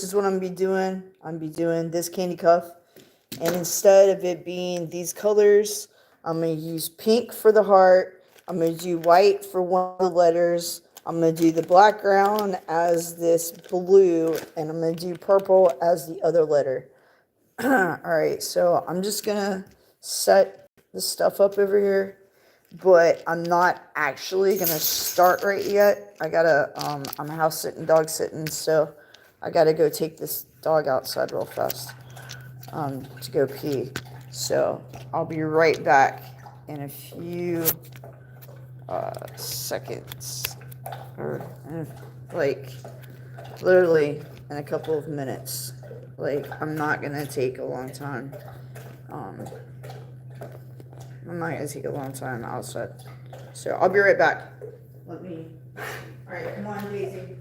this is what I'm gonna be doing this candy cuff, and instead of it being these colors, I'm gonna use pink for the heart. I'm gonna do white for one of the letters. I'm gonna do the background as this blue, and I'm gonna do purple as the other letter. All right, so I'm just gonna set the stuff up over here, but I'm not actually gonna start right yet. I gotta, I'm house sitting, dog sitting, so I gotta go take this dog outside real fast, to go pee. So I'll be right back in a few seconds, or like literally in a couple of minutes. Like, I'm not gonna take a long time. I'm not gonna take a long time outside. So I'll be right back. All right, come on, Daisy.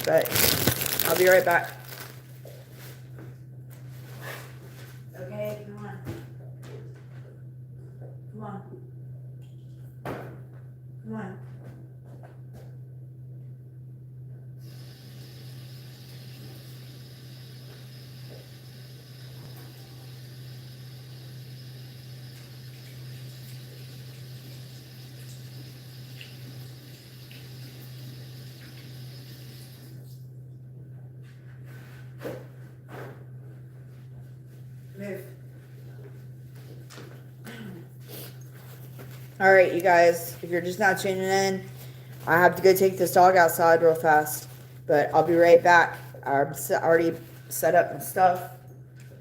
But I'll be right back. Okay, come on. Come on. Come on. Move. All right, you guys, if you're just not tuning in, I have to go take this dog outside real fast, but I'll be right back. I've already set up my stuff.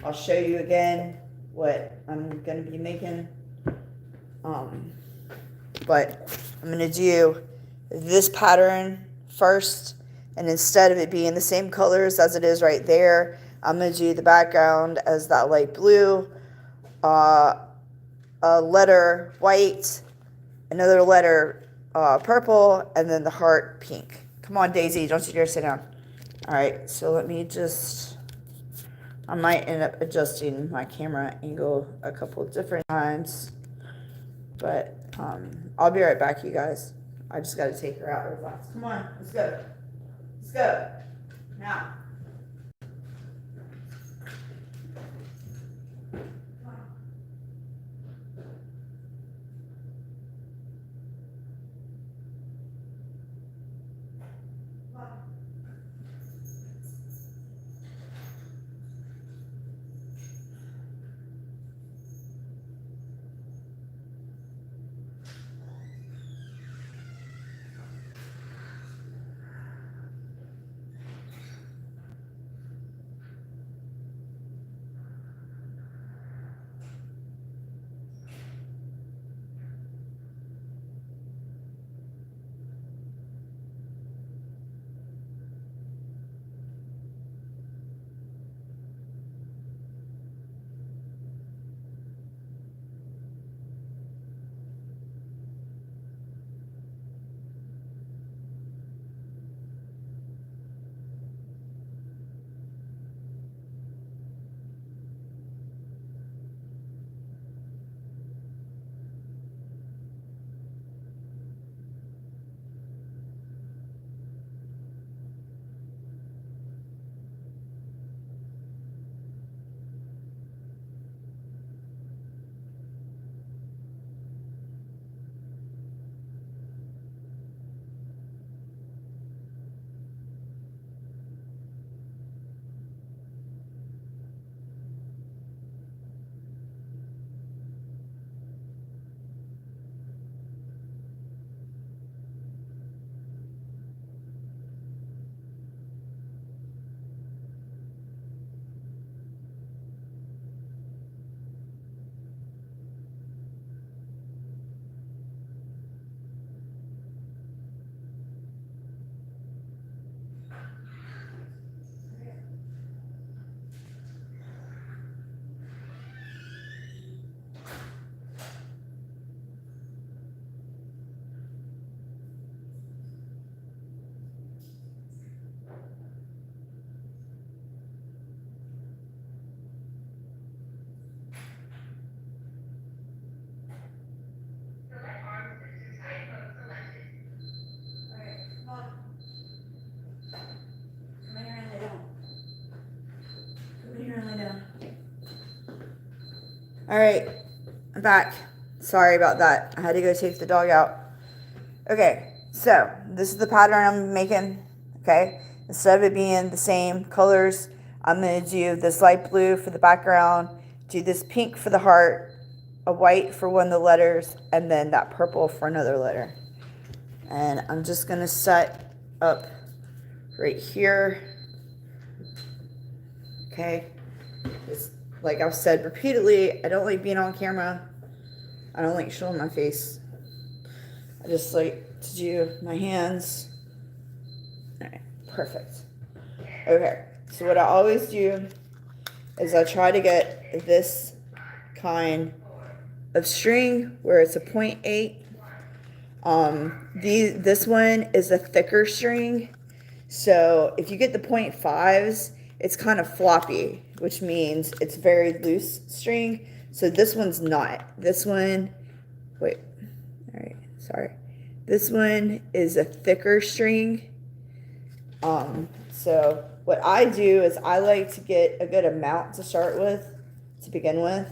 I'll show you again what I'm going to be making. But I'm going to do this pattern first, and instead of it being the same colors as it is right there, I'm going to do the background as that light blue, a letter white, another letter purple, and then the heart pink. Come on, Daisy, don't you dare sit down. All right, so let me just, I might end up adjusting my camera angle a couple of different times, but I'll be right back, you guys. I just got to take her out real fast. Come on, let's go. Let's go. Now. All right, I'm back. Sorry about that. I had to go take the dog out. Okay, so this is the pattern I'm making. Okay, instead of it being the same colors, I'm going to do this light blue for the background, do this pink for the heart, a white for one of the letters, and then that purple for another letter. And I'm just going to set up right here. Okay, it's, like I've said repeatedly, I don't like being on camera. I don't like showing my face. I just like to do my hands. All right, perfect. Okay, so what I always do is I try to get this kind of string where it's a 0.8. This one is a thicker string. So if you get the 0.5s, it's kind of floppy, which means it's very loose string. So this one's not. This one, wait, all right, sorry. This one is a thicker string. So what I do is I like to get a good amount to start with, to begin with.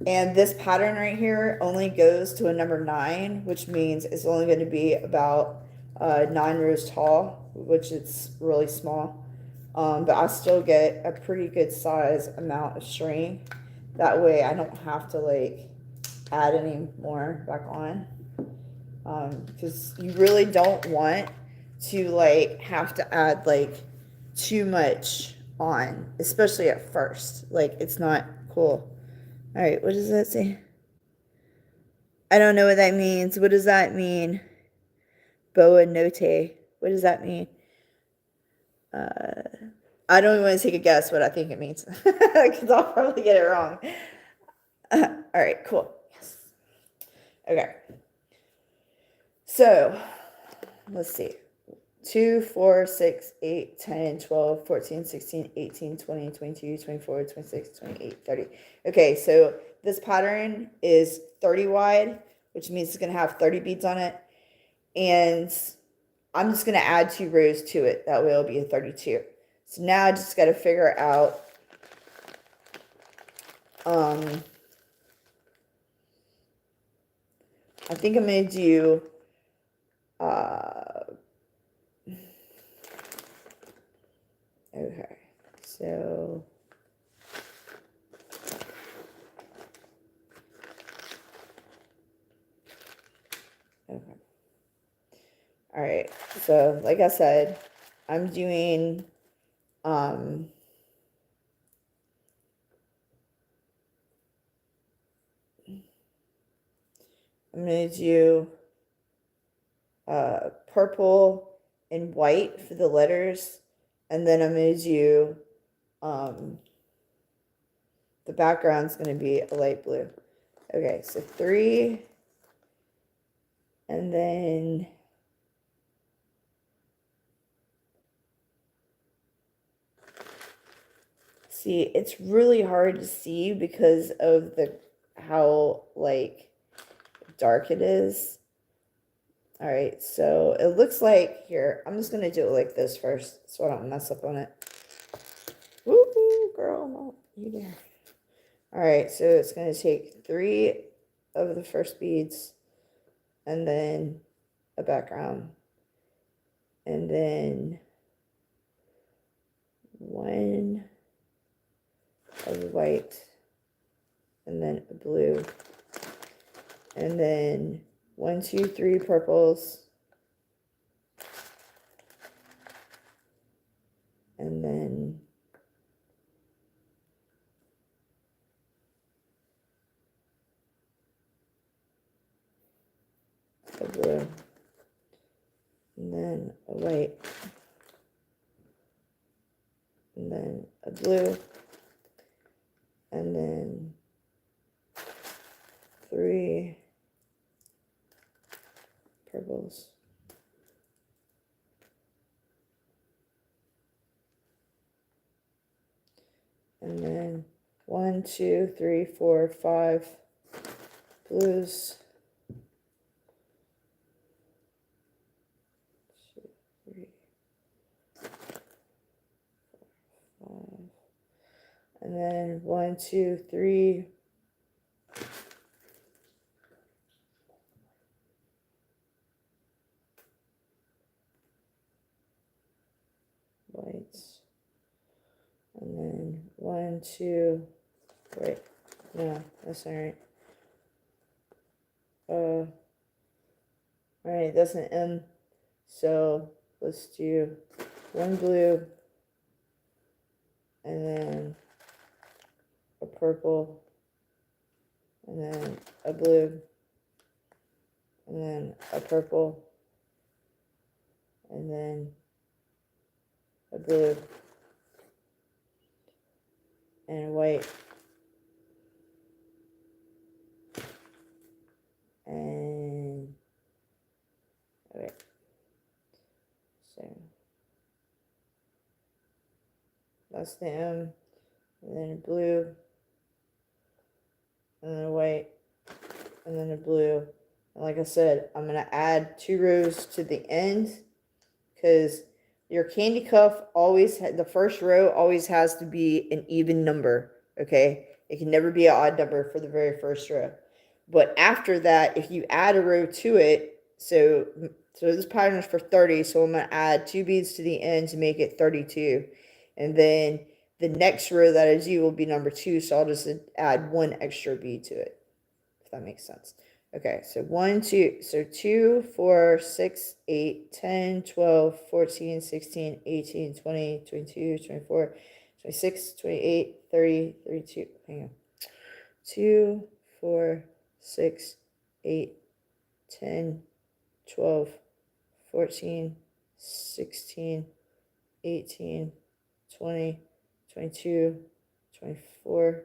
And this pattern right here only goes to a number 9, which means it's only going to be about 9 rows tall, which is really small. But I still get a pretty good size amount of string. That way I don't have to like add any more back on. Because you really don't want to like have to add like too much on, especially at first. Like it's not cool. All right, what does that say? I don't know what that means. What does that mean? Boa note. What does that mean? I don't even want to take a guess what I think it means because I'll probably get it wrong. All right, cool. Yes. Okay. So let's see. 2, 4, 6, 8, 10, 12, 14, 16, 18, 20, 22, 24, 26, 28, 30. Okay, so this pattern is 30 wide, which means it's going to have 30 beads on it. And I'm just going to add 2 rows to it. That way it'll be a 32. So now I just got to figure out I think I'm going to do okay, so okay. All right, so like I said, I'm doing I'm going to do purple and white for the letters, and then I'm going to do the background's going to be a light blue. Okay, so 3, and then see, it's really hard to see because of the how like dark it is. All right, so it looks like here, I'm just gonna do it like this first so I don't mess up on it. Woo, girl, no, you there. All right, so it's gonna take 3 of the first beads and then a background, and then 1 of the white, and then a blue, and then 1, 2, 3 purples, and then a blue, and then a white, and then a blue, and then 3 purples, and then 1, 2, 3, 4, 5 blues, 2, 3, 4, 5, and then 1, 2, 3 1, 2, wait, no, that's not right. Alright, that's an M. So let's do 1 blue and then a purple and then a blue and then a purple and then a blue and a white and okay. So that's the M, and then a blue, and then a white, and then a blue. And like I said, I'm gonna add 2 rows to the end because your candy cuff always the first row always has to be an even number. Okay, it can never be an odd number for the very first row. But after that, if you add a row to it, so this pattern is for 30, so I'm going to add 2 beads to the end to make it 32. And then the next row that I do will be number 2, so I'll just add 1 extra bead to it, if that makes sense. Okay, so 1, 2, so 2, 4, 6, 8, 10, 12, 14, 16, 18, 20, 22, 24, 26, 28, 30, 32, hang on. 2, 4, 6, 8, 10, 12, 14, 16, 18, 20, 22, 24,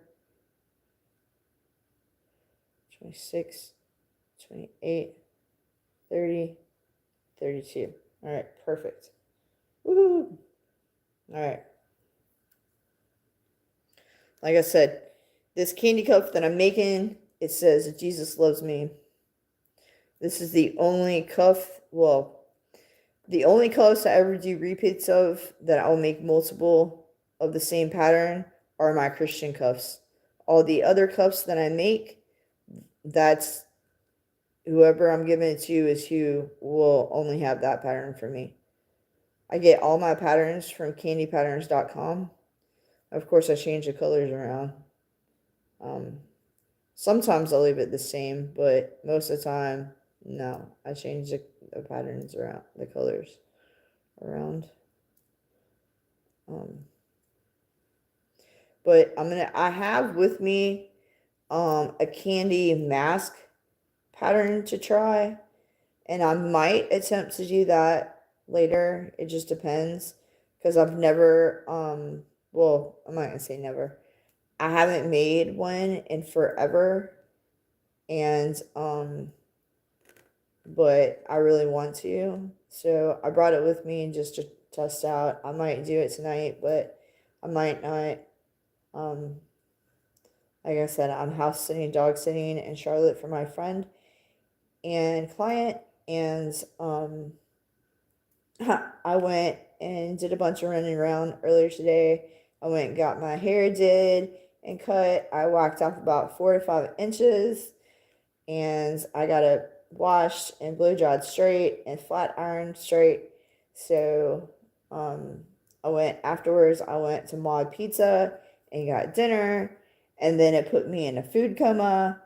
26, 28, 30, 32. All right, perfect. Woohoo! All right. Like I said, this candy cuff that I'm making, it says Jesus loves me. This is the only cuff, well, the only cuffs I ever do repeats of that I'll make multiple of the same pattern are my Christian cuffs. All the other cuffs that I make, that's whoever I'm giving it to is who will only have that pattern for me. I get all my patterns from candypatterns.com. Of course, I change the colors around. Sometimes I'll leave it the same, but most of the time, no. I change the patterns around, the colors around. But I have with me a candy mask pattern to try, and I might attempt to do that later. It just depends, because I've never, well, I'm not gonna say never. I haven't made one in forever, and but I really want to, so I brought it with me just to test out. I might do it tonight, but I might not. Like I said, I'm house sitting, dog sitting in Charlotte for my friend and client, and I went and did a bunch of running around earlier today. I went and got my hair did and cut. I walked off about 4 to 5 inches, and I got it washed and blow dried straight and flat ironed straight. So I went afterwards. I went to Mod Pizza and got dinner, and then it put me in a food coma.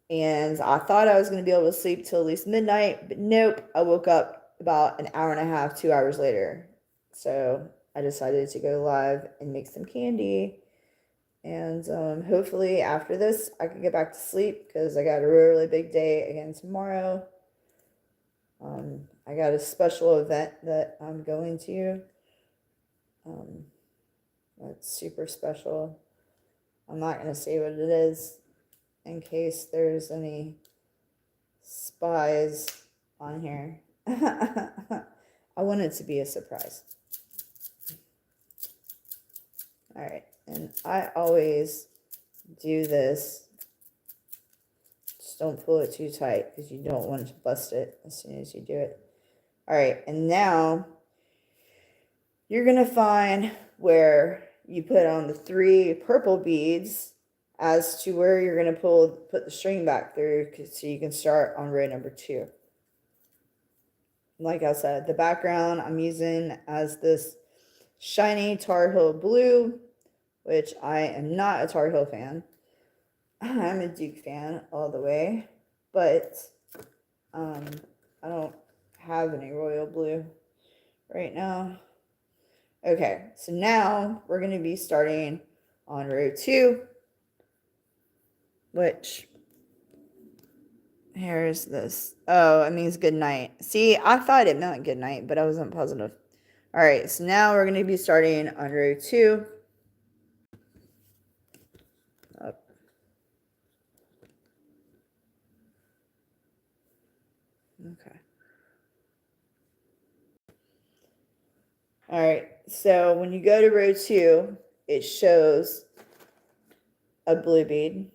And I thought I was going to be able to sleep till at least midnight, but nope. I woke up about an hour and a half, 2 hours later. So I decided to go live and make some candy. And hopefully after this, I can get back to sleep because I got a really big day again tomorrow. I got a special event that I'm going to. That's super special. I'm not going to say what it is in case there's any spies on here. I want it to be a surprise. All right, and I always do this. Just don't pull it too tight because you don't want to bust it as soon as you do it. All right, and now you're going to find where you put on the 3 purple beads as to where you're going to put the string back through, so you can start on row number 2. Like I said, the background I'm using as this shiny Tar Heel blue. which I am not a Tar Heel fan. I'm a Duke fan all the way, but I don't have any royal blue right now. Okay, so now we're going to be starting on row 2, which, here's this. Oh, it means good night. See, I thought it meant good night, but I wasn't positive. All right, so now we're going to be starting on row 2. Up. Okay. All right, so when you go to row 2, it shows a blue bead.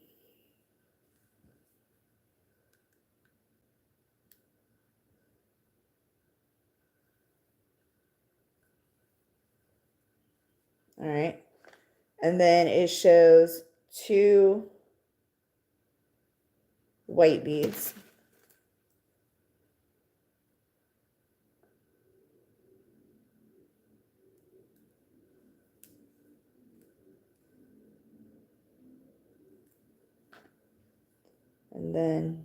All right, and then it shows 2 white beads. And then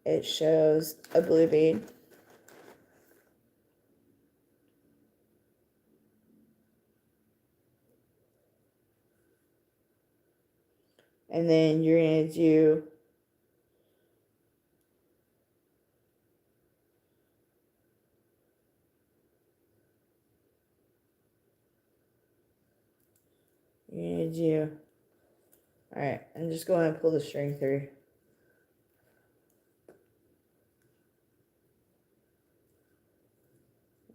it shows a blue bead. And then you're going to do all right, I'm just going to pull the string through.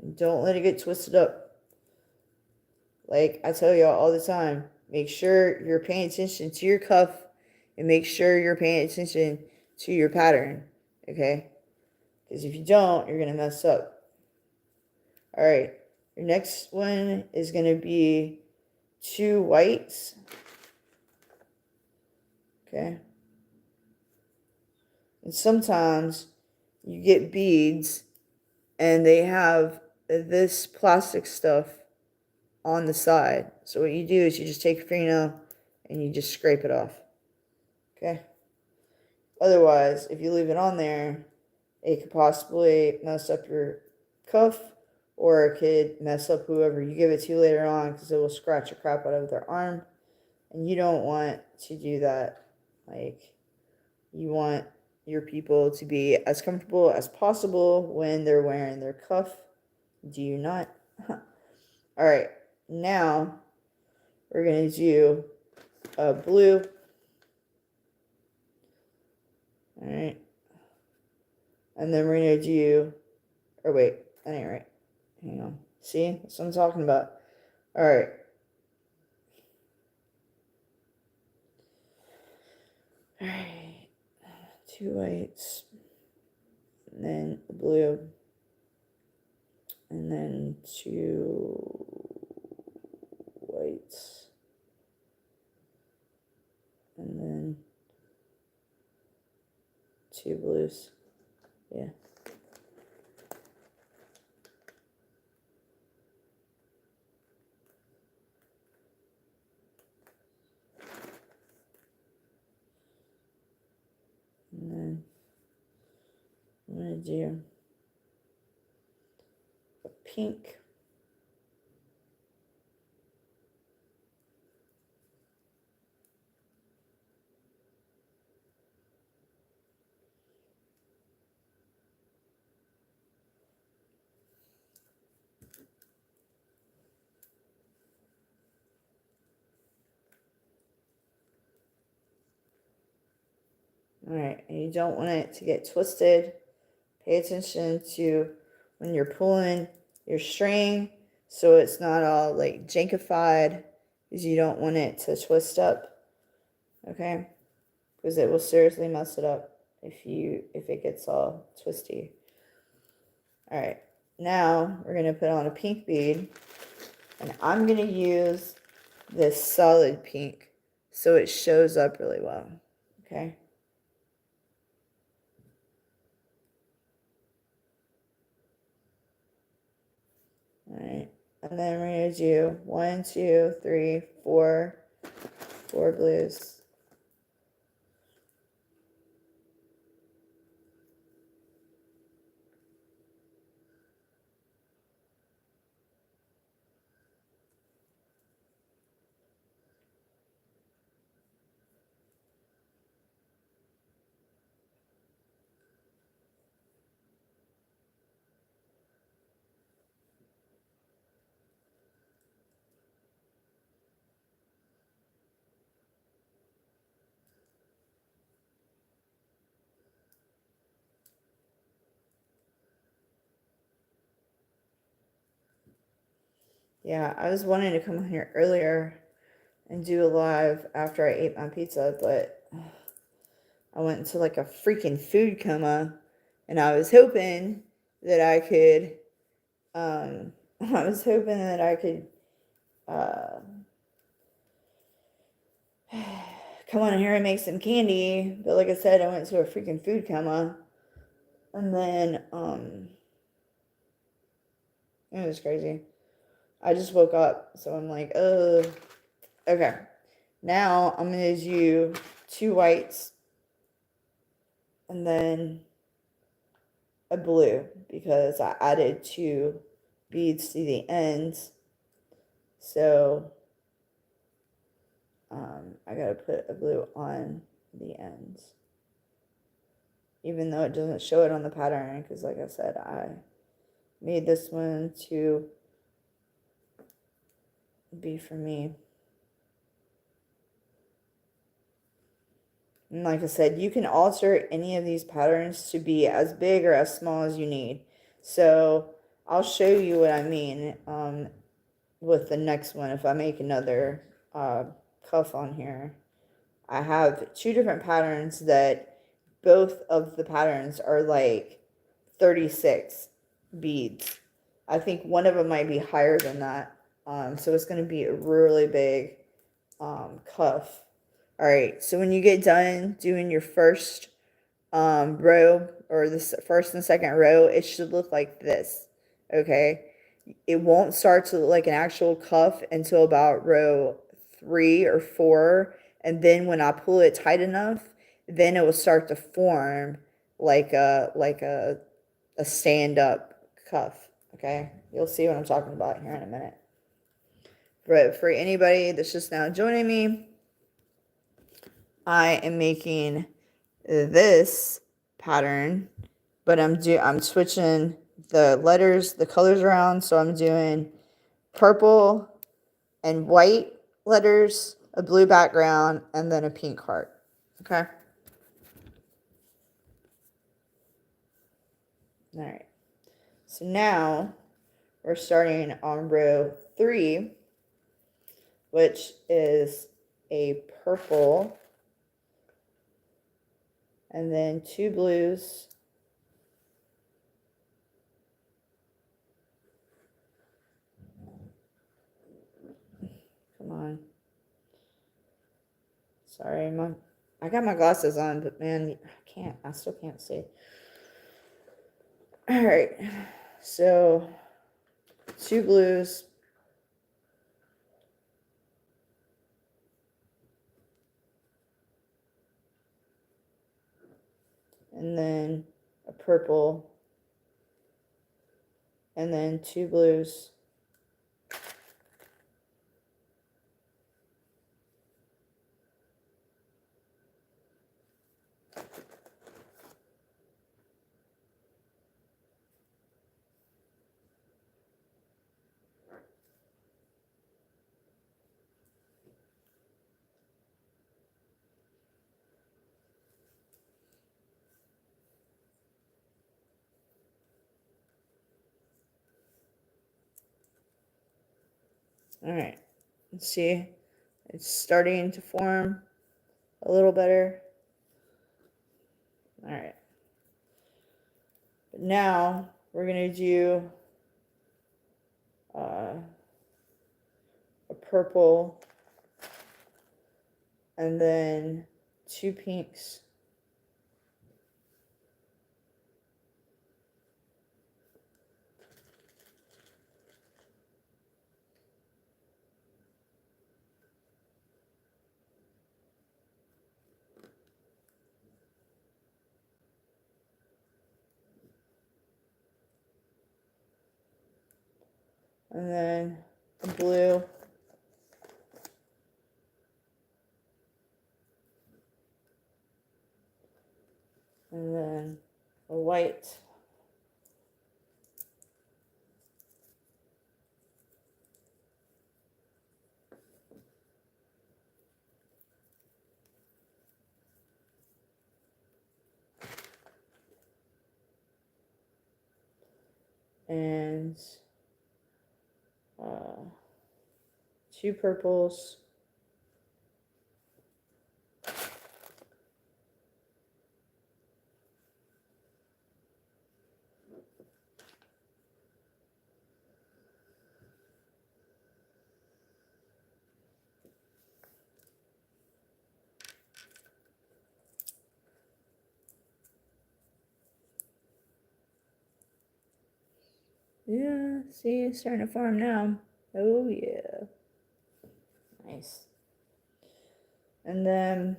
And don't let it get twisted up. Like I tell y'all all the time, make sure you're paying attention to your cuff and make sure you're paying attention to your pattern, okay? Because if you don't, you're going to mess up. All right, your next one is going to be 2 whites. Okay. And sometimes you get beads and they have this plastic stuff on the side. So what you do is you just take your fingernail and you just scrape it off. Okay. Otherwise, if you leave it on there, it could possibly mess up your cuff, or it could mess up whoever you give it to later on, because it will scratch the crap out of their arm. And you don't want to do that. Like, you want your people to be as comfortable as possible when they're wearing their cuff. Do you not? All right, now we're going to do a blue. All right. And then we're going to do, or wait, that ain't right. Hang on. See? That's what I'm talking about. All right. All right. 2 whites. And then a blue. And then 2 whites. And then 2 blues. Yeah. And then I'm going to do a pink. All right, and you don't want it to get twisted. Pay attention to when you're pulling your string so it's not all like jankified, because you don't want it to twist up, okay? Because it will seriously mess it up if it gets all twisty. All right, now we're gonna put on a pink bead, and I'm gonna use this solid pink so it shows up really well, okay? And then we're going to do 1, 2, 3, 4 blues. Yeah, I was wanting to come on here earlier and do a live after I ate my pizza, but I went into like a freaking food coma, and I was hoping that I could, I was hoping that I could, come on here and make some candy, but like I said, I went to a freaking food coma, and then, it was crazy. I just woke up, so I'm like, okay. Now I'm going to do 2 whites and then a blue because I added 2 beads to the ends. So I got to put a blue on the ends. Even though it doesn't show it on the pattern because like I said, I made this one to be for me. And like I said, you can alter any of these patterns to be as big or as small as you need. So I'll show you what I mean with the next one. If I make another cuff on here, I have 2 different patterns that both of the patterns are like 36 beads. I think one of them might be higher than that. So it's going to be a really big cuff. All right, so when you get done doing your first row, or the first and second row, it should look like this, okay? It won't start to look like an actual cuff until about row 3 or 4, and then when I pull it tight enough, then it will start to form like a stand-up cuff, okay? You'll see what I'm talking about here in a minute. But for anybody that's just now joining me, I am making this pattern, but I'm switching the letters, the colors around. So I'm doing purple and white letters, a blue background, and then a pink heart. Okay. All right. So now we're starting on row 3, which is a purple, and then 2 blues, come on, sorry, I got my glasses on, but man, I still can't see. All right, so 2 blues, and then a purple, and then 2 blues, all right, let's see, it's starting to form a little better. All right, but now we're going to do a purple, and then 2 pinks, And then a blue. And then a white. And 2 purples. Yeah, see, it's starting to form now. Oh, yeah. Nice. And then,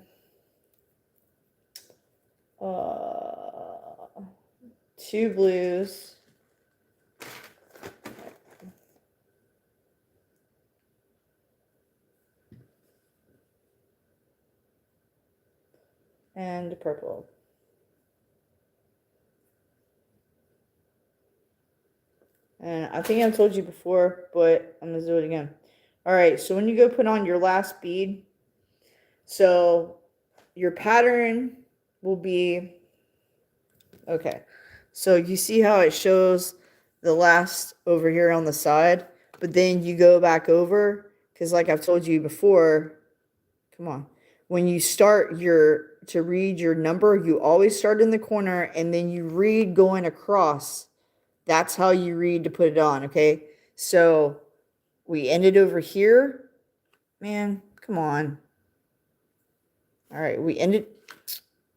2 blues. And a purple. And I think I've told you before, but I'm going to do it again. All right, so when you go put on your last bead, so your pattern will be, okay, so you see how it shows the last over here on the side, but then you go back over, because like I've told you before, come on, when you start to read your number, you always start in the corner, and then you read going across. That's how you read to put it on, okay? So we ended over here. Man, come on. All right, we ended,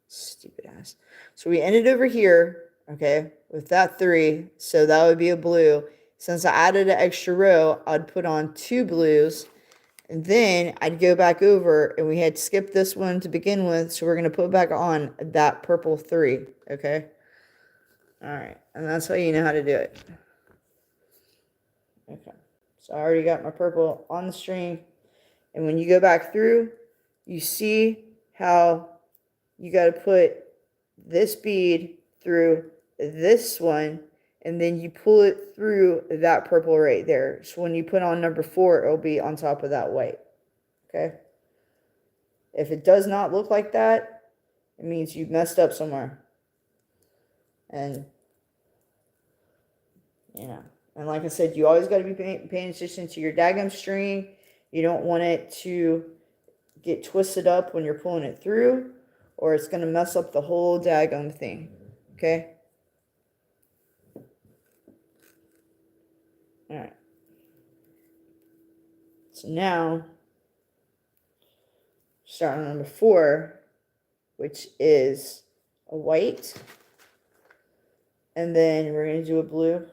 stupid ass. So we ended over here, okay, with that 3. So that would be a blue. Since I added an extra row, I'd put on 2 blues. And then I'd go back over, and we had skipped this one to begin with. So we're going to put back on that purple 3, okay? All right, and that's how you know how to do it. Okay, so I already got my purple on the string. And when you go back through, you see how you got to put this bead through this one, and then you pull it through that purple right there. So when you put on number 4, it'll be on top of that white. Okay? If it does not look like that, it means you've messed up somewhere. And, you know, and like I said, you always got to be paying attention to your daggum string. You don't want it to get twisted up when you're pulling it through, or it's going to mess up the whole daggum thing. Okay? All right. So now, start on number 4, which is a white. And then we're going to do a blue.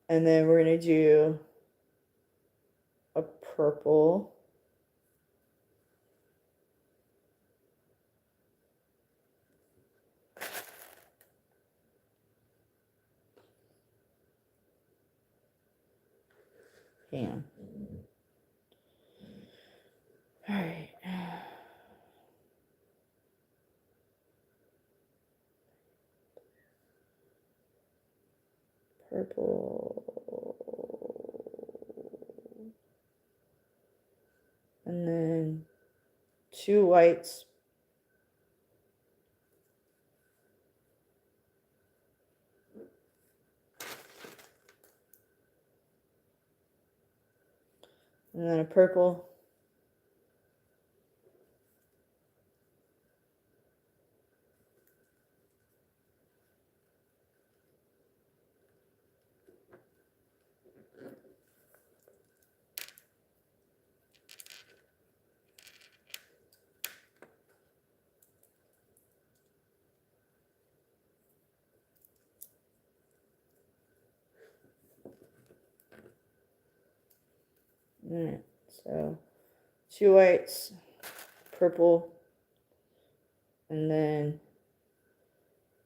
And then we're going to do a purple. Damn. All right. Purple. And then 2 whites. And then a purple. All right, so 2 whites. purple. And then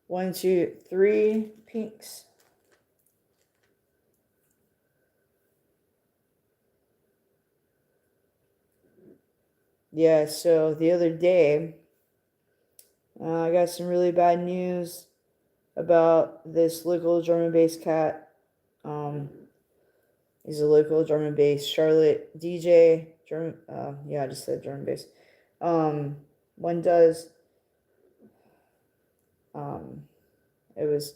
1, 2, 3 pinks. Yeah, so the other day, I got some really bad news about this local drum and bass cat. He's a local drum and bass Charlotte DJ. Yeah, I just said drum and bass. One does. It was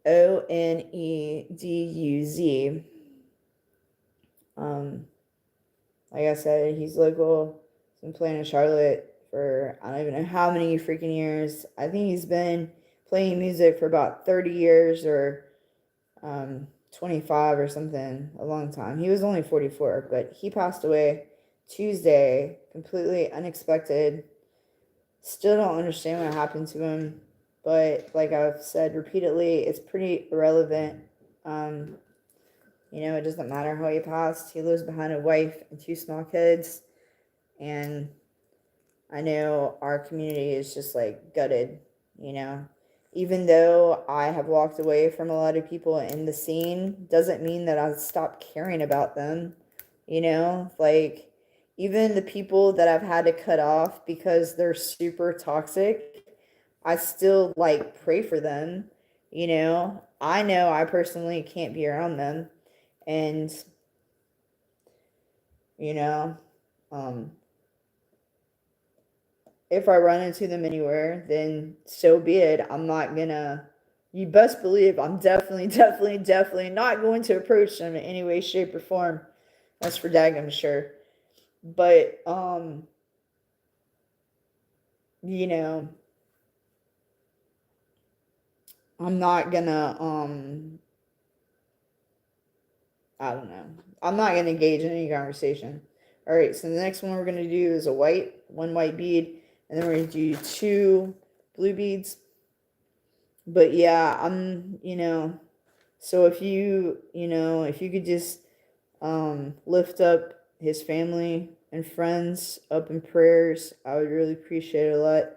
ONEDUZ. Like I said, he's local. He's been playing in Charlotte for I don't even know how many freaking years. I think he's been playing music for about 30 years or 25 or something, a long time. He was only 44, but he passed away Tuesday, completely unexpected. Still don't understand what happened to him, but like I've said repeatedly, it's pretty irrelevant. You know, it doesn't matter how he passed. He lives behind a wife and 2 small kids, and I know our community is just like gutted, you know. Even though I have walked away from a lot of people in the scene, doesn't mean that I stopped caring about them, you know. Like, even the people that I've had to cut off because they're super toxic, I still like pray for them, you know. I know I personally can't be around them, and you know, if I run into them anywhere, then so be it. I'm not gonna, you best believe I'm definitely not going to approach them in any way, shape, or form. That's for daggum sure. But, you know, I'm not gonna, I don't know. I'm not gonna engage in any conversation. All right, so the next one we're gonna do is one white bead, and then we're gonna do 2 blue beads. But yeah, you know, so if you could just lift up his family and friends up in prayers, I would really appreciate it a lot.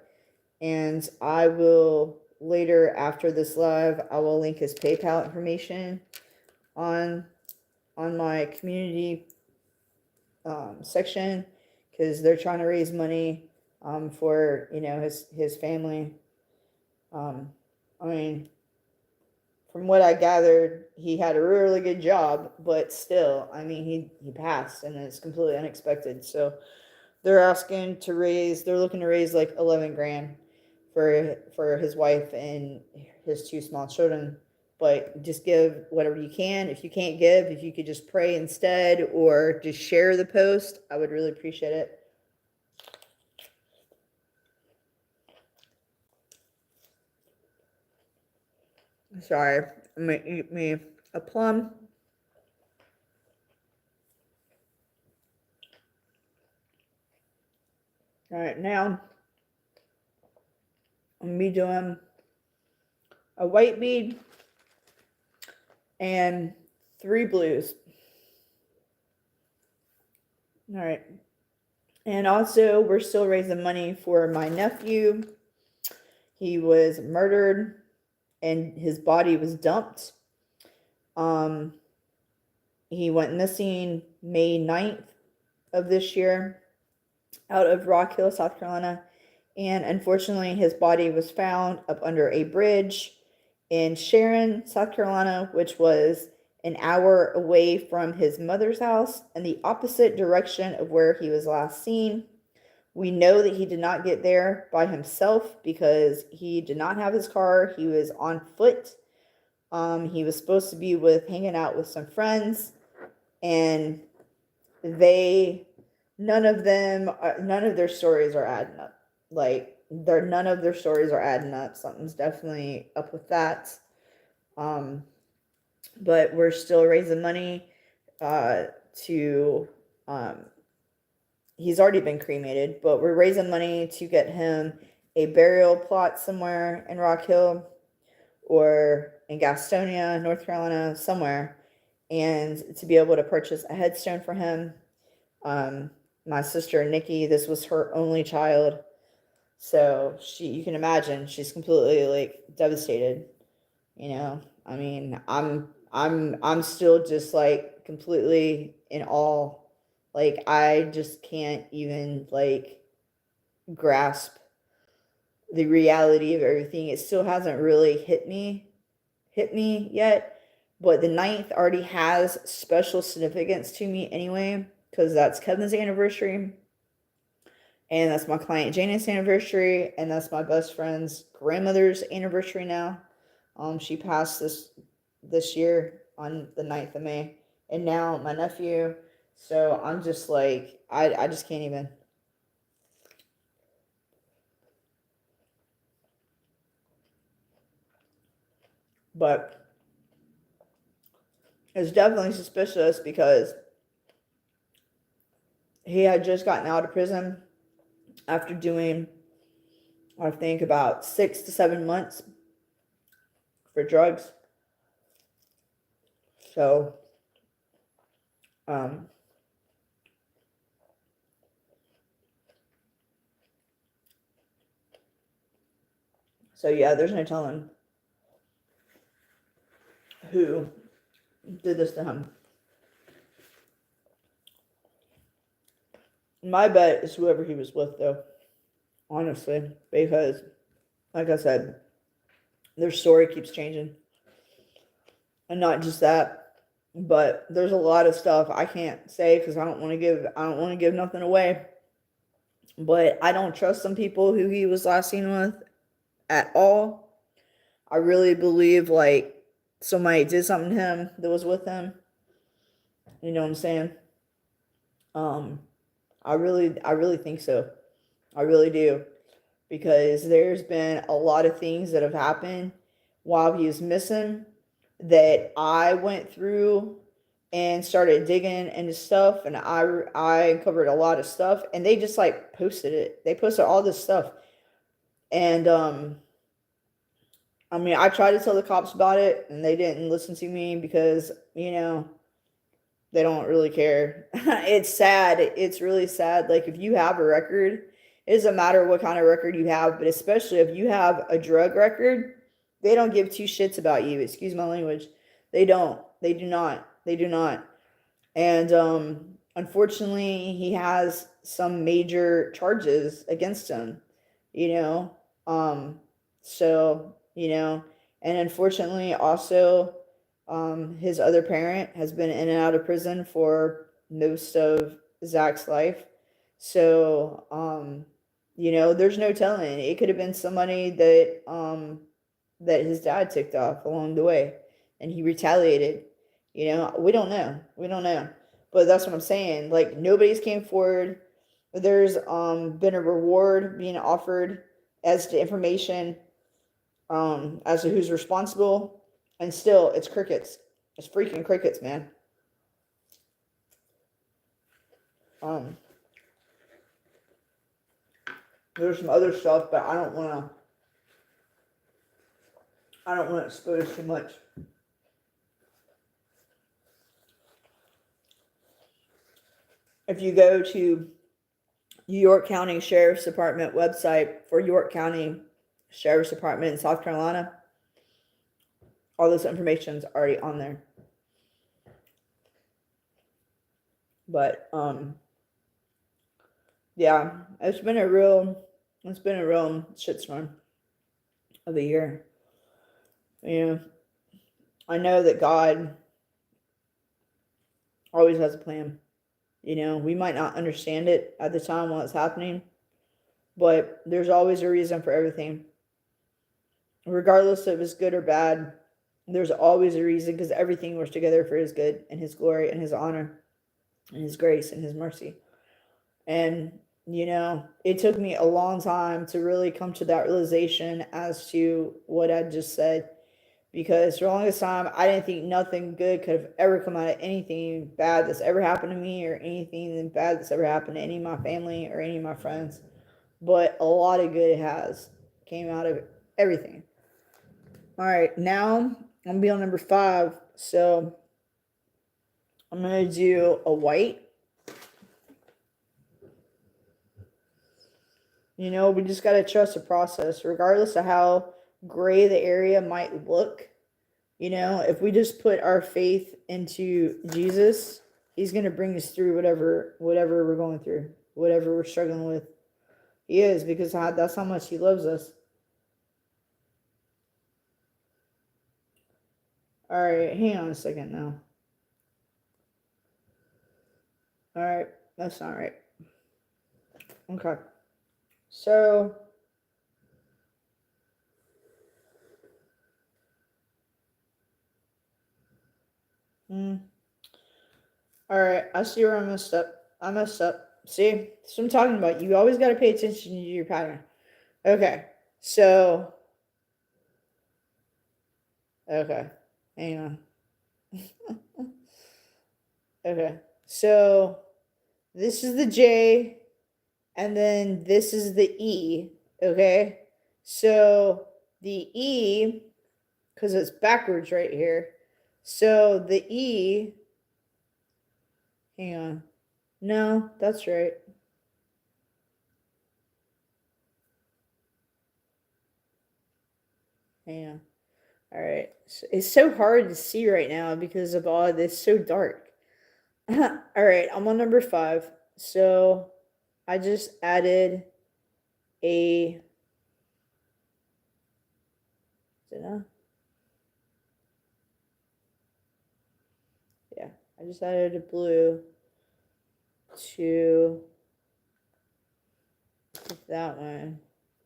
And I will later, after this live, I will link his PayPal information on my community section, because they're trying to raise money for, you know, his family. I mean, from what I gathered, he had a really good job, but still, I mean, he passed, and it's completely unexpected. So they're looking to raise like 11 grand for his wife and his 2 small children. But just give whatever you can. If you can't give, if you could just pray instead, or just share the post, I would really appreciate it. Sorry, I'm gonna eat me a plum. All right, now I'm gonna be doing a white bead and 3 blues. All right. And also, we're still raising money for my nephew. He was murdered and his body was dumped. He went missing May 9th of this year out of Rock Hill, South Carolina. And unfortunately, his body was found up under a bridge in Sharon, South Carolina, which was an hour away from his mother's house and the opposite direction of where he was last seen. We know that he did not get there by himself because he did not have his car. He was on foot. He was supposed to be hanging out with some friends, and none of their stories are adding up. Like, none of their stories are adding up. Something's definitely up with that. But we're still raising money to he's already been cremated, but we're raising money to get him a burial plot somewhere in Rock Hill or in Gastonia, North Carolina, somewhere, and to be able to purchase a headstone for him. My sister Nikki, this was her only child. So you can imagine, she's completely like devastated. You know, I mean, I'm still just like completely in awe. Like, I just can't even like grasp the reality of everything. It still hasn't really hit me yet, but the 9th already has special significance to me anyway, because that's Kevin's anniversary, and that's my client Janet's anniversary, and that's my best friend's grandmother's anniversary now. She passed this year on the 9th of May, and now my nephew. So I'm just like, I just can't even. But it's definitely suspicious because he had just gotten out of prison after doing, I think, about 6 to 7 months for drugs. So, yeah, there's no telling who did this to him. My bet is whoever he was with, though, honestly, because, like I said, their story keeps changing. And not just that, but there's a lot of stuff I can't say because I don't want to give nothing away. But I don't trust some people who he was last seen with at all. I really believe like somebody did something to him that was with him. You know what I'm saying? I really think so. I really do. Because there's been a lot of things that have happened while he was missing that I went through and started digging into stuff, and I uncovered a lot of stuff, and they just like posted it. They posted all this stuff. And I mean, I tried to tell the cops about it, and they didn't listen to me because, you know, they don't really care. It's sad. It's really sad. Like, if you have a record, it doesn't matter what kind of record you have, but especially if you have a drug record, they don't give two shits about you. Excuse my language. They don't. They do not. They do not. And unfortunately, he has some major charges against him, you know. So, you know, and unfortunately, also, his other parent has been in and out of prison for most of Zach's life. So, you know, there's no telling. It could have been somebody that his dad ticked off along the way, and he retaliated. You know, we don't know. We don't know. But that's what I'm saying. Like, nobody's came forward. There's been a reward being offered as to information, as to who's responsible, and still it's crickets. It's freaking crickets, man. There's some other stuff, but I don't want to expose too much. If you go to York County Sheriff's Department website for York County Sheriff's Department in South Carolina, all this information is already on there. But yeah, it's been a real shitstorm of a year. You know, I know that God always has a plan. You know, we might not understand it at the time while it's happening, but there's always a reason for everything. Regardless if it's good or bad, there's always a reason, because everything works together for his good and his glory and his honor and his grace and his mercy. And, you know, it took me a long time to really come to that realization as to what I just said, because for the longest time, I didn't think nothing good could have ever come out of anything bad that's ever happened to me, or anything bad that's ever happened to any of my family or any of my friends. But a lot of good has came out of everything. All right, now I'm going to be on number 5. So I'm going to do a white, You know, we just got to trust the process, regardless of how gray the area might look. You know, if we just put our faith into Jesus, he's going to bring us through whatever we're going through, whatever we're struggling with. He is, because that's how much he loves us. All right, hang on a second now. All right, that's not right. Okay. So, all right, I see where I messed up. See, that's what I'm talking about. You always got to pay attention to your pattern. Okay, so, okay, hang on. Okay, so this is the J, and then this is the E, okay? So the E, because it's backwards right here, so the E, hang on, no, that's right. Hang on. All right, it's so hard to see right now because of all of this, so dark. All right, I'm on number 5. So I just added a, did I? Yeah, I just added a blue to that one,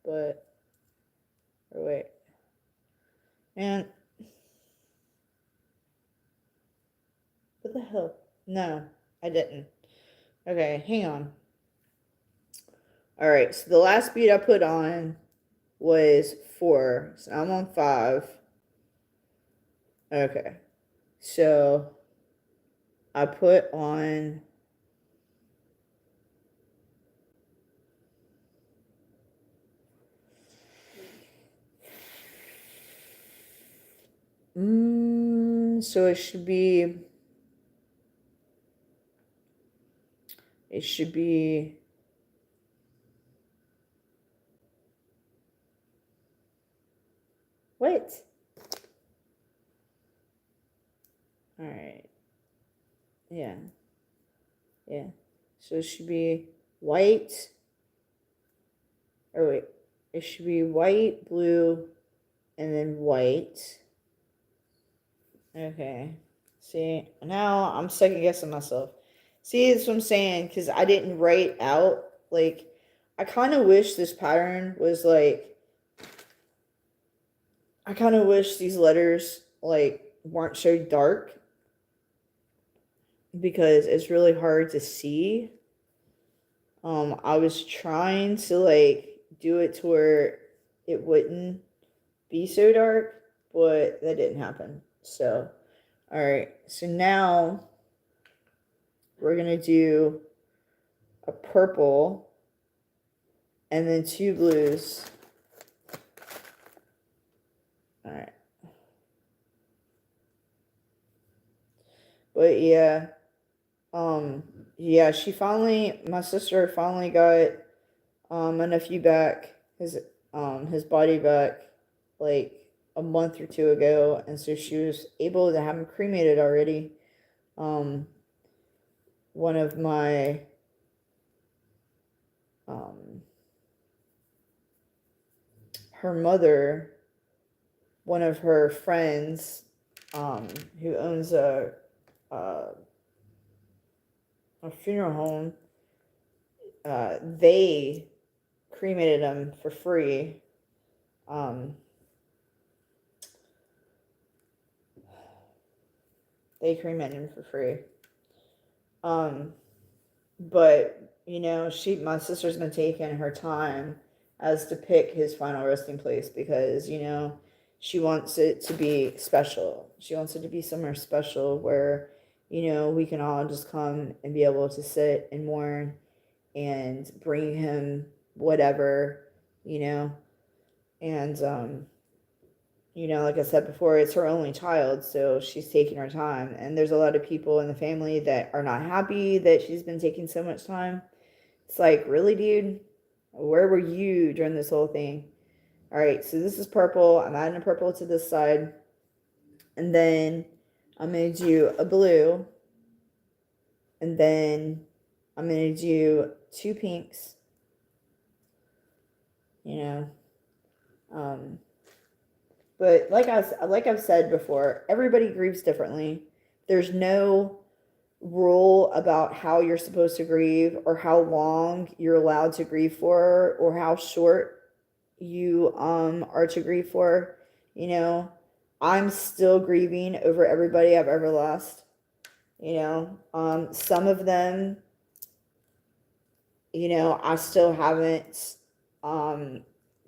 but, or wait, man, what the hell? No, I didn't. Okay, hang on. All right, so the last bead I put on was 4, so I'm on 5. Okay, so I put on, so it should be what? All right, yeah, so it should be white, or wait, it should be white, blue, and then white. Okay, see, now I'm second guessing myself. See, that's what I'm saying, because I didn't write out, like, I kind of wish this pattern was like, I kind of wish these letters, like, weren't so dark, because it's really hard to see. I was trying to, like, do it to where it wouldn't be so dark, but that didn't happen. So, all right, so now we're gonna do a purple and then 2 blues. All right, but yeah, yeah, my sister finally got my nephew back, his body back, like a month or 2 ago, and so she was able to have him cremated already. One of my her mother, one of her friends, who owns a funeral home, they cremated him for free. They cremated him for free. But, you know, my sister's been taking her time as to pick his final resting place, because, you know, she wants it to be special. She wants it to be somewhere special where, you know, we can all just come and be able to sit and mourn and bring him whatever, you know. And, you know, like I said before, it's her only child, so she's taking her time. And there's a lot of people in the family that are not happy that she's been taking so much time. It's like, really, dude? Where were you during this whole thing? All right, so this is purple. I'm adding a purple to this side. And then I'm going to do a blue. And then I'm going to do 2 pinks. But like I've said before, everybody grieves differently. There's no rule about how you're supposed to grieve or how long you're allowed to grieve for or how short you are to grieve for. I'm still grieving over everybody I've ever lost. Some of them, I still haven't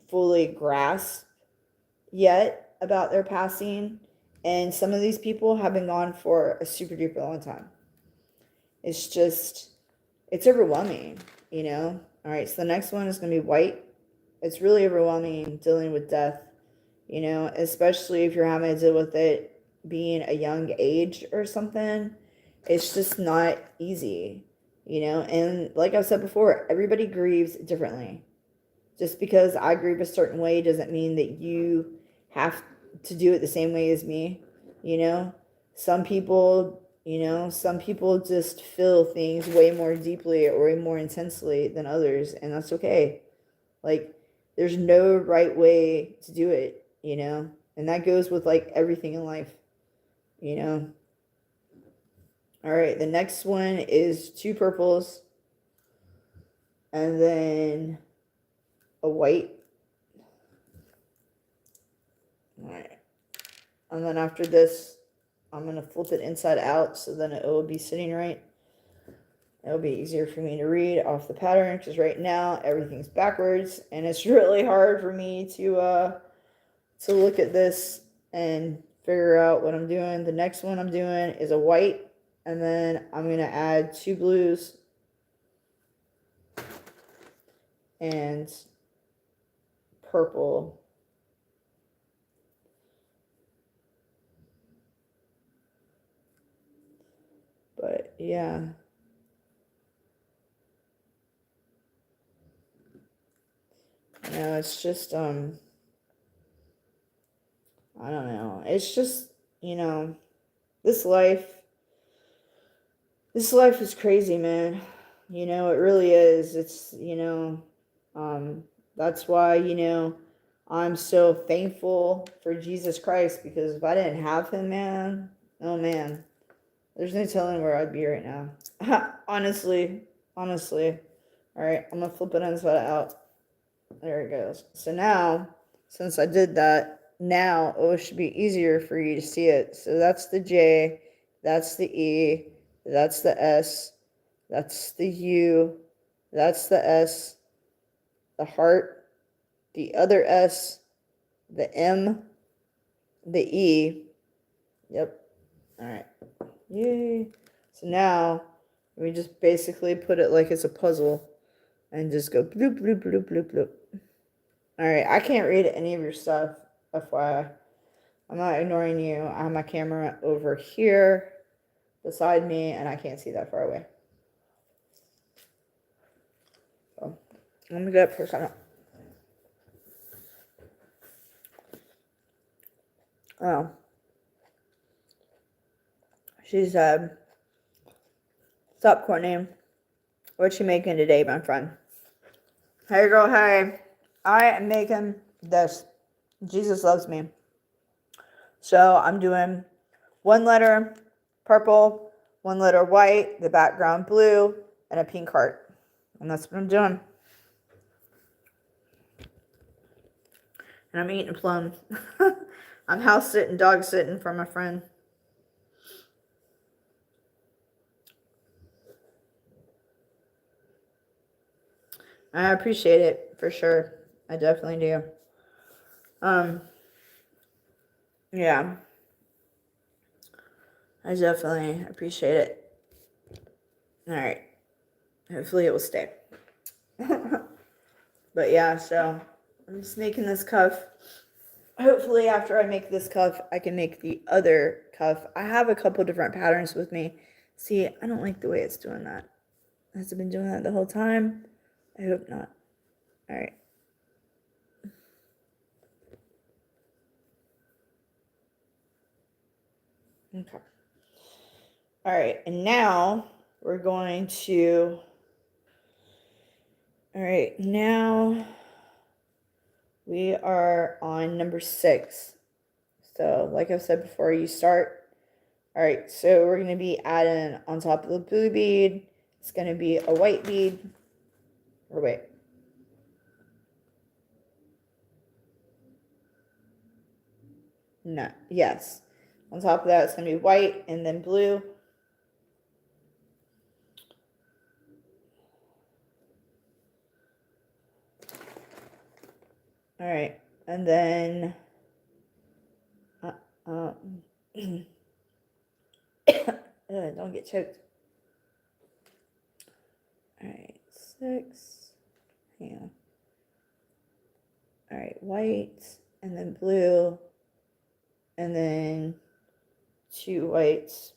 fully grasped yet about their passing, and some of these people have been gone for a super duper long time. It's overwhelming. All right, so the next one is going to be white. It's really overwhelming dealing with death, especially if you're having to deal with it being a young age or something. It's just not easy, and like I've said before, everybody grieves differently. Just because I grieve a certain way doesn't mean that you have to do it the same way as me. Some people just feel things way more deeply or way more intensely than others, and that's okay. Like, there's no right way to do it, and that goes with like everything in life. All right, the next one is 2 purples and then a white. All right, and then after this, I'm going to flip it inside out so then it will be sitting right. It'll be easier for me to read off the pattern because right now everything's backwards and it's really hard for me to look at this and figure out what I'm doing. The next one I'm doing is a white, and then I'm going to add 2 blues and purple. But yeah. It's just I don't know. It's just, this life is crazy, man. It really is. It's, that's why, I'm so thankful for Jesus Christ, because if I didn't have him, man, oh man, there's no telling where I'd be right now. Honestly. All right, I'm gonna flip it inside out. There it goes. So now, since I did that, now it should be easier for you to see it. So that's the J, that's the E, that's the S, that's the U, that's the S, the heart, the other S, the M, the E. Yep. All right. Yay. So now we just basically put it like it's a puzzle and just go bloop, bloop, bloop, bloop, bloop. All right. I can't read any of your stuff, FYI. I'm not ignoring you. I have my camera over here beside me, and I can't see that far away. So let me get up for a second. Oh. She said, "Sup, Courtney? What you making today, my friend?" Hey, girl, hey. I am making this. Jesus loves me. So I'm doing 1 letter purple, 1 letter white, the background blue, and a pink heart. And that's what I'm doing. And I'm eating plums. I'm house sitting, dog sitting for my friend. I appreciate it, for sure. I definitely do. Yeah. I definitely appreciate it. All right. Hopefully it will stay. But yeah, so I'm just making this cuff. Hopefully after I make this cuff, I can make the other cuff. I have a couple different patterns with me. See, I don't like the way it's doing that. Has it been doing that the whole time? I hope not. All right. Okay. All right, and now we're going to, all right, now we are on number 6. So like I said before, you start. All right, so we're going to be adding on top of the blue bead, it's going to be a white bead, or wait. No, yes. On top of that, it's going to be white and then blue. All right, and then don't get choked. All right, 6. Hang on. All right, white and then blue, and then 2 whites.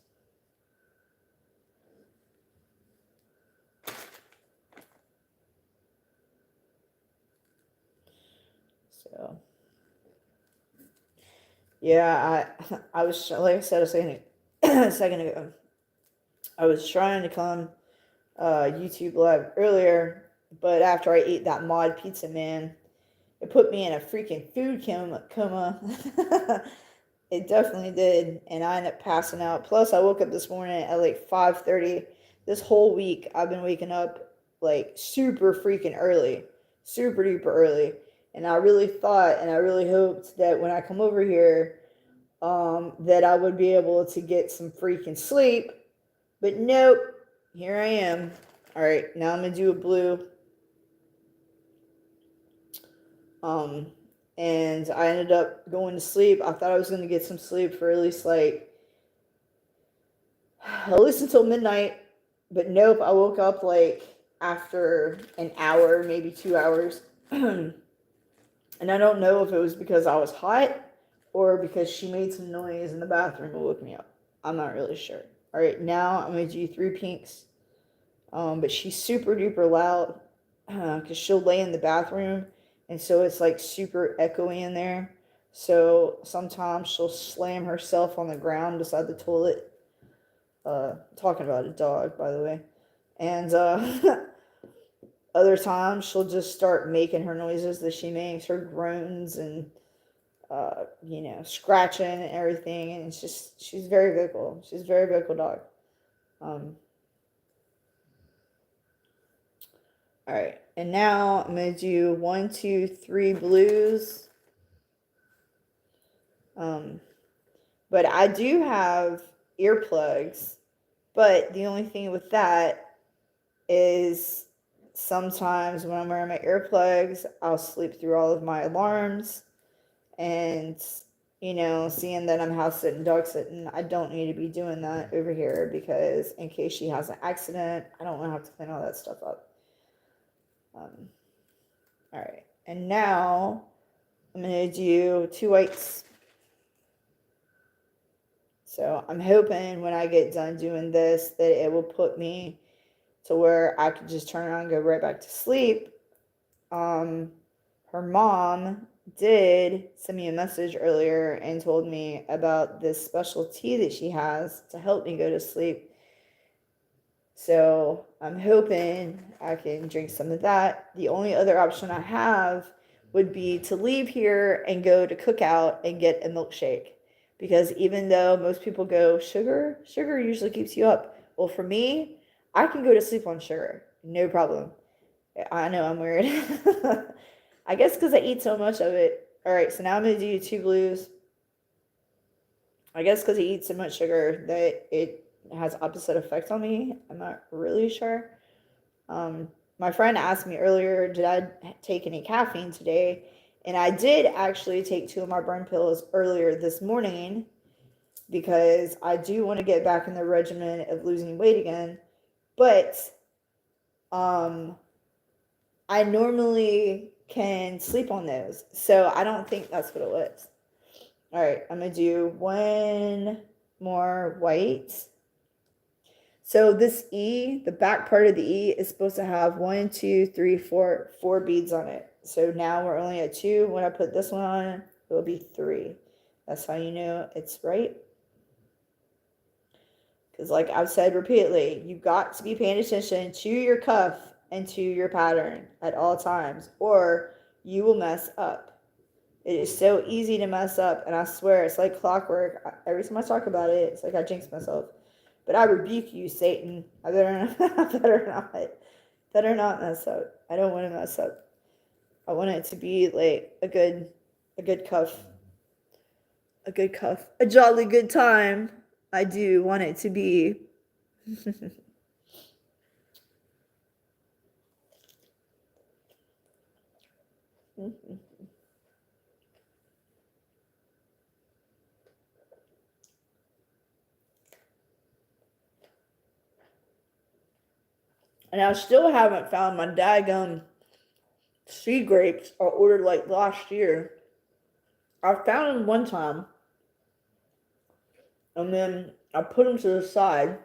So yeah, I was, like I said a second ago, I was trying to come YouTube live earlier, but after I ate that mod pizza, man, it put me in a freaking food coma. It definitely did, and I ended up passing out. Plus, I woke up this morning at like 5:30. This whole week, I've been waking up like super freaking early, super duper early. And I really thought and I really hoped that when I come over here, that I would be able to get some freaking sleep. But nope, here I am. All right, now I'm gonna do a blue. And I ended up going to sleep. I thought I was gonna get some sleep for at least until midnight, but nope, I woke up like after an hour, maybe 2 hours. And I don't know if it was because I was hot or because she made some noise in the bathroom and woke me up. I'm not really sure. All right, now I'm gonna do 3 pinks. But she's super duper loud because she'll lay in the bathroom, and so it's like super echoey in there. So sometimes she'll slam herself on the ground beside the toilet. Talking about a dog, by the way. And other times she'll just start making her noises that she makes, her groans and scratching and everything. And it's just, she's very vocal. She's a very vocal dog. All right, and now I'm gonna do 1, 2, 3 blues. But I do have earplugs, but the only thing with that is sometimes when I'm wearing my earplugs, I'll sleep through all of my alarms. And, seeing that I'm house sitting, dog sitting, I don't need to be doing that over here because in case she has an accident, I don't want to have to clean all that stuff up. All right, and now I'm going to do 2 whites. So I'm hoping when I get done doing this that it will put me to where I could just turn around and go right back to sleep. Her mom did send me a message earlier and told me about this special tea that she has to help me go to sleep. So I'm hoping I can drink some of that. The only other option I have would be to leave here and go to Cookout and get a milkshake. Because even though most people go, sugar usually keeps you up. Well, for me, I can go to sleep on sugar. No problem. I know I'm weird. I guess because I eat so much of it. All right, so now I'm going to do 2 blues. I guess because I eat so much sugar that it has opposite effect on me. I'm not really sure. My friend asked me earlier, did I take any caffeine today? And I did actually take 2 of my burn pills earlier this morning because I do want to get back in the regimen of losing weight again. But I normally can sleep on those. So I don't think that's what it was. All right, I'm going to do 1 more white. So this E, the back part of the E, is supposed to have 1, 2, 3, 4, 4 beads on it. So now we're only at 2. When I put this one on, it will be 3. That's how you know it's right. Because like I've said repeatedly, you've got to be paying attention to your cuff and to your pattern at all times, or you will mess up. It is so easy to mess up, and I swear it's like clockwork. Every time I talk about it, it's like I jinx myself. But I rebuke you, Satan. I better not mess up. I don't want to mess up. I want it to be like a good cuff, a jolly good time. I do want it to be. And I still haven't found my daggum sea grapes I ordered like last year. I found them one time, and then I put them to the side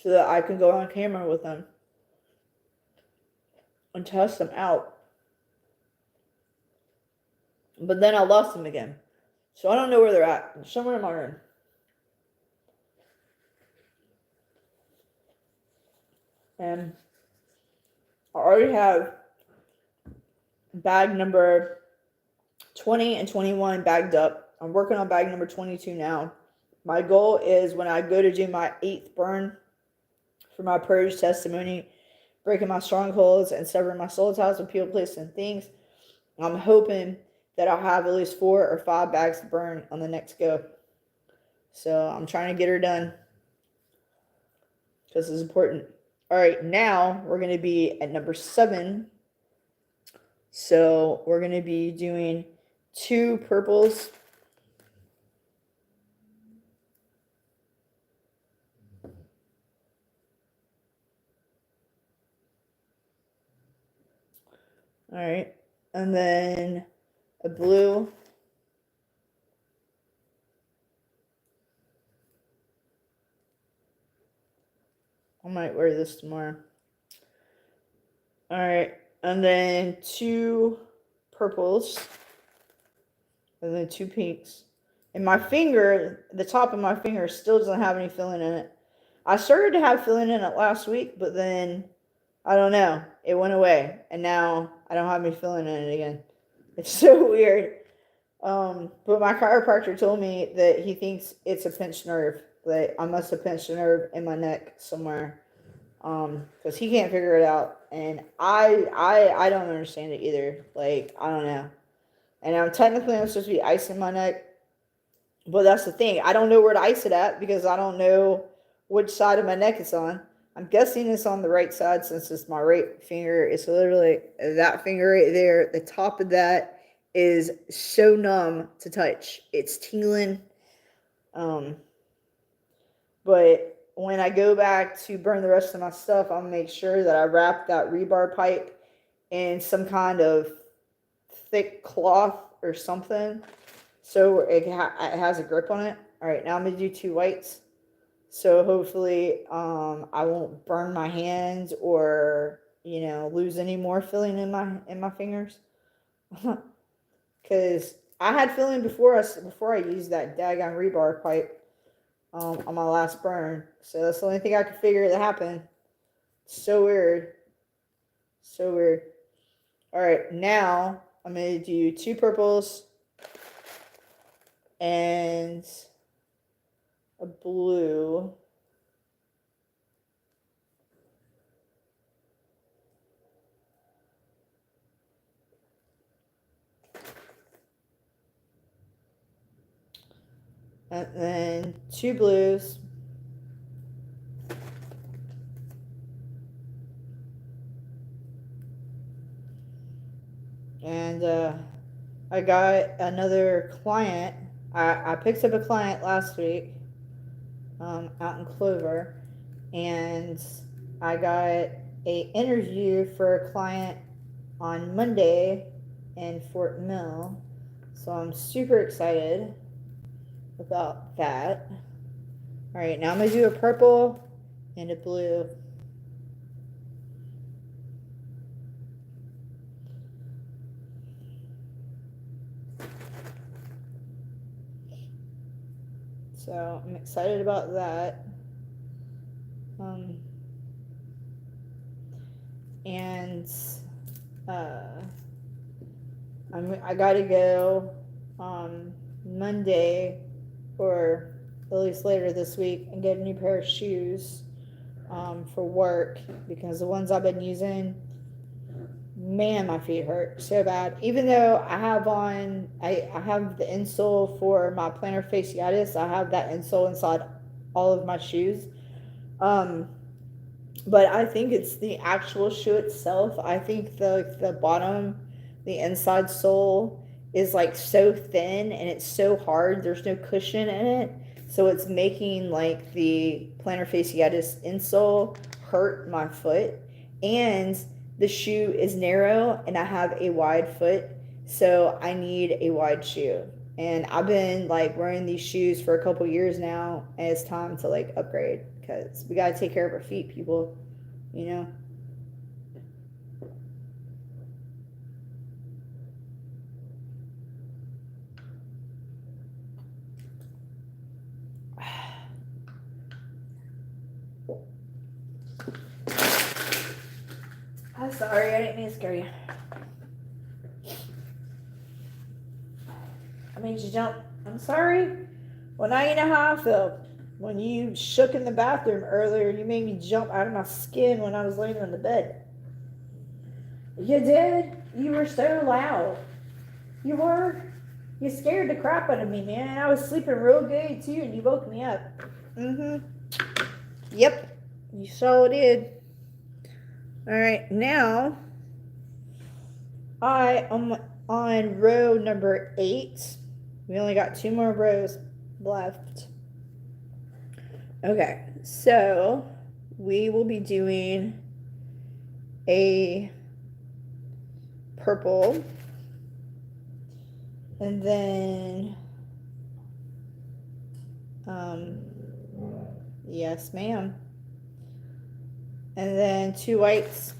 so that I can go on camera with them and test them out. But then I lost them again. So I don't know where they're at. Somewhere in my room. And I already have bag number 20 and 21 bagged up. I'm working on bag number 22 now. My goal is when I go to do my 8th burn for my purge testimony, breaking my strongholds and severing my soul ties with people, places, and things, I'm hoping that I'll have at least 4 or 5 bags to burn on the next go. So I'm trying to get her done because it's important. All right, now we're going to be at number 7. So we're going to be doing 2 purples. All right, and then a blue. I might wear this tomorrow. All right, and then 2 purples, and then 2 pinks. And my finger, the top of my finger, still doesn't have any filling in it. I started to have filling in it last week, but then, I don't know, it went away. And now I don't have any filling in it again. It's so weird. But my chiropractor told me that he thinks it's a pinched nerve. That I must have pinched a nerve in my neck somewhere. Because he can't figure it out. And I don't understand it either. Like, I don't know. And I'm supposed to be icing my neck. But that's the thing. I don't know where to ice it at because I don't know which side of my neck it's on. I'm guessing it's on the right side since it's my right finger. It's literally that finger right there. The top of that is so numb to touch. It's tingling. But when I go back to burn the rest of my stuff, I'll make sure that I wrap that rebar pipe in some kind of thick cloth or something so it has a grip on it. All right, now I'm going to do 2 whites. So hopefully I won't burn my hands or, lose any more filling in my fingers. Because I had filling before I used that daggone rebar pipe on my last burn. So that's the only thing I could figure that happened. So weird. So weird. All right, now I'm going to do 2 purples and a blue. And then 2 blues. And I got another client. I picked up a client last week out in Clover. And I got a interview for a client on Monday in Fort Mill. So I'm super excited about that. All right, now I'm going to do a purple and a blue. So I'm excited about that. And I gotta go Monday, or at least later this week, and get a new pair of shoes for work, because the ones I've been using, man, my feet hurt so bad. Even though I have on, I have the insole for my plantar fasciitis. I have that insole inside all of my shoes. But I think it's the actual shoe itself. I think the bottom, the inside sole is like so thin and it's so hard. There's no cushion in it. So it's making like the plantar fasciitis insole hurt my foot. And the shoe is narrow and I have a wide foot. So I need a wide shoe. And I've been like wearing these shoes for a couple years now, and it's time to like upgrade, because we got to take care of our feet, people, you know? I'm sorry, I didn't mean to scare you. I made you jump. I'm sorry. Well, now you know how I feel. When you shook in the bathroom earlier, you made me jump out of my skin when I was laying on the bed. You did? You were so loud. You were? You scared the crap out of me, man. I was sleeping real good, too, and you woke me up. Yep. You sure did. All right, now I am on row number 8. We only got 2 more rows left. Okay, so we will be doing a purple, and then yes ma'am, and then 2 whites,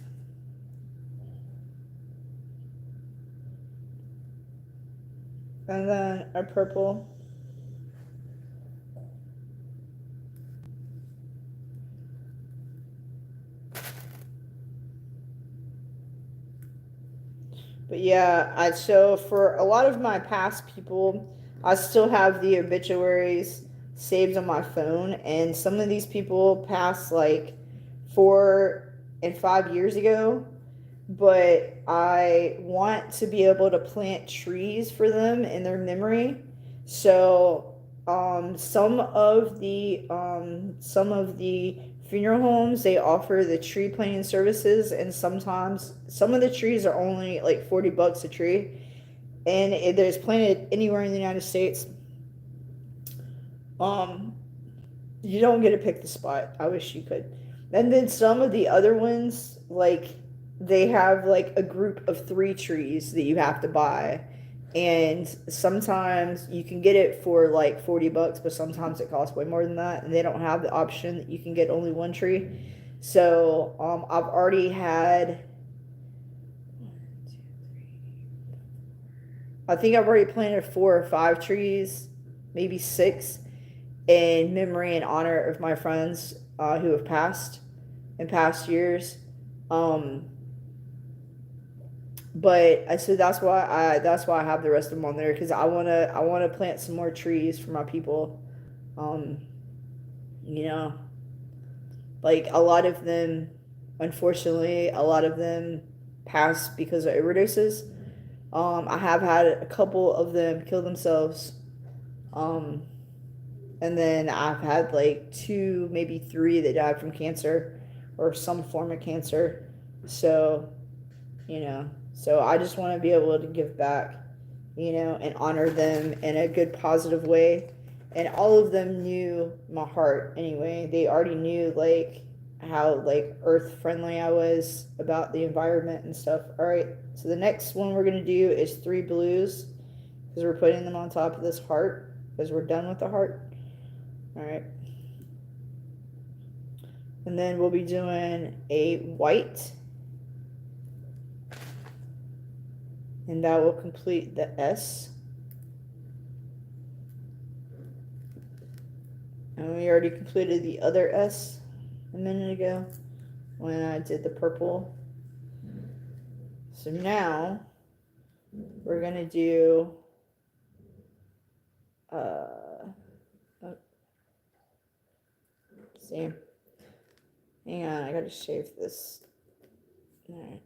and then a purple, but yeah, so for a lot of my past people, I still have the obituaries saved on my phone, and some of these people passed like 4 and 5 years ago, but I want to be able to plant trees for them in their memory. So some of the funeral homes, they offer the tree planting services, and sometimes some of the trees are only like $40 a tree, and there's planted anywhere in the United States. You don't get to pick the spot. I wish you could. And then some of the other ones, like, they have like a group of 3 trees that you have to buy, and sometimes you can get it for like $40, but sometimes it costs way more than that, and they don't have the option that you can get only 1 tree. So I've already had, I think I've already planted 4 or 5 trees, maybe 6, in memory and honor of my friends who have passed in past years. But so that's why I have the rest of them on there, because I wanna plant some more trees for my people. You know, like a lot of them, unfortunately, a lot of them pass because of overdoses. I have had a couple of them kill themselves. And then I've had like 2, maybe 3 that died from cancer or some form of cancer. So, you know, so I just want to be able to give back, you know, and honor them in a good, positive way. And all of them knew my heart anyway. They already knew like how like earth friendly I was about the environment and stuff. All right, so the next one we're going to do is 3 blues, because we're putting them on top of this heart, because we're done with the heart. All right. And then we'll be doing a white. And that will complete the S. And we already completed the other S a minute ago when I did the purple. So now we're going to do see. Hang on, I gotta shave this. Alright.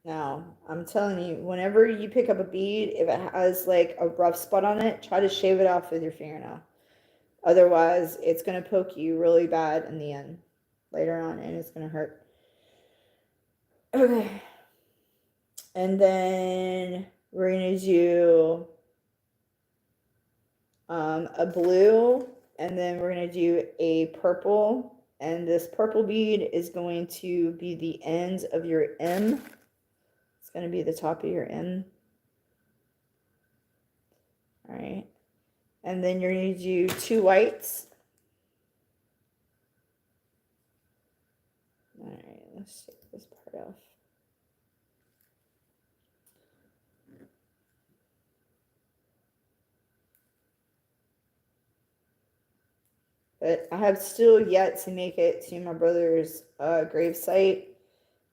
Now, I'm telling you, whenever you pick up a bead, if it has like a rough spot on it, try to shave it off with your fingernail. Otherwise, it's gonna poke you really bad in the end later on, and it's gonna hurt. Okay. And then we're gonna do a blue, and then we're gonna do a purple. And this purple bead is going to be the ends of your M. It's going to be the top of your M. All right. And then you're going to do 2 whites. All right, let's take this part off. But I have still yet to make it to my brother's gravesite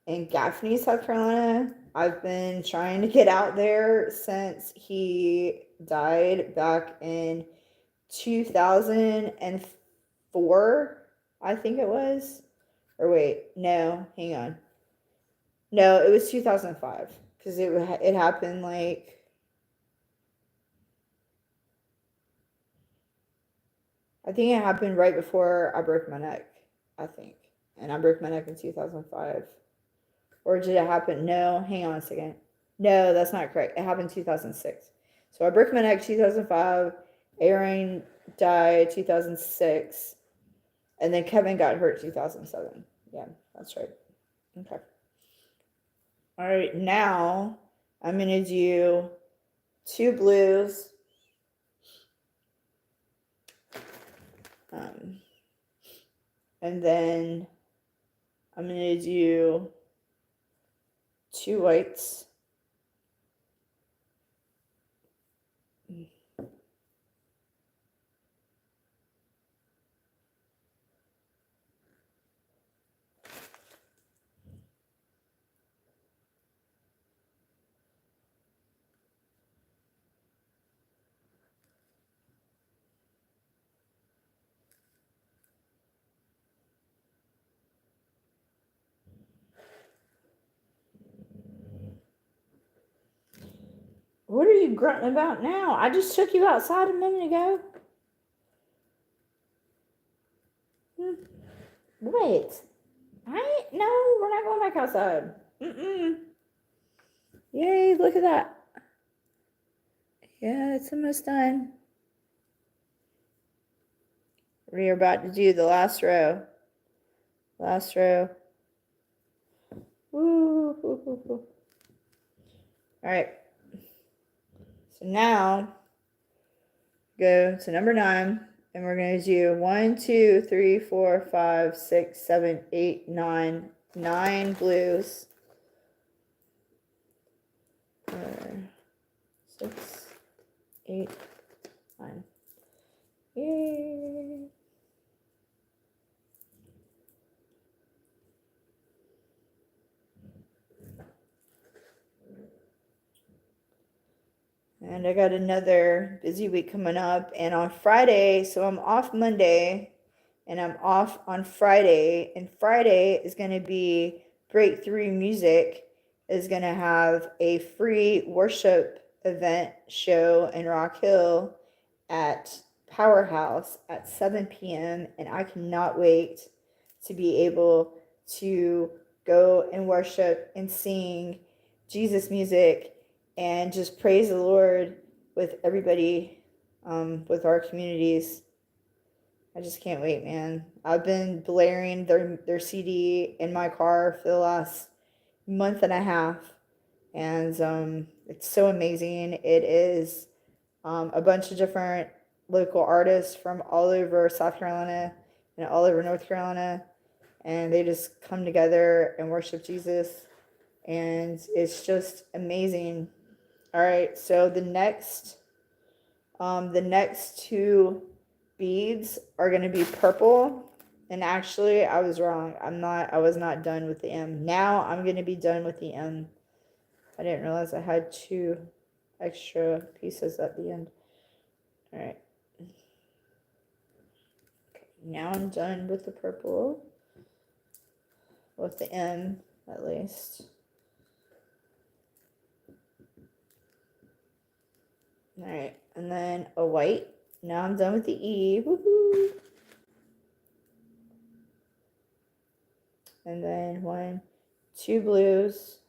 in Gaffney, South Carolina. I've been trying to get out there since he died back in 2004, I think it was. Or wait, no, hang on. No, it was 2005 because it happened like I think it happened right before I broke my neck, I think. And I broke my neck in 2005. Or did it happen? No, hang on a second. No, that's not correct. It happened in 2006. So I broke my neck 2005. Aaron died 2006. And then Kevin got hurt 2007. Yeah, that's right. Okay. All right, now I'm going to do 2 blues. And then I'm going to do 2 whites. What are you grunting about now? I just took you outside a minute ago. Wait. No, we're not going back outside. Yay, look at that. Yeah, it's almost done. We are about to do the last row. Last row. Woo, woo, woo, woo. All right. So now, go to number 9, and we're going to do 1, 2, 3, 4, 5, 6, 7, 8, 9, 9 blues. 4, 6, 8, 9. Yay! And I got another busy week coming up. And on Friday, so I'm off Monday and I'm off on Friday. And Friday is going to be Breakthrough Music is going to have a free worship event show in Rock Hill at Powerhouse at 7 p.m. And I cannot wait to be able to go and worship and sing Jesus music and just praise the Lord with everybody, with our communities. I just can't wait, man. I've been blaring their CD in my car for the last month and a half, and it's so amazing. It is a bunch of different local artists from all over South Carolina and all over North Carolina, and they just come together and worship Jesus, and it's just amazing. All right, so the next two beads are going to be purple. And actually, I was wrong. I was not done with the M. Now I'm going to be done with the M. I didn't realize I had 2 extra pieces at the end. All right. Okay, now I'm done with the purple. With the M, at least. All right, and then a white. Now I'm done with the E. Woohoo! And then 2 blues.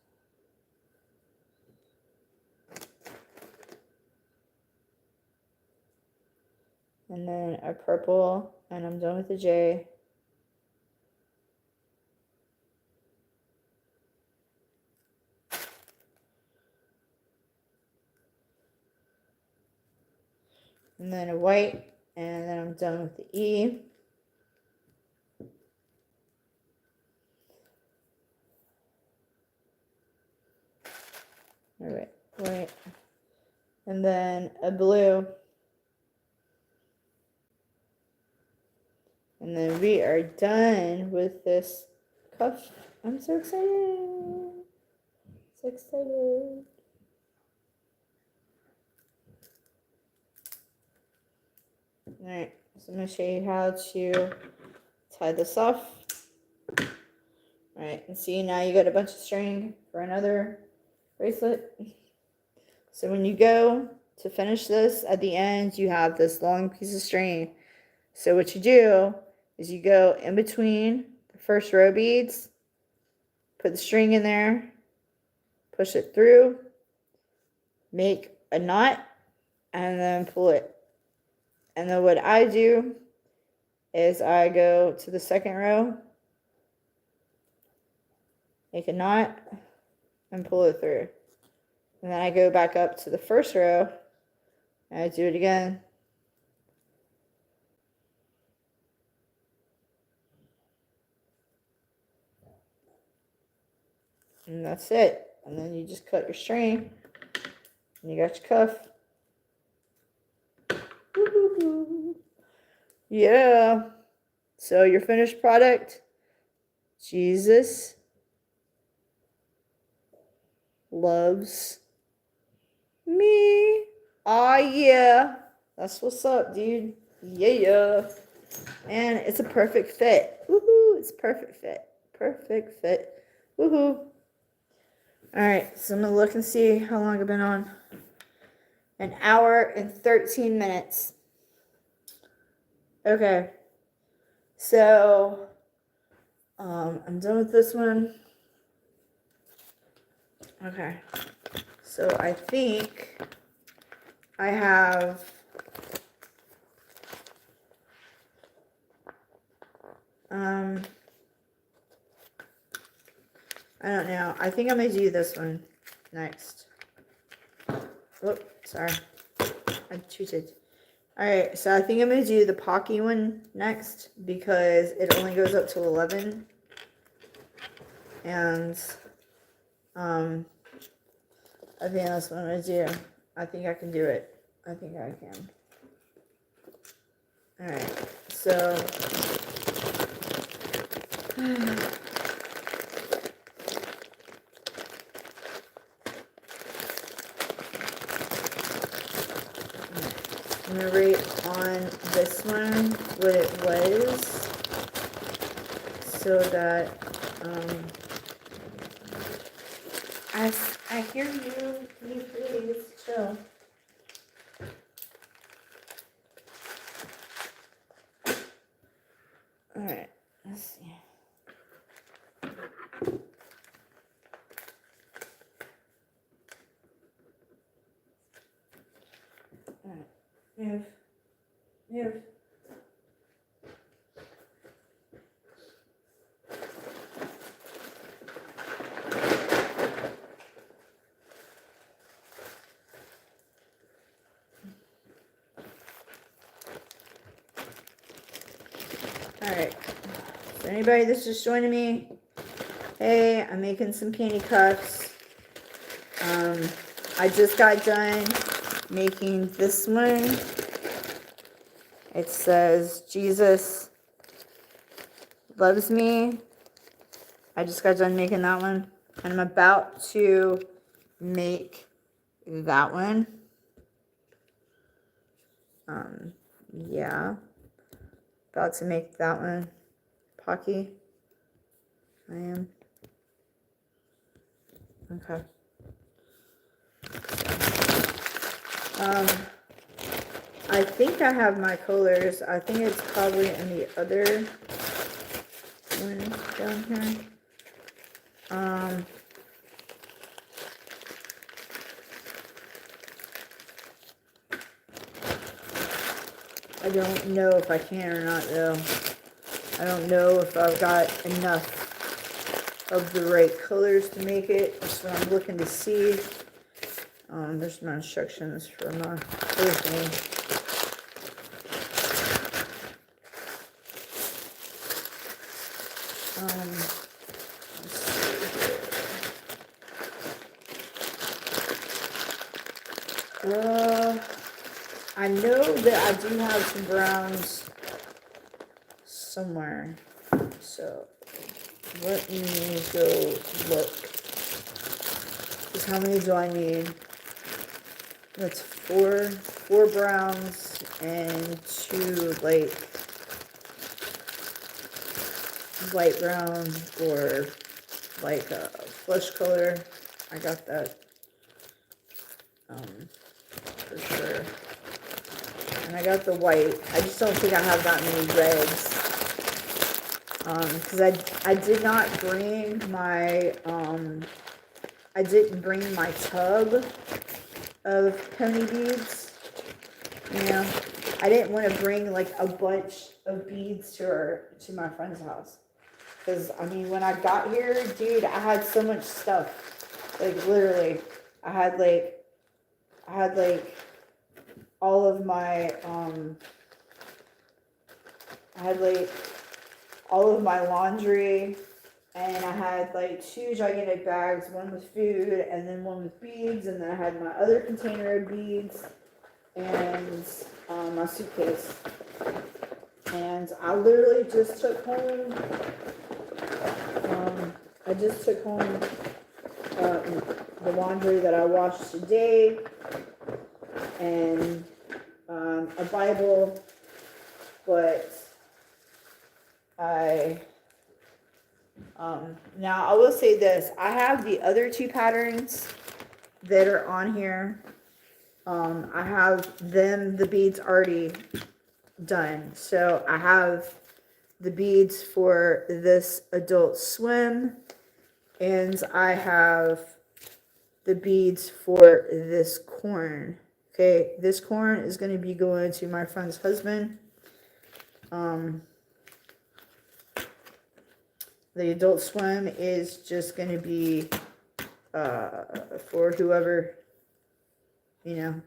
And then a purple, and I'm done with the J. And then a white, and then I'm done with the E. All right, white. And then a blue. And then we are done with this cuff. I'm so excited. So excited. All right, so I'm going to show you how to tie this off. All right, and see, now you got a bunch of string for another bracelet. So when you go to finish this, at the end, you have this long piece of string. So what you do is you go in between the first row beads, put the string in there, push it through, make a knot, and then pull it. And then what I do is I go to the second row, make a knot, and pull it through. And then I go back up to the first row, and I do it again. And that's it. And then you just cut your string, and you got your cuff. Woo-hoo-hoo. Yeah. So your finished product, Jesus loves me. Ah, yeah. That's what's up, dude. Yeah. And it's a perfect fit. Woohoo. It's perfect fit. Perfect fit. Woohoo. Alright, so I'm going to look and see how long I've been on. 1 hour and 13 minutes. Okay. So, I'm done with this one. Okay. So I think I have I don't know. I think I'm going to do this one next. Oh, sorry. I cheated. Alright, so I think I'm going to do the Pocky one next because it only goes up to 11. And, I think that's what I'm going to do. I think I can do it. I think I can. Alright, so... I'm going to rate on this one what it was so that I hear you. Can you please chill? Alright, let's see. Alright, move. Move. So anybody that's just joining me, hey, I'm making some candy cuffs. I just got done making this one. It says, Jesus loves me. I just got done making that one. And I'm about to make that one. Yeah. About to make that one. Pocky. I am. Okay. I think I have my colors. I think it's probably in the other one down here. I don't know if I can or not though. I don't know if I've got enough of the right colors to make it. That's what I'm looking to see. There's no instructions for my first thing. I know that I do have some browns somewhere. So let me go look. Because how many do I need? That's four browns and 2 light brown or like a flesh color. I got that for sure. And I got the white. I just don't think I have that many reds. Because I did not bring my I didn't bring my tub of pony beads. You know, I didn't want to bring like a bunch of beads to my friend's house. Because I mean, when I got here, dude, I had so much stuff. Like literally, I had like all of my I had like all of my laundry, and I had like 2 gigantic bags, one with food and then one with beads, and then I had my other container of beads and my suitcase. And I literally just took home the laundry that I washed today, and a Bible, but now I will say this, I have the other 2 patterns that are on here. I have the beads already done. So I have the beads for this Adult Swim, and I have the beads for this corn. Okay, this corn is going to be going to my friend's husband. The Adult Swim is just going to be for whoever, you know.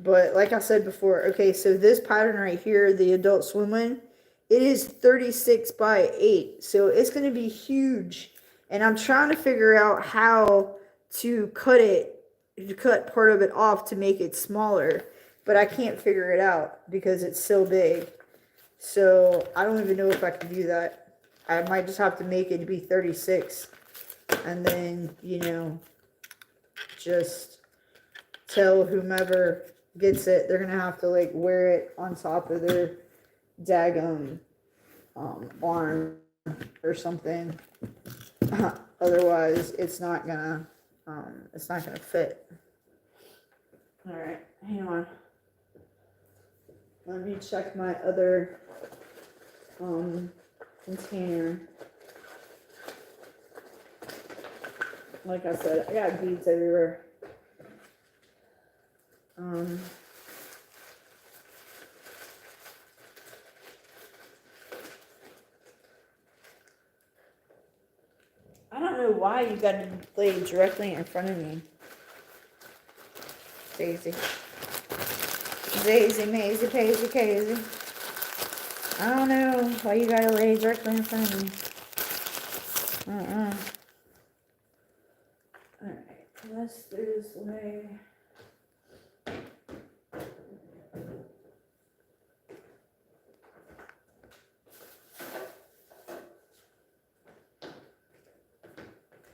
But like I said before, okay, so this pattern right here, the Adult Swim one, it is 36 by 8. So it's going to be huge. And I'm trying to figure out how to cut part of it off to make it smaller. But I can't figure it out because it's so big. So I don't even know if I can do that. I might just have to make it to be 36. And then, you know, just tell whomever gets it, they're going to have to, like, wear it on top of their daggum arm or something. Otherwise, it's not going to fit. All right, hang on. Let me check my other container. Like I said, I got beads everywhere. I don't know why you got to lay directly in front of me. Daisy. Daisy, Maisie, Paisy, Casey. I don't know why you gotta lay directly in front of me. Alright, let's do this way.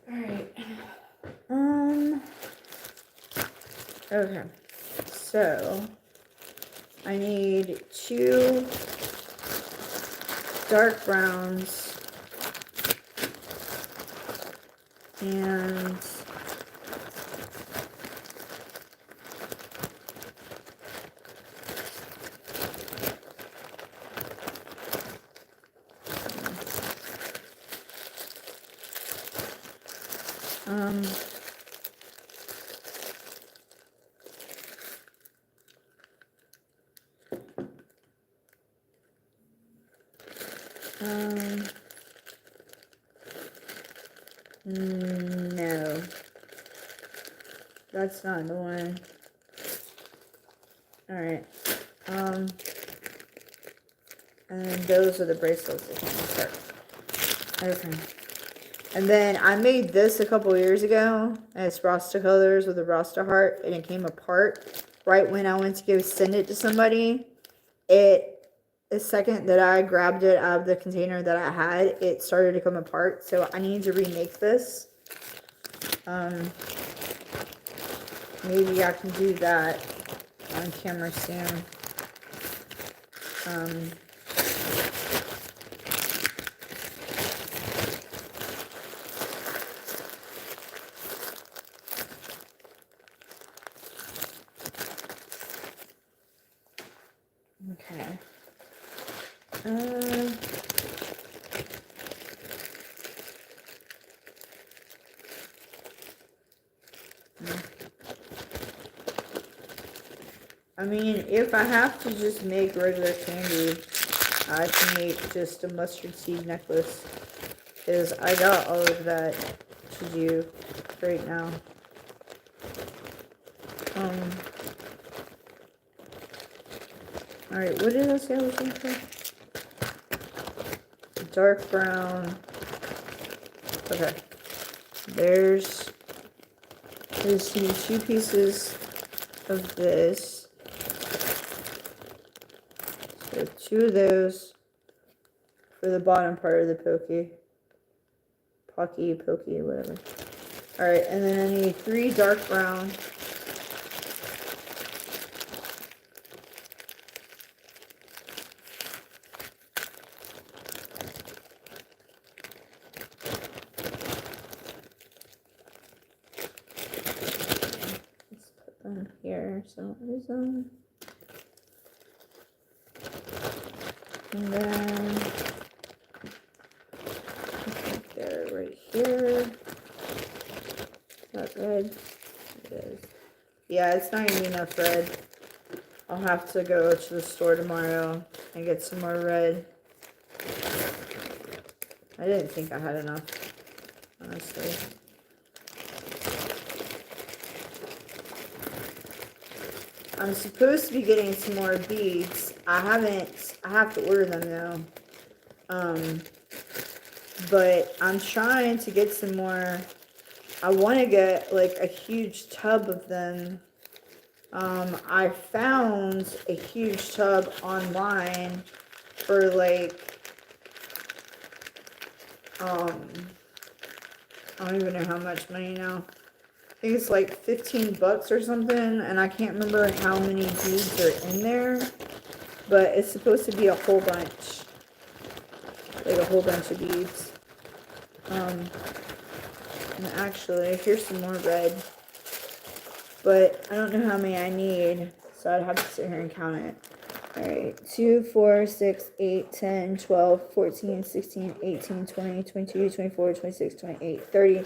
Alright. Okay. So I need 2 dark browns and no, that's not the one. Alright, and then those are the bracelets that can start. Okay. And then I made this a couple years ago, and it's Rasta colors with a Rasta heart, and it came apart right when I went to go send it to somebody. The second that I grabbed it out of the container that I had, it started to come apart. So I need to remake this. Maybe I can do that on camera soon. Okay. I mean, if I have to just make regular candy, I can make just a mustard seed necklace. Because I got all of that to do right now. Alright, what did I say I was looking for? Dark brown. Okay. There's 2 pieces of this. So 2 of those for the bottom part of the pokey, whatever. Alright, and then I need 3 dark brown. Let's put them here, so there's them. And then they're right here. Is that red? It is. Yeah, it's not gonna be enough red. I'll have to go to the store tomorrow and get some more red. I didn't think I had enough, honestly. I'm supposed to be getting some more beads. I have to order them though. But I'm trying to get some more. I want to get like a huge tub of them. I found a huge tub online for like, I don't even know how much money now. I think it's like 15 bucks or something, and I can't remember how many beads are in there, but it's supposed to be a whole bunch, like a whole bunch of beads. And actually, here's some more red, but I don't know how many I need, so I'd have to sit here and count it. Alright, 2, 4, 6, 8, 10, 12, 14, 16, 18, 20, 22, 24, 26, 28, 30.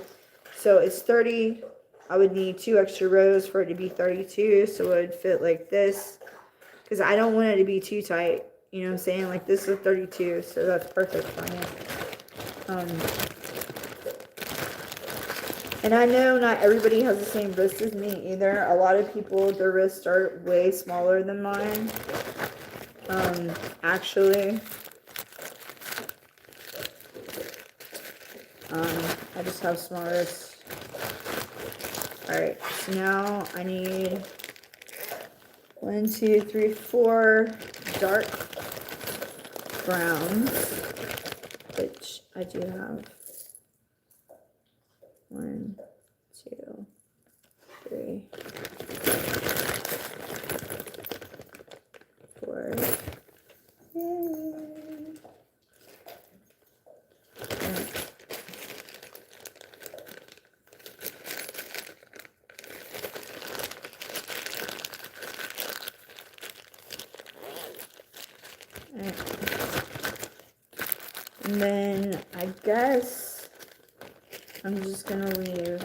So it's 30. I would need 2 extra rows for it to be 32, so it would fit like this. Because I don't want it to be too tight. You know what I'm saying? Like this is 32, so that's perfect for me. And I know not everybody has the same wrist as me either. A lot of people, their wrists are way smaller than mine. Actually, I just have small wrists. Alright, so now I need 1, 2, 3, 4 dark browns, which I do have. 1, 2, 3, 4. Yay. And then I guess I'm just gonna leave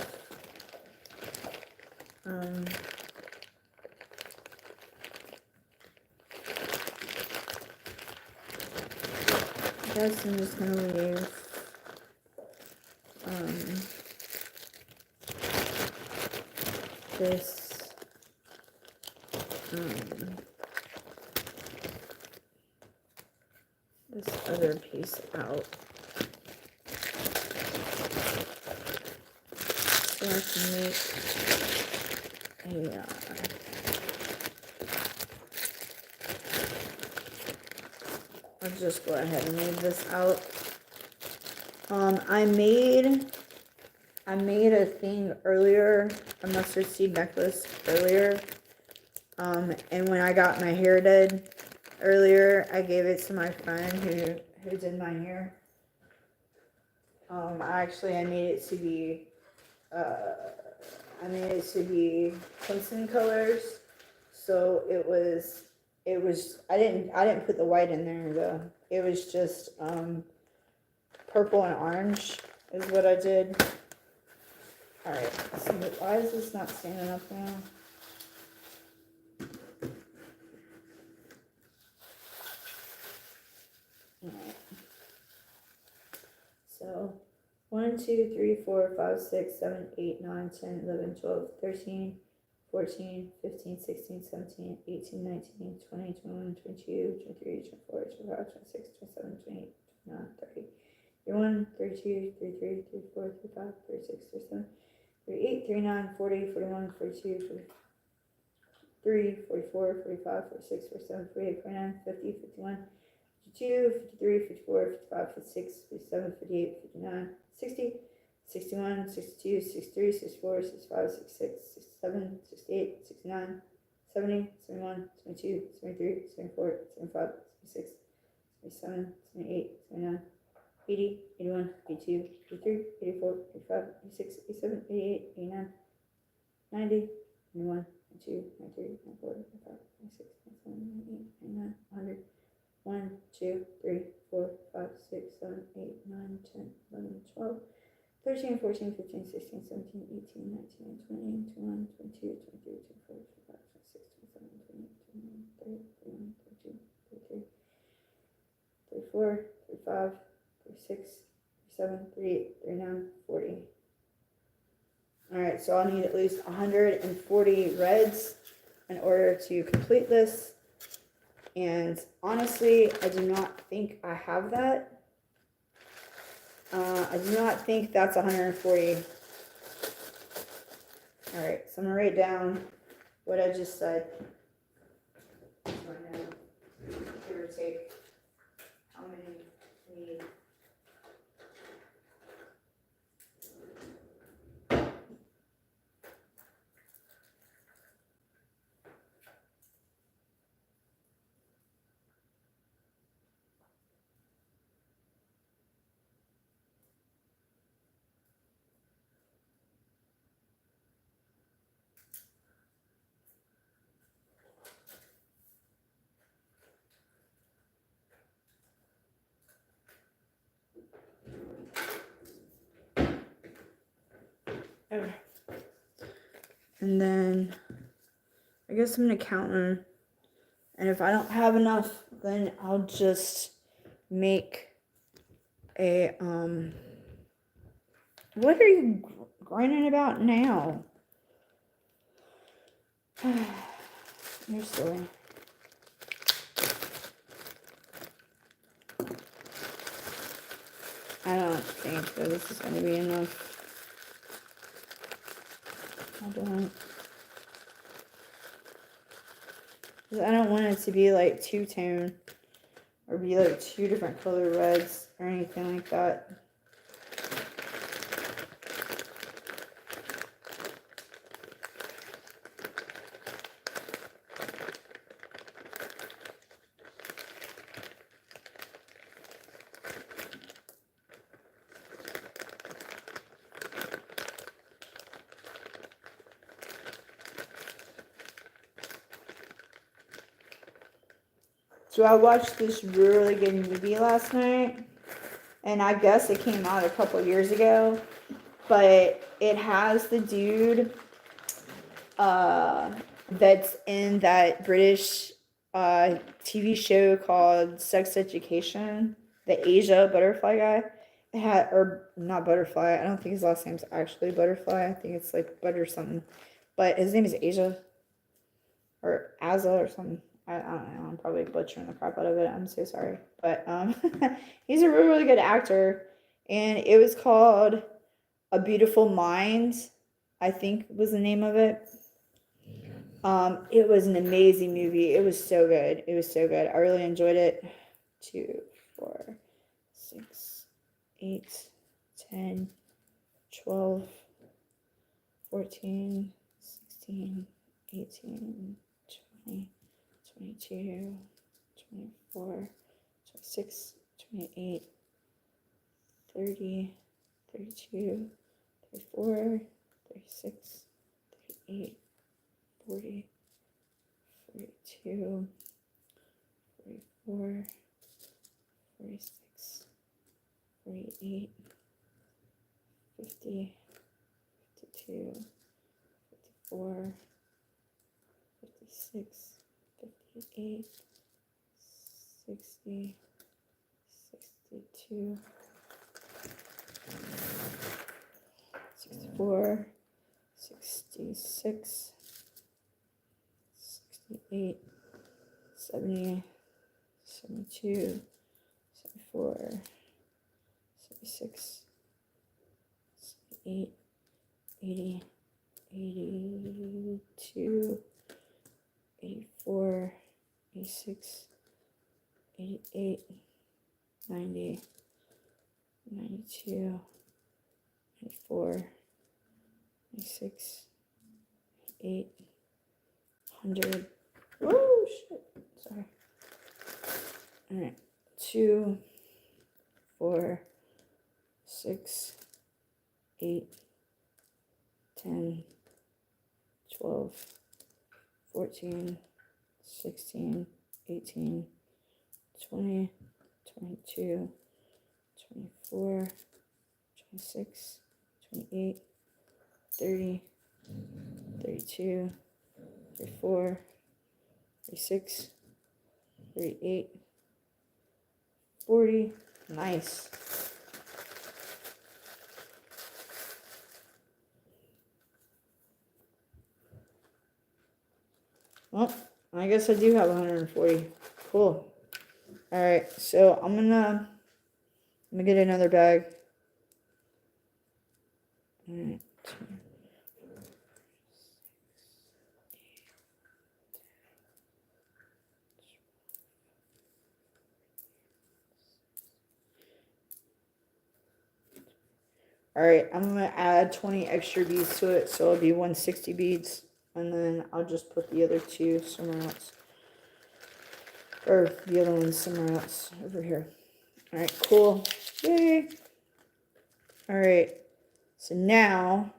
I guess I'm just gonna leave this this other piece out. So I can make a I'll just go ahead and leave this out. I made a thing earlier, a mustard seed necklace earlier. And when I got my hair did earlier, I gave it to my friend who did my hair. I made it to be Clemson colors. So it was I didn't put the white in there though. It was just purple and orange is what I did. Alright, so why is this not standing up now? Alright. So 1, 2, 3, 4, 5, 6, 7, 8, 9, 10, 11, 12, 13, 14, 15, 16, 17, 18, 19, 20, 21, 22, 23, 24, 25, 26, 27, 28, 29, 30, 31, 32, 33, 34, 35, 36, 37, 38, 39, 40, 41, 42, 43, 44, 45, 46, 47, 48, 49, 50, 51, 52, 53, 54, 55, 56, 57, 58, 59, 60, 61, 62, 63, 64, 65, 66, 67, 68, 69, 70, 71, 72, 73, 74, 75, 76, 77, 78, 79, 80, 81, 82, 83, 84, 85, 86, 87, 88, 89, 90, 91, 92, 93, 94, 95, 96, 97, 98, 99, 100. 1, 2, 3, 4, 5, 6, 7, 8, 9, 10, 11, 12, 13, 14, 15, 16, 17, 18, 19, 20, 21, 22, 23, 24, 25, 26, 27, 28, 29, 30, 31, 32, 33, 34, 35, 36, 37, 38, 39, 40. Alright, so I'll need at least 140 reds in order to complete this. And honestly, I do not think I have that. I do not think that's 140. Alright, so I'm going to write down what I just said. So I know, give or take, how many we need. Okay. And then I guess I'm going to count them. And if I don't have enough, then I'll just make a, what are you grinding about now? You're silly. I don't think that this is going to be enough. I don't. I don't want it to be like two-tone or be like two different color reds or anything like that. So I watched this really good movie last night, and I guess it came out a couple years ago, but it has the dude that's in that British TV show called Sex Education, the Asia butterfly guy. It had, or not butterfly, I don't think his last name's actually butterfly, I think it's like butter something, but his name is Asia, or Asa or something. I don't know, I'm probably butchering the crap out of it, I'm so sorry, but he's a really, really good actor, and it was called A Beautiful Mind, I think was the name of it. It was an amazing movie. It was so good. It was so good. I really enjoyed it. 2, 4, 6, 8, 10, 12, 14, 16, 18, 20, 22, 24, 26, 28, 30, 32, 34, 36, 38, 40, 42, 44, 46, 48, 50, 52, 54, 56, 58, 60, 62, 64, 66, 68, 70, 72, 74, 76, 78, 80, 82, 84, 86, 88, 90, 92, 94, 96, 8, 100. Oh shit! Sorry. All right. 2, 4, 6, 8, 10, 12, 14, 16, 18, 20, 22, 24, 26, 28, 30, 32, 34, 36, 38, 40. Nice. Well, I guess I do have 140. Cool. All right, so I'm gonna get another bag. All right. All right, I'm gonna add 20 extra beads to it, so it'll be 160 beads, and then I'll just put the other two somewhere else, or the other one somewhere else over here. All right, cool. Yay! All right, so now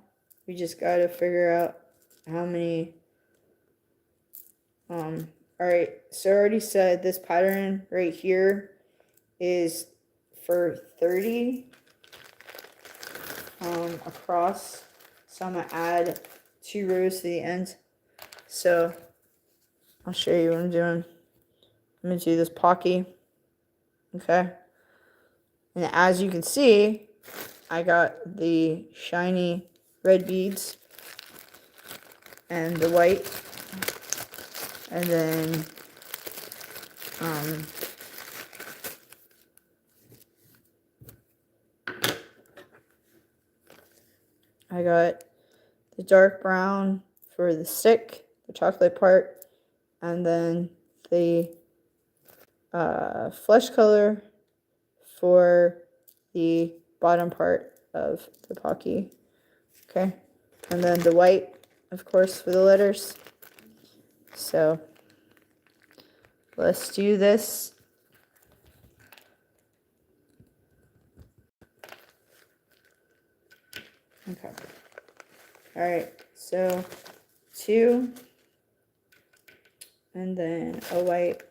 we just gotta figure out how many. All right, so I already said this pattern right here is for 30 across, so I'm gonna add 2 rows to the end. So I'll show you what I'm doing. I'm gonna do this pocky, okay, and as you can see, I got the shiny red beads and the white, and then I got the dark brown for the stick, the chocolate part, and then the flesh color for the bottom part of the Pocky. Okay, and then the white, of course, for the letters. So let's do this. Okay. All right, so 2, and then a white,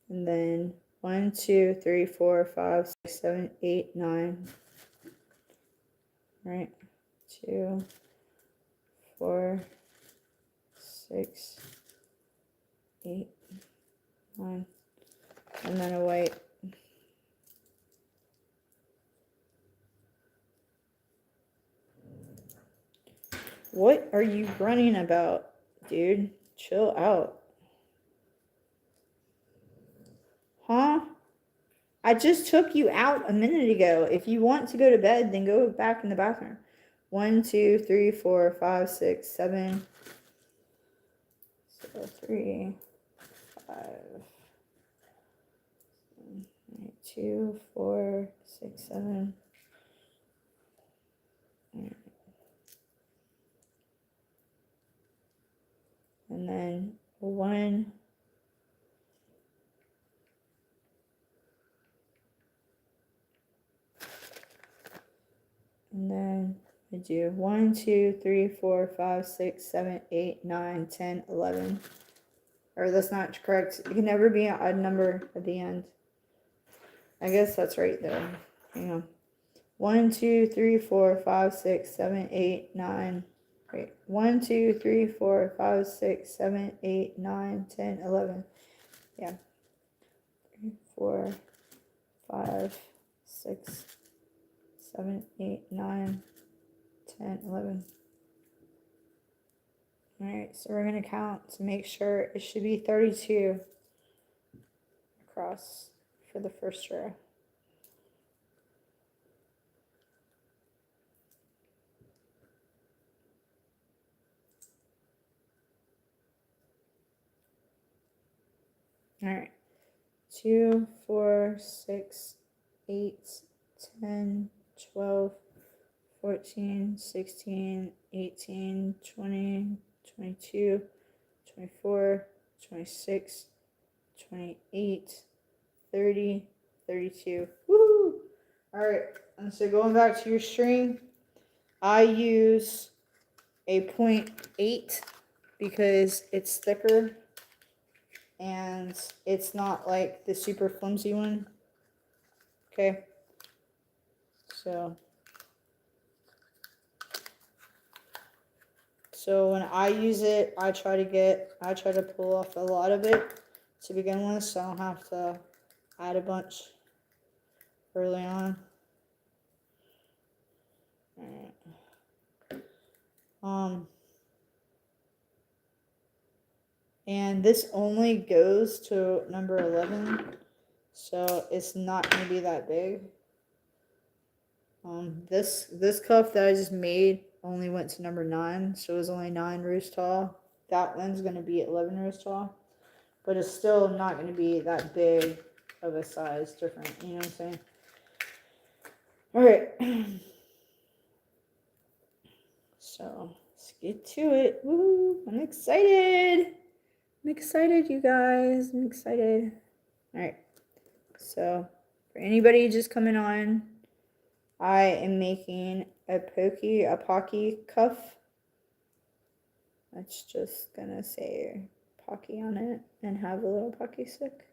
and then 1, 2, 3, 4, 5, 6, 7, 8, 9. Right, 2, 4, 6, 8, 9, and then a white. What are you running about, dude? Chill out. Huh? I just took you out a minute ago. If you want to go to bed, then go back in the bathroom. 1, 2, 3, 4, 5, 6, 7. So 3, 5. 2, 4, 6, 7. And then 1. And then I do 1, 2, 3, 4, 5, 6, 7, 8, 9, 10, 11. Or that's not correct. It can never be an odd number at the end. I guess that's right though. Hang on. 1, 2, 3, 4, 5, 6, 7, 8, 9. Wait. 1, 2, 3, 4, 5, 6, 7, 8, 9, 10, 11. Yeah. 3, 4, 5, 6, 7, 8, 9, 10, 11. Alright, so we're going to count to make sure it should be 32 across for the first row. Alright, 2, 4, 6, 8, 10, 12, 14, 16, 18, 20, 22, 24, 26, 28, 30, 32. Woohoo! Alright, and so going back to your string, I use a 0.8 because it's thicker and it's not like the super flimsy one. Okay, so when I use it, I try to pull off a lot of it to begin with, so I don't have to add a bunch early on. Alright. And this only goes to number 11, so it's not going to be that big. This cuff that I just made only went to number 9, so it was only 9 rows tall. That one's going to be 11 rows tall, but it's still not going to be that big of a size different, you know what I'm saying? Alright, so let's get to it. Woo! I'm excited! I'm excited, you guys. I'm excited. Alright, so for anybody just coming on, I am making a Pocky cuff. That's just gonna say Pocky on it and have a little Pocky stick.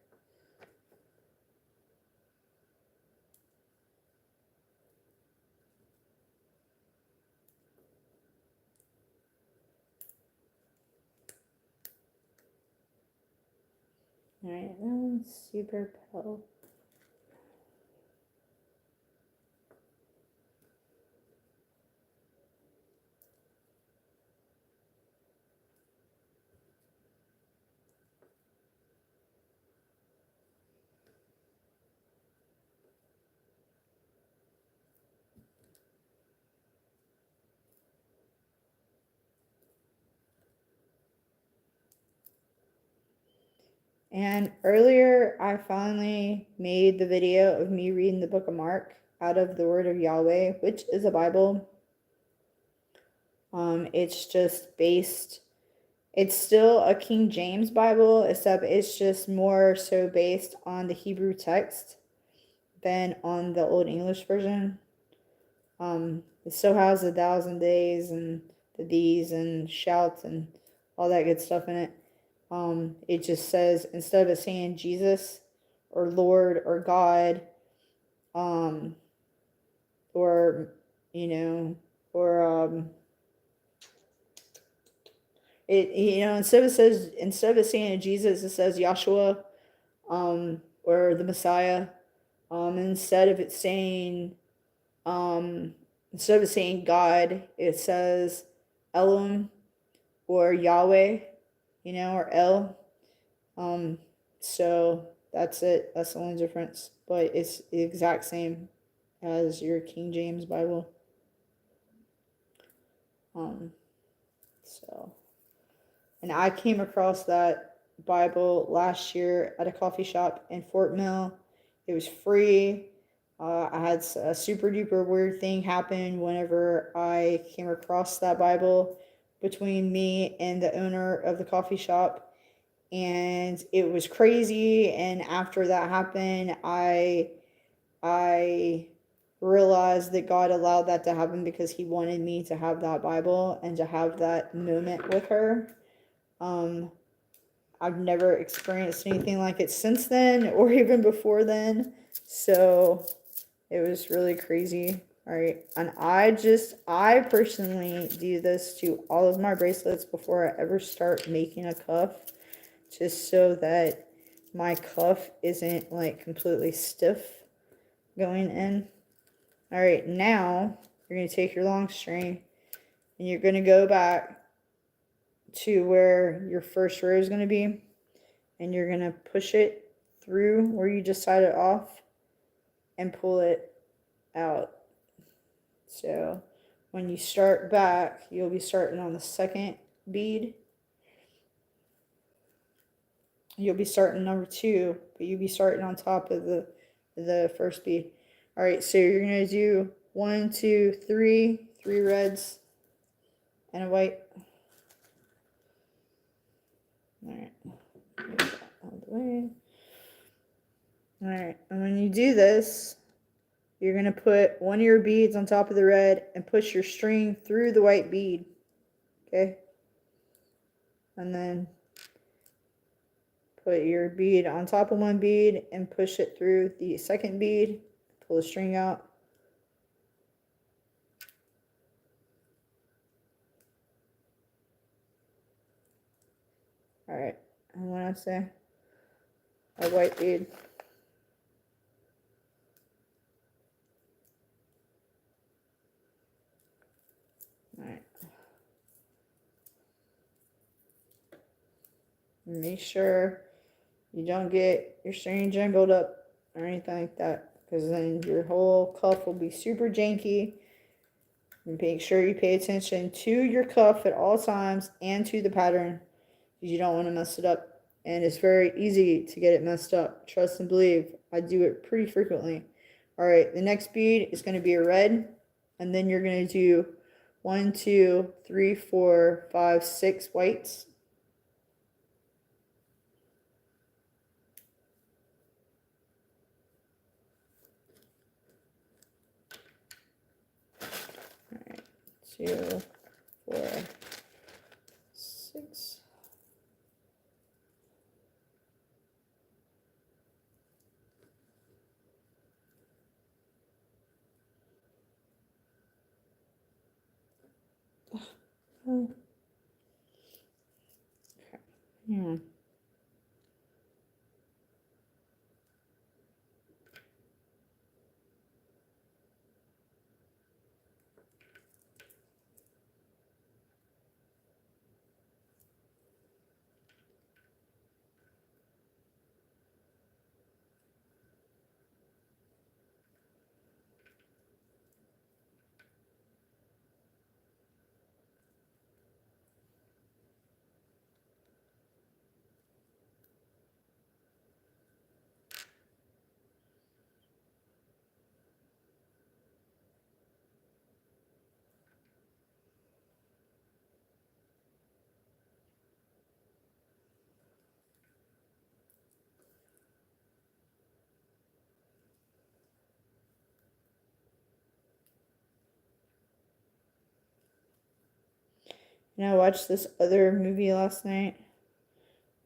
Alright, that one's super pale. And earlier, I finally made the video of me reading the book of Mark out of the Word of Yahweh, which is a Bible. It's just based, it's still a King James Bible, except it's just more so based on the Hebrew text than on the Old English version. It still has the 1,000 days and the these and shouts and all that good stuff in it. It just says, instead of saying Jesus or Lord or God, or, you know, or, instead of saying Jesus, it says Yahshua, or the Messiah. Instead of it saying, instead of saying God, it says Elohim or Yahweh, or El. So that's it. That's the only difference. But it's the exact same as your King James Bible. And I came across that Bible last year at a coffee shop in Fort Mill. It was free. I had a super duper weird thing happen whenever I came across that Bible between me and the owner of the coffee shop. And it was crazy. And after that happened, I realized that God allowed that to happen because he wanted me to have that Bible and to have that moment with her. I've never experienced anything like it since then or even before then. So it was really crazy. All right. And I personally do this to all of my bracelets before I ever start making a cuff, just so that my cuff isn't like completely stiff going in. All right. Now you're going to take your long string and you're going to go back to where your first row is going to be, and you're going to push it through where you just tied it off and pull it out. So when you start back, you'll be starting on the second bead. You'll be starting number 2, but you'll be starting on top of the first bead. All right, so you're going to do 1, 2, 3 reds and a white. All right, all the way. All right, and when you do this, you're going to put one of your beads on top of the red and push your string through the white bead, okay? And then put your bead on top of one bead and push it through the second bead, pull the string out. All right, and when I say a white bead, all right. Make sure you don't get your string jangled up or anything like that, because then your whole cuff will be super janky. And make sure you pay attention to your cuff at all times and to the pattern, because you don't want to mess it up. And it's very easy to get it messed up. Trust and believe. I do it pretty frequently. All right, the next bead is going to be a red, and then you're going to do 1, 2, 3, 4, 5, 6 whites. All right, 2, 4, 6. Oh. Yeah. And I watched this other movie last night.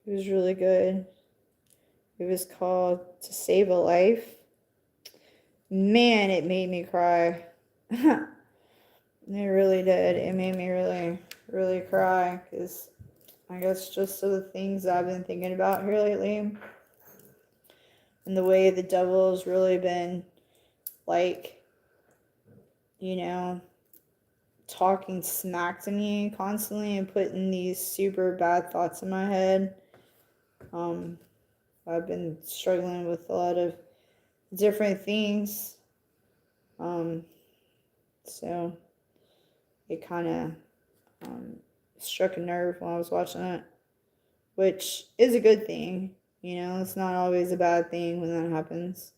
It was really good. It was called To Save a Life. Man, it made me cry. It really did. It made me really, really cry, because I guess just of the things I've been thinking about here lately, and the way the devil's really been, like, you know, talking smack to me constantly and putting these super bad thoughts in my head. I've been struggling with a lot of different things. So it kind of struck a nerve when I was watching it, which is a good thing. You know, it's not always a bad thing when that happens.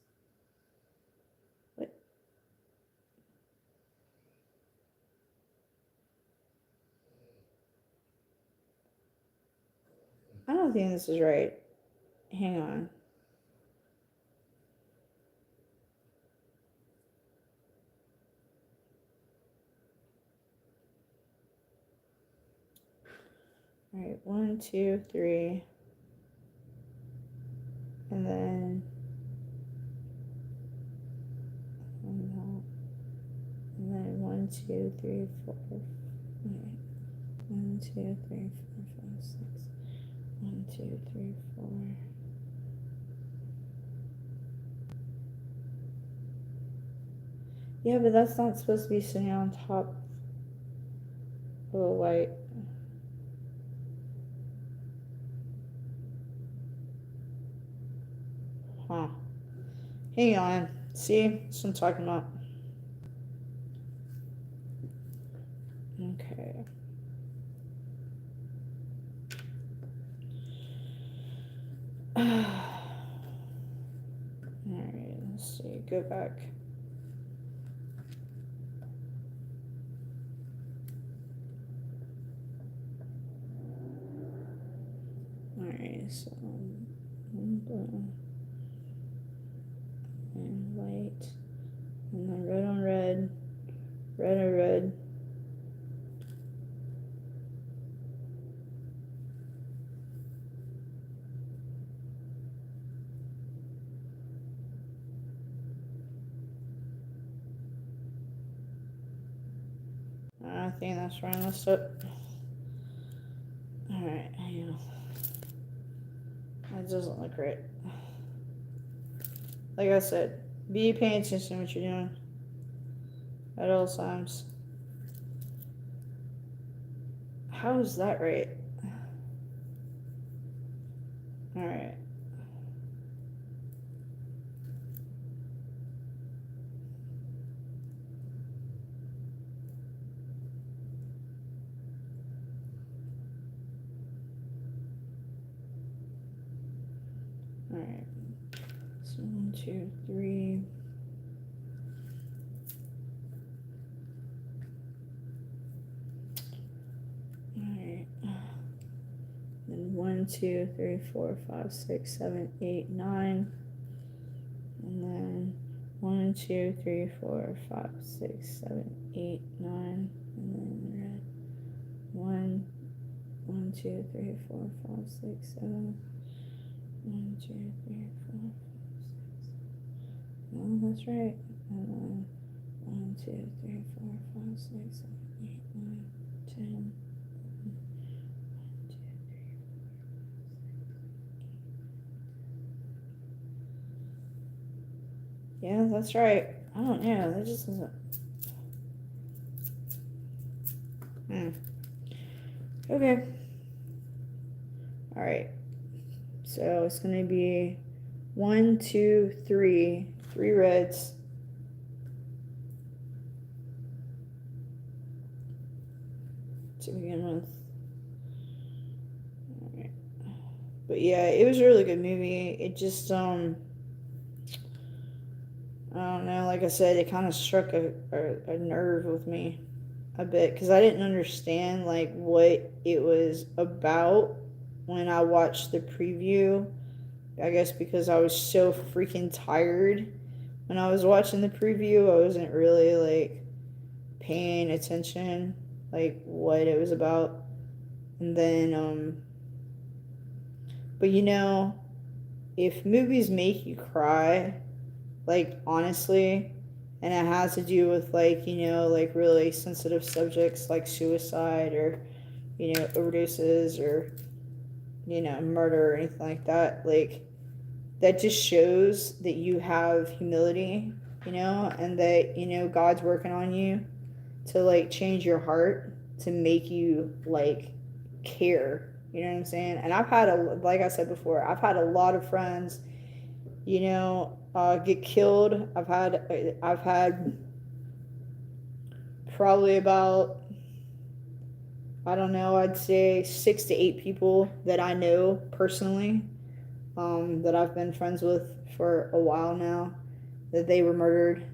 But I don't think this is right. Hang on. All right, 1, 2, 3, and then 1, 2, 3, 4. Wait. 1, 2, 3, 4, 5, 6. 1, 2, 3, 4. Yeah, but that's not supposed to be sitting on top of a light. Huh. Hang on. See? That's what I'm talking about. Okay. Alright, let's see. Go back. Alright, so blue and white, and then red on red, red on red. I think that's where I messed up. Alright, hang on. That doesn't look right. Like I said, be paying attention to what you're doing at all times. How is that right? Alright. Alright. So 1, 2, 3. Alright. Then 1, 2, 3, 4, 5, 6, 7, 8, 9. And then 1, 2, 3, 4, 5, 6, 7, 8, 9. And then red. 1, 1, 2, 3, 4, 5, 6, 7. 1, 2, 3, 4, 5, 6. No, that's right. And then 1, 2, 3, 4, 5, 6, 7, 8, 9, 10. 1, 2, 3, 4, 5, 6. Yeah, that's right. I don't know. That just doesn't. Okay. All right. So it's gonna be 1, 2, 3, 3 reds. To begin with. All right. But yeah, it was a really good movie. It just I don't know. Like I said, it kind of struck a nerve with me a bit, because I didn't understand like what it was about when I watched the preview. I guess because I was so freaking tired when I was watching the preview, I wasn't really like paying attention like what it was about. And then, but you know, if movies make you cry, like honestly, and it has to do with like, you know, like really sensitive subjects like suicide or, you know, overdoses or, you know, murder or anything like that, like that just shows that you have humility, you know, and that, you know, God's working on you to like change your heart to make you like care. You know what I'm saying? And I've had like I said before, I've had a lot of friends, you know, get killed. I've had probably about, I don't know, I'd say 6 to 8 people that I know personally, that I've been friends with for a while now, that they were murdered.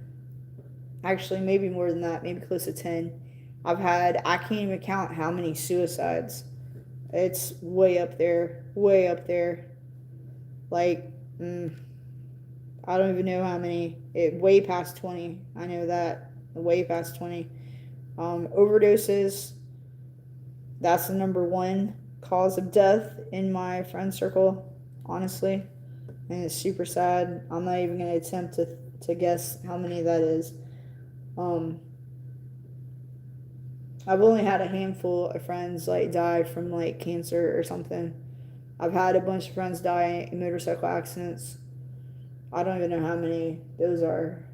Actually, maybe more than that, maybe close to 10. I can't even count how many suicides. It's way up there, way up there. Like, I don't even know how many. Way past 20. I know that. Way past 20. Overdoses, that's the number one cause of death in my friend circle, honestly. And it's super sad. I'm not even going to attempt to guess how many that is. I've only had a handful of friends like die from like cancer or something. I've had a bunch of friends die in motorcycle accidents. I don't even know how many those are.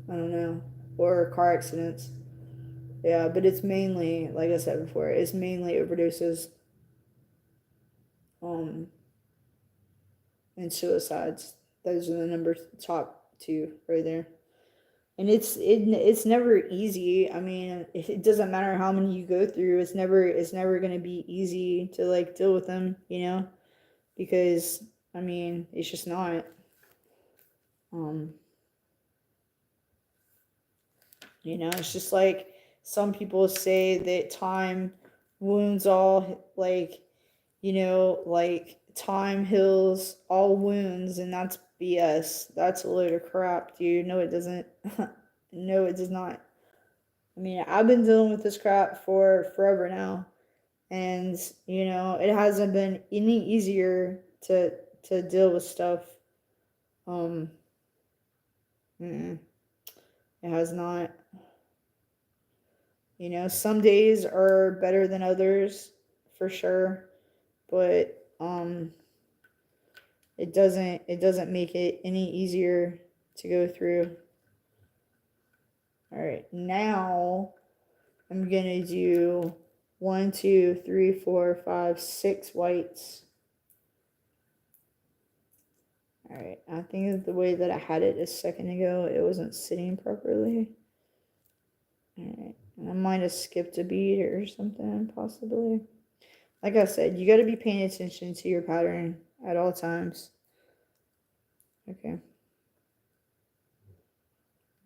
I don't know. Or car accidents. Yeah, but it's mainly, like I said before, it's mainly overdoses, um, and suicides. Those are the top two right there. And it's never easy. I mean, it doesn't matter how many you go through. It's never gonna be easy to like deal with them, you know, because I mean it's just not. Um, you know, it's just like some people say that time wounds all, like, you know, like time heals all wounds, and that's BS. That's a load of crap, dude. No, it doesn't. No, it does not. I mean, I've been dealing with this crap for forever now, and you know, it hasn't been any easier to deal with stuff. Um, it has not. You know, some days are better than others, for sure, but it doesn't make it any easier to go through. All right, now I'm gonna do 1, 2, 3, 4, 5, 6 whites. All right, I think the way that I had it a second ago, it wasn't sitting properly. All right, and I might have skipped a beat or something, possibly. Like I said, you got to be paying attention to your pattern at all times. Okay.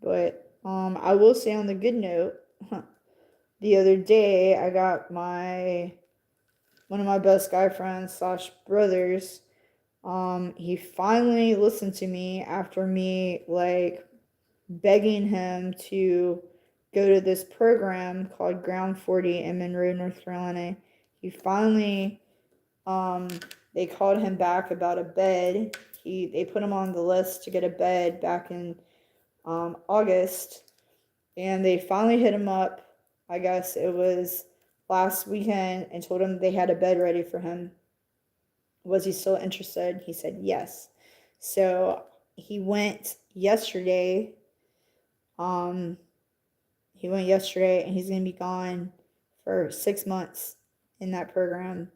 But I will say on the good note, the other day I got one of my best guy friends slash brothers. He finally listened to me after me like begging him to go to this program called Ground 40 in Monroe, North Carolina. He finally, they called him back about a bed. They put him on the list to get a bed back in August, and they finally hit him up. I guess it was last weekend, and told him they had a bed ready for him. Was he still interested? He said yes. So he went yesterday. He went yesterday, and he's gonna be gone for 6 months in that program.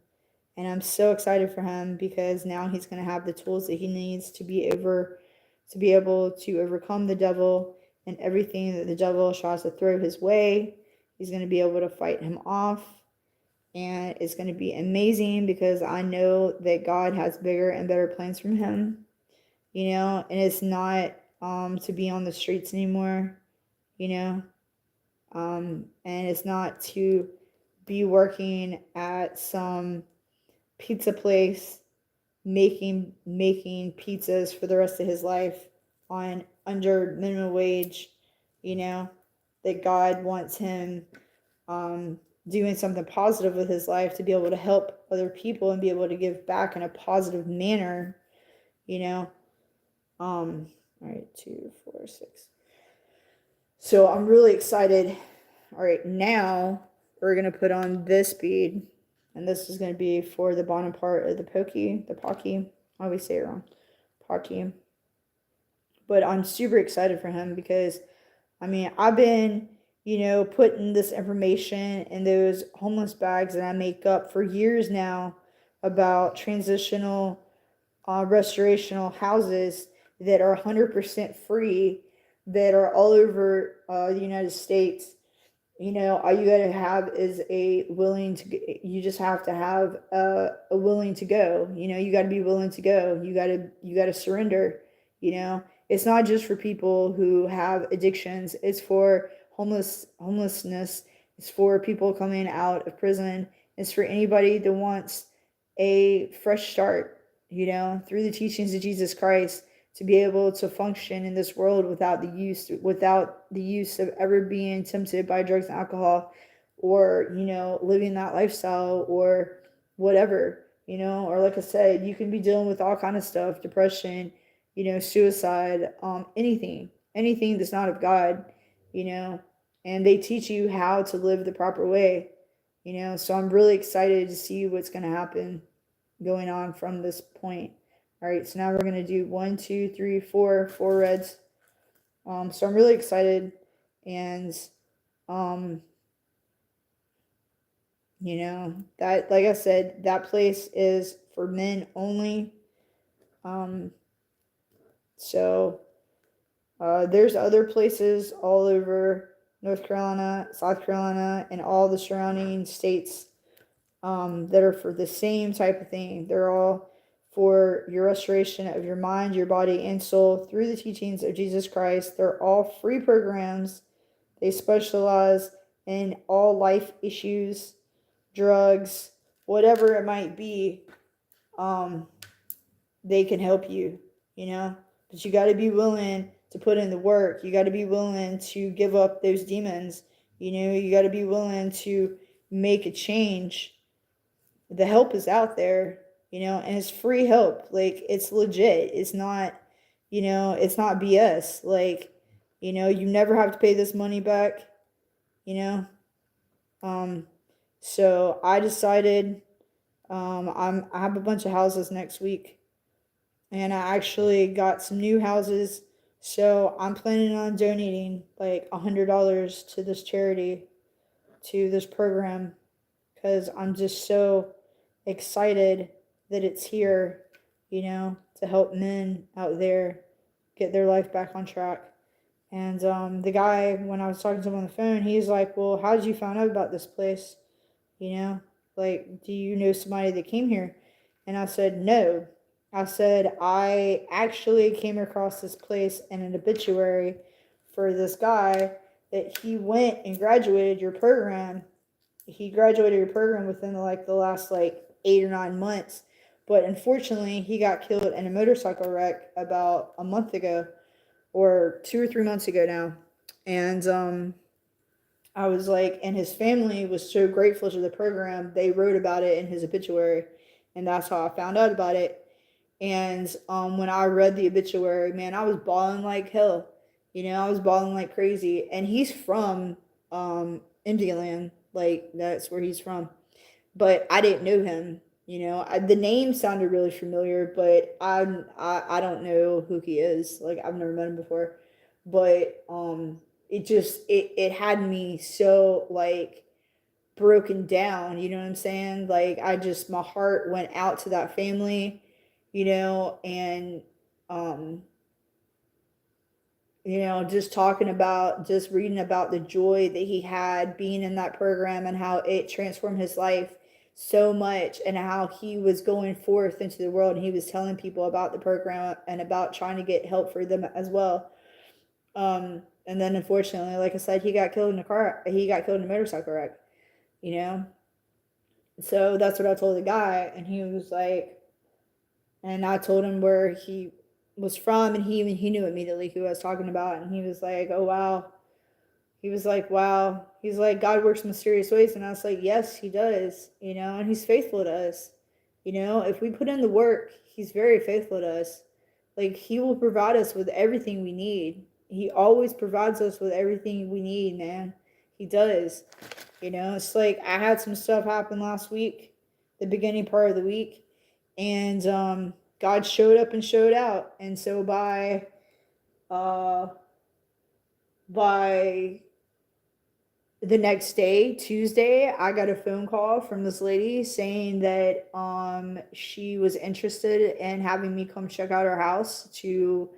And I'm so excited for him because now he's gonna have the tools that he needs to be able to overcome the devil and everything that the devil tries to throw his way. He's gonna be able to fight him off. And it's going to be amazing because I know that God has bigger and better plans from him, you know, and it's not to be on the streets anymore, you know, and it's not to be working at some pizza place making pizzas for the rest of his life on under minimum wage, you know, that God wants him doing something positive with his life to be able to help other people and be able to give back in a positive manner, you know. All right, 2, 4, 6. So I'm really excited. All right, now we're gonna put on this bead, and this is gonna be for the bottom part of the pocky, the pocky. I always say it wrong, pocky. But I'm super excited for him because, I mean, I've been, putting this information in those homeless bags that I make up for years now about transitional, restorational houses that are 100% free, that are all over the United States. All you gotta have is you just have to have a willing to go. You gotta be willing to go. You gotta surrender. It's not just for people who have addictions. It's for homelessness. It's for people coming out of prison. It's for anybody that wants a fresh start, through the teachings of Jesus Christ, to be able to function in this world without the use of ever being tempted by drugs and alcohol, or living that lifestyle, or whatever, or like I said, you can be dealing with all kind of stuff, depression, suicide, anything that's not of God, and they teach you how to live the proper way, so I'm really excited to see what's going to happen going on from this point. All right, so now we're gonna do 1, 2, 3, 4 reds. So I'm really excited, and that, like I said, that place is for men only. So there's other places all over North Carolina, South Carolina, and all the surrounding states that are for the same type of thing. They're all for your restoration of your mind, your body, and soul through the teachings of Jesus Christ. They're all free programs. They specialize in all life issues, drugs, whatever it might be. They can help you, but you got to be willing to put in the work. You got to be willing to give up those demons. You got to be willing to make a change. The help is out there, and it's free help. Like, it's legit. It's not, it's not BS. Like, you never have to pay this money back, you know. So I decided, I have a bunch of houses next week, and I actually got some new houses. So I'm planning on donating like $100 to this charity, to this program, because I'm just so excited that it's here, to help men out there get their life back on track. And the guy, when I was talking to him on the phone, he's like, well, how did you find out about this place? Like, do you know somebody that came here? And I said, no. I said, I actually came across this place in an obituary for this guy that he went and graduated your program. He graduated your program within like the last like 8 or 9 months. But unfortunately, he got killed in a motorcycle wreck about a month ago, or 2 or 3 months ago now. And I was like, and his family was so grateful to the program, they wrote about it in his obituary, and that's how I found out about it. And when I read the obituary, man, I was bawling like hell. I was bawling like crazy. And he's from Indialand, like that's where he's from. But I didn't know him. The name sounded really familiar, but I don't know who he is. Like, I've never met him before. But it had me so like broken down, you know what I'm saying? Like, my heart went out to that family, and just reading about the joy that he had being in that program, and how it transformed his life so much, and how he was going forth into the world, and he was telling people about the program and about trying to get help for them as well. And then unfortunately, like I said, he got killed in a motorcycle wreck, So that's what I told the guy, and he was like, and I told him where he was from, and he knew immediately who I was talking about, and he was like, oh wow, He was like, wow. He's like, God works mysterious ways. And I was like, yes, he does, you know, and he's faithful to us. You know, if we put in the work, he's very faithful to us. Like, he will provide us with everything we need. He always provides us with everything we need, man. He does. You know, it's like I had some stuff happen last week, the beginning part of the week, and God showed up and showed out. And so by the next day, Tuesday, I got a phone call from this lady saying that she was interested in having me come check out her house to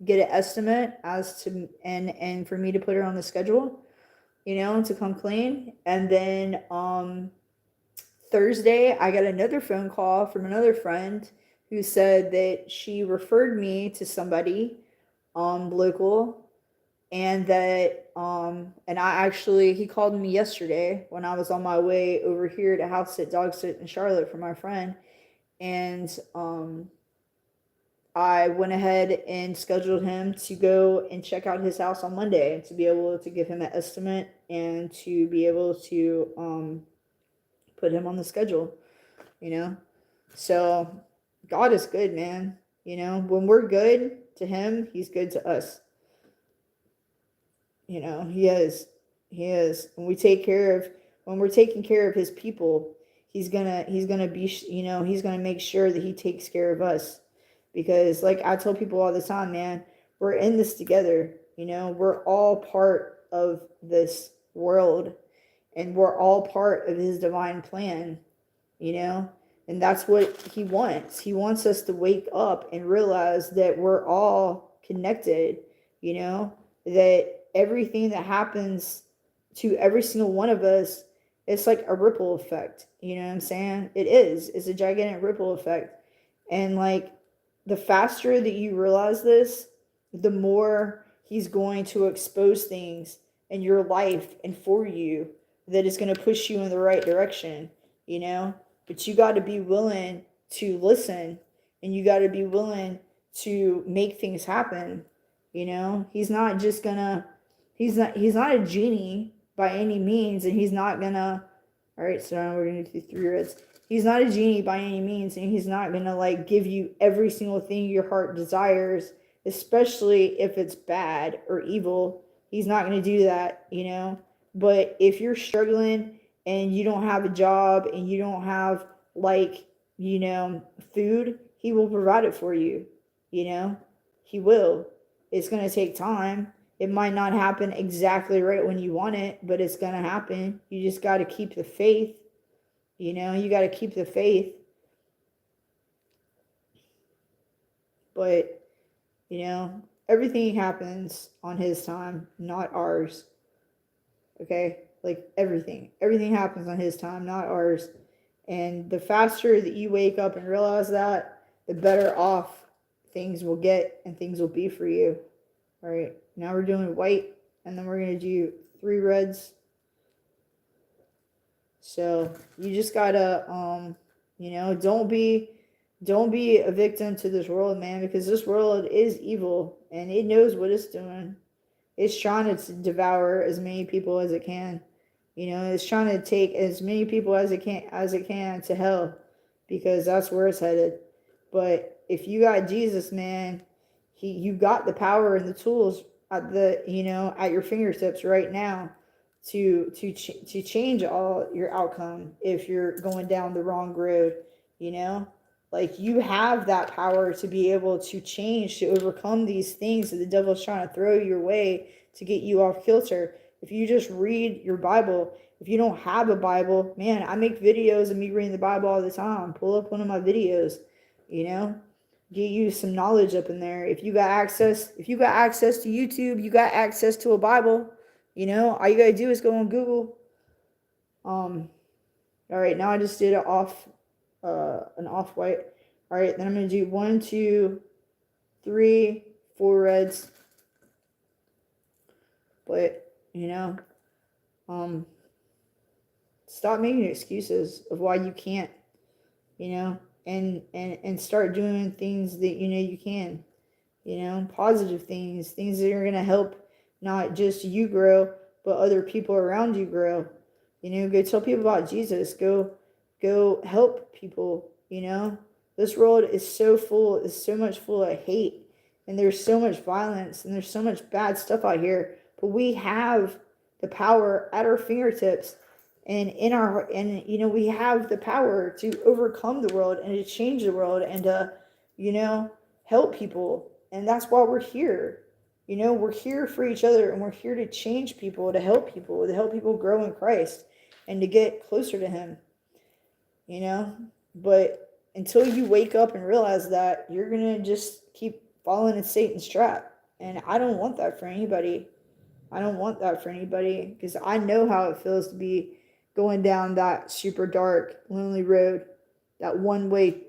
get an estimate as to and for me to put her on the schedule, you know, to come clean. And then Thursday, I got another phone call from another friend who said that she referred me to somebody local, and that and I actually, he called me yesterday when I was on my way over here to house sit dog sit in Charlotte for my friend, and I went ahead and scheduled him to go and check out his house on Monday to be able to give him an estimate and to be able to put him on the schedule, you know. So God is good, man. You know, when we're good to him, he's good to us. You know, he is. He is. When we take care of, when we're taking care of his people, he's gonna be, you know, he's gonna make sure that he takes care of us. Because like I tell people all the time, man, we're in this together. You know, we're all part of this world, and we're all part of his divine plan, you know? And that's what he wants. He wants us to wake up and realize that we're all connected, you know? That everything that happens to every single one of us, it's like a ripple effect. You know what I'm saying? It is. It's a gigantic ripple effect. And like the faster that you realize this, the more he's going to expose things in your life and for you that is going to push you in the right direction, you know? But you got to be willing to listen, and you got to be willing to make things happen. You know, he's not just gonna, he's not a genie by any means, and he's not gonna, all right, so now we're gonna do 3 reds. He's not a genie by any means, and he's not gonna like give you every single thing your heart desires, especially if it's bad or evil. He's not gonna do that, you know. But if you're struggling and you don't have a job and you don't have, like, you know, food, he will provide it for you, you know. He will. It's going to take time. It might not happen exactly right when you want it, but it's going to happen. You just got to keep the faith. You know, you got to keep the faith. But, you know, everything happens on his time, not ours. Okay? Like everything. Everything happens on his time, not ours. And the faster that you wake up and realize that, the better off things will get and things will be for you. All right, now we're doing white, and then we're going to do 3 reds. So you just gotta, you know, don't be a victim to this world, man, because this world is evil and it knows what it's doing. It's trying to devour as many people as it can. You know, it's trying to take as many people as it can to hell, because that's where it's headed. But if you got Jesus, man, you got the power and the tools at at your fingertips right now to change all your outcome if you're going down the wrong road, you know? Like, you have that power to be able to change, to overcome these things that the devil's trying to throw your way to get you off kilter. If you just read your Bible, if you don't have a Bible, man, I make videos of me reading the Bible all the time. Pull up one of my videos, you know? Get you some knowledge up in there. If you got access to YouTube, you got access to a Bible, you know? All you gotta do is go on Google. All right, now I just did an off-white. All right, then I'm gonna do 1, 2, 3, 4 reds. But, you know, stop making excuses of why you can't, you know, and start doing things that you know you can, you know, positive things that are gonna help not just you grow, but other people around you grow. You know, go tell people about Jesus. Go help people, you know. This world is so much full of hate, and there's so much violence, and there's so much bad stuff out here. But we have the power at our fingertips, and you know, we have the power to overcome the world and to change the world and to, you know, help people. And that's why we're here. You know, we're here for each other, and we're here to change people, to help people grow in Christ and to get closer to him. You know, but until you wake up and realize that, you're going to just keep falling in Satan's trap. And I don't want that for anybody. I don't want that for anybody, because I know how it feels to be going down that super dark, lonely road, that one-way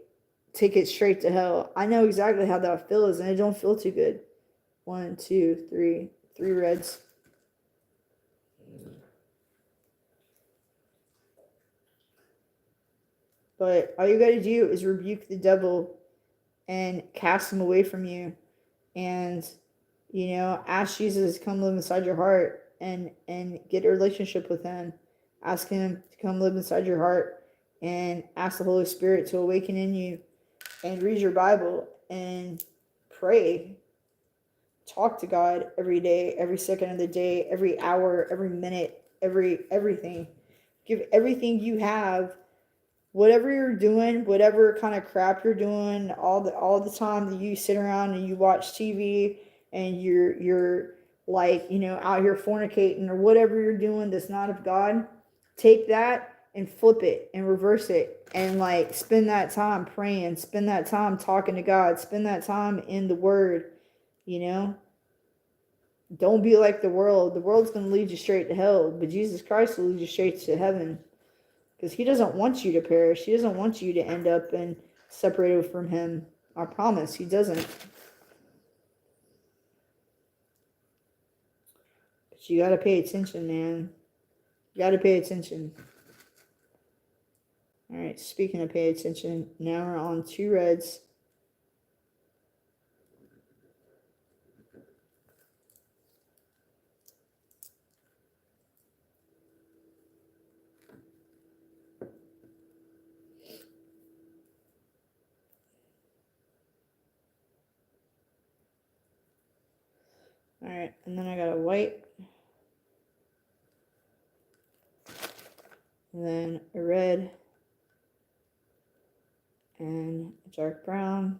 ticket straight to hell. I know exactly how that feels, and it don't feel too good. 1, 2, 3, 3 reds. But all you got to do is rebuke the devil and cast him away from you, and, you know, ask Jesus to come live inside your heart and get a relationship with him. Ask him to come live inside your heart, and ask the Holy Spirit to awaken in you, and read your Bible and pray. Talk to God every day, every second of the day, every hour, every minute, everything. Give everything you have, whatever you're doing, whatever kind of crap you're doing, all the time that you sit around and you watch TV and you're like, you know, out here fornicating or whatever you're doing that's not of God, take that and flip it and reverse it, and like spend that time praying, spend that time talking to God, spend that time in the Word, you know. Don't be like the world. The world's going to lead you straight to hell, but Jesus Christ will lead you straight to heaven. Because he doesn't want you to perish. He doesn't want you to end up and separated from him. I promise, he doesn't. But you got to pay attention, man. You got to pay attention. All right, speaking of pay attention, now we're on 2 reds. All right, and then I got a white, and then a red, and a dark brown,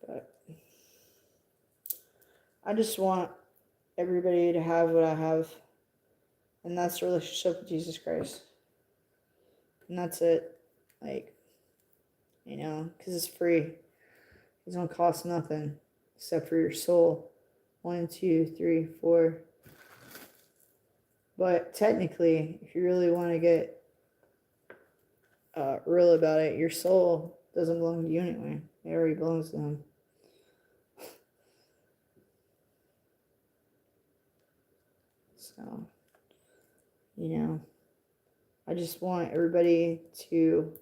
but I just want everybody to have what I have, and that's a relationship with Jesus Christ. And that's it. Like, you know, because it's free. It don't cost nothing except for your soul. 1, 2, 3, 4. But technically, if you really want to get real about it, your soul doesn't belong to you anyway. It already belongs to him. So, you know, I just want everybody to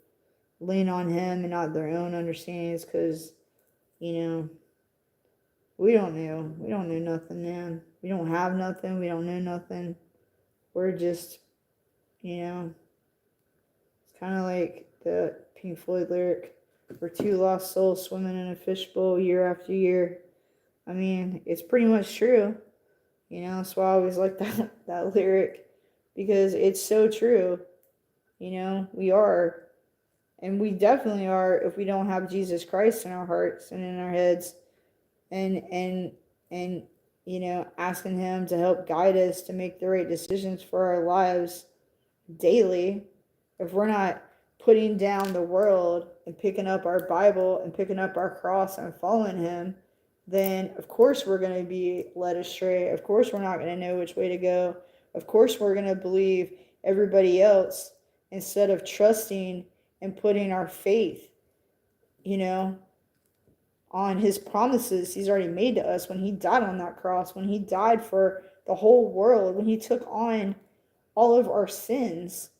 lean on him and not their own understandings, because, you know, we don't know nothing, man. We don't have nothing. We don't know nothing. We're just, you know, it's kind of like the Pink Floyd lyric, we're 2 lost souls swimming in a fishbowl year after year. I mean, it's pretty much true. You know, that's why I always like that lyric, because it's so true. You know, we are. And we definitely are if we don't have Jesus Christ in our hearts and in our heads, and you know, asking him to help guide us to make the right decisions for our lives daily. If we're not putting down the world and picking up our Bible and picking up our cross and following him, then of course we're going to be led astray. Of course we're not going to know which way to go. Of course we're going to believe everybody else instead of trusting and putting our faith, you know, on his promises he's already made to us when he died on that cross, when he died for the whole world, when he took on all of our sins.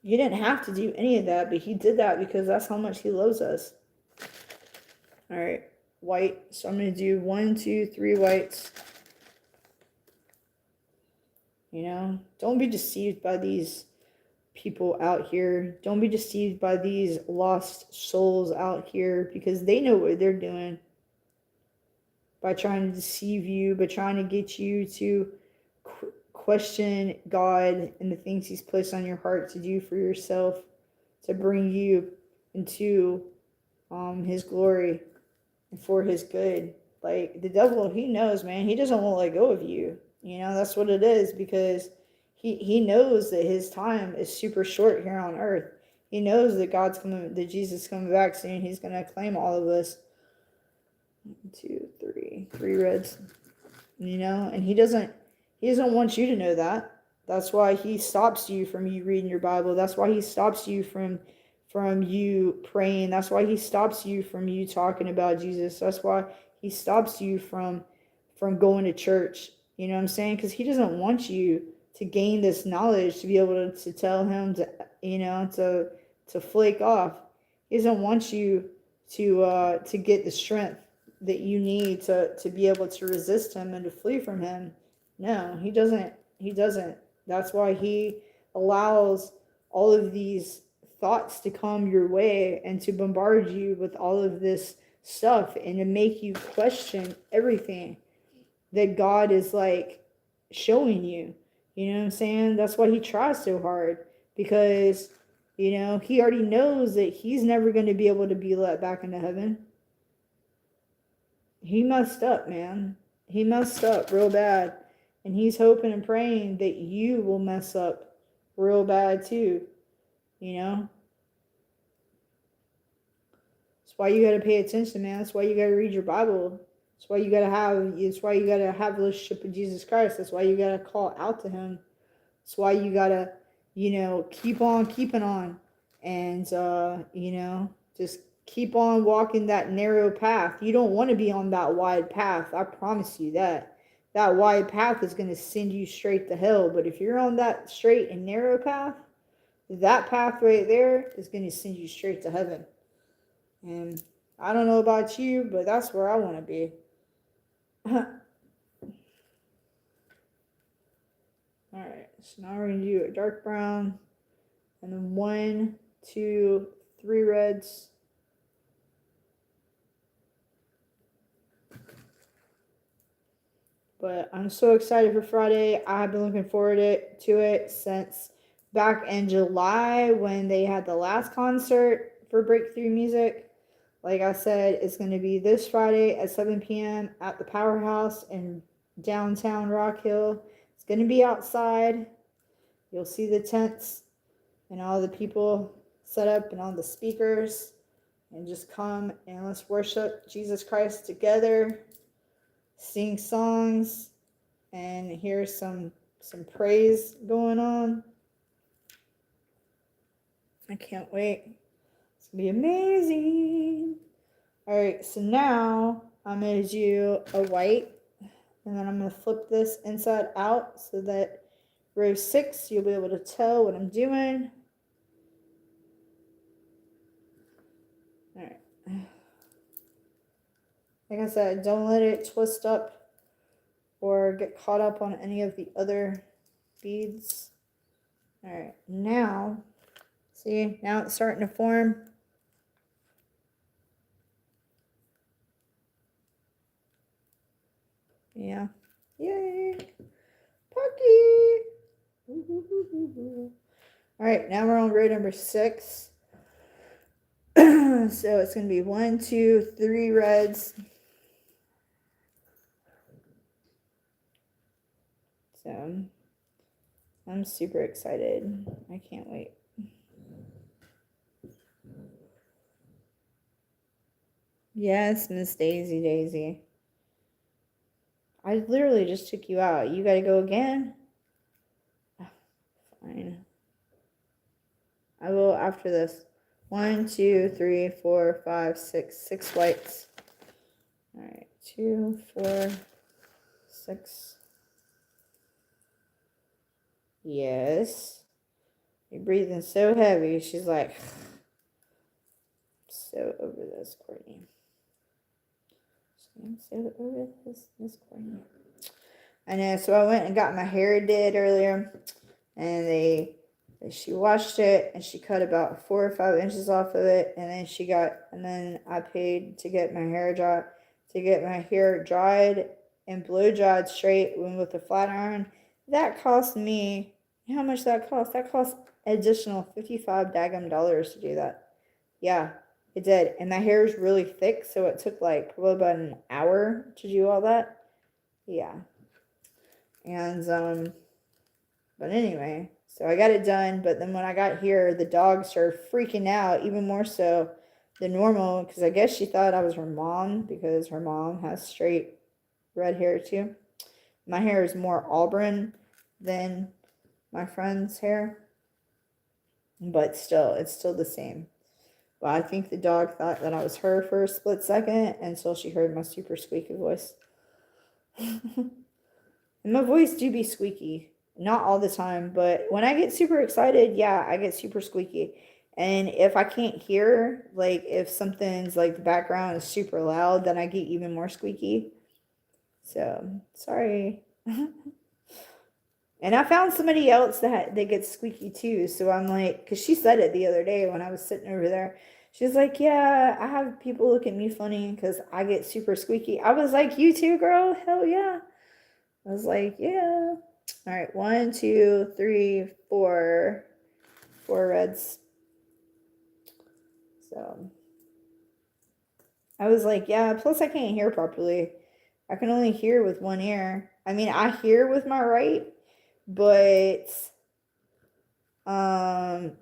You didn't have to do any of that, but he did that because that's how much he loves us. All right, white. So I'm going to do 1, 2, 3 whites. You know, don't be deceived by these people out here. Don't be deceived by these lost souls out here, because they know what they're doing by trying to deceive you, by trying to get you to question God and the things he's placed on your heart to do for yourself, to bring you into his glory and for his good. Like, the devil, he knows, man, he doesn't want to let go of you. You know, that's what it is, because he knows that his time is super short here on earth. He knows that God's coming, that Jesus is coming back soon. He's going to claim all of us. 1, 2, 3 reds. You know, and he doesn't want you to know that. That's why he stops you from you reading your Bible. That's why he stops you from you praying. That's why he stops you from you talking about Jesus. That's why he stops you from going to church. You know what I'm saying? Because he doesn't want you to gain this knowledge to be able to tell him to, you know, to flake off. He doesn't want you to get the strength that you need to be able to resist him and to flee from him. No, he doesn't. That's why he allows all of these thoughts to come your way and to bombard you with all of this stuff and to make you question everything that God is like showing you. You know what I'm saying? That's why he tries so hard, because, you know, he already knows that he's never going to be able to be let back into heaven. He messed up, man. He messed up real bad. And he's hoping and praying that you will mess up real bad too. You know? That's why you got to pay attention, man. That's why you got to read your Bible. That's why you got to have a relationship with Jesus Christ. That's why you got to call out to him. That's why you got to, you know, keep on keeping on. And, you know, just keep on walking that narrow path. You don't want to be on that wide path. I promise you that. That wide path is going to send you straight to hell. But if you're on that straight and narrow path, that path right there is going to send you straight to heaven. And I don't know about you, but that's where I want to be. Alright, so now we're going to do a dark brown. And then 1, 2, 3 reds. But I'm so excited for Friday. I have been looking forward to it since back in July when they had the last concert for Breakthrough Music. Like I said, it's going to be this Friday at 7 p.m. at the Powerhouse in downtown Rock Hill. It's going to be outside. You'll see the tents and all the people set up and all the speakers. And just come and let's worship Jesus Christ together. Sing songs and hear some praise going on. I can't wait. It's gonna be amazing. All right, so now I'm gonna do a white, and then I'm gonna flip this inside out so that row 6 you'll be able to tell what I'm doing. All right. Like I said, don't let it twist up or get caught up on any of the other beads. All right, now, see, now it's starting to form. Yeah. Yay. Pucky. All right, now we're on row number 6. So it's going to be 1, 2, 3 reds. So I'm super excited. I can't wait. Yes, Miss Daisy. I literally just took you out. You got to go again? Oh, fine. I will after this. 1, 2, 3, 4, 5, 6. 6 whites. All right, 2, 4, 6. Yes. You're breathing so heavy. She's like, so over this, Courtney. I'm so over this, Miss Courtney. I know. So I went and got my hair did earlier, and she washed it and she cut about 4 or 5 inches off of it, and then I paid to get my hair dried and blow dried straight with a flat iron. That cost me, how much that cost? That cost additional $55 daggum dollars to do that. Yeah, it did. And my hair is really thick, so it took like probably about an hour to do all that. Yeah. And but anyway, so I got it done, but then when I got here, the dog started freaking out even more so than normal, because I guess she thought I was her mom, because her mom has straight red hair too. My hair is more auburn than my friend's hair, but still, it's still the same. But I think the dog thought that I was her for a split second until she heard my super squeaky voice. And my voice do be squeaky. Not all the time, but when I get super excited, yeah, I get super squeaky. And if I can't hear, like if something's like the background is super loud, then I get even more squeaky. So, sorry. And I found somebody else that gets squeaky too. So I'm like, because she said it the other day when I was sitting over there. She's like, yeah, I have people look at me funny because I get super squeaky. I was like, you too, girl? Hell yeah. I was like, yeah. All right, 1, 2, 3, 4. 4 reds. So I was like, yeah, plus I can't hear properly. I can only hear with one ear. I mean, I hear with my right, but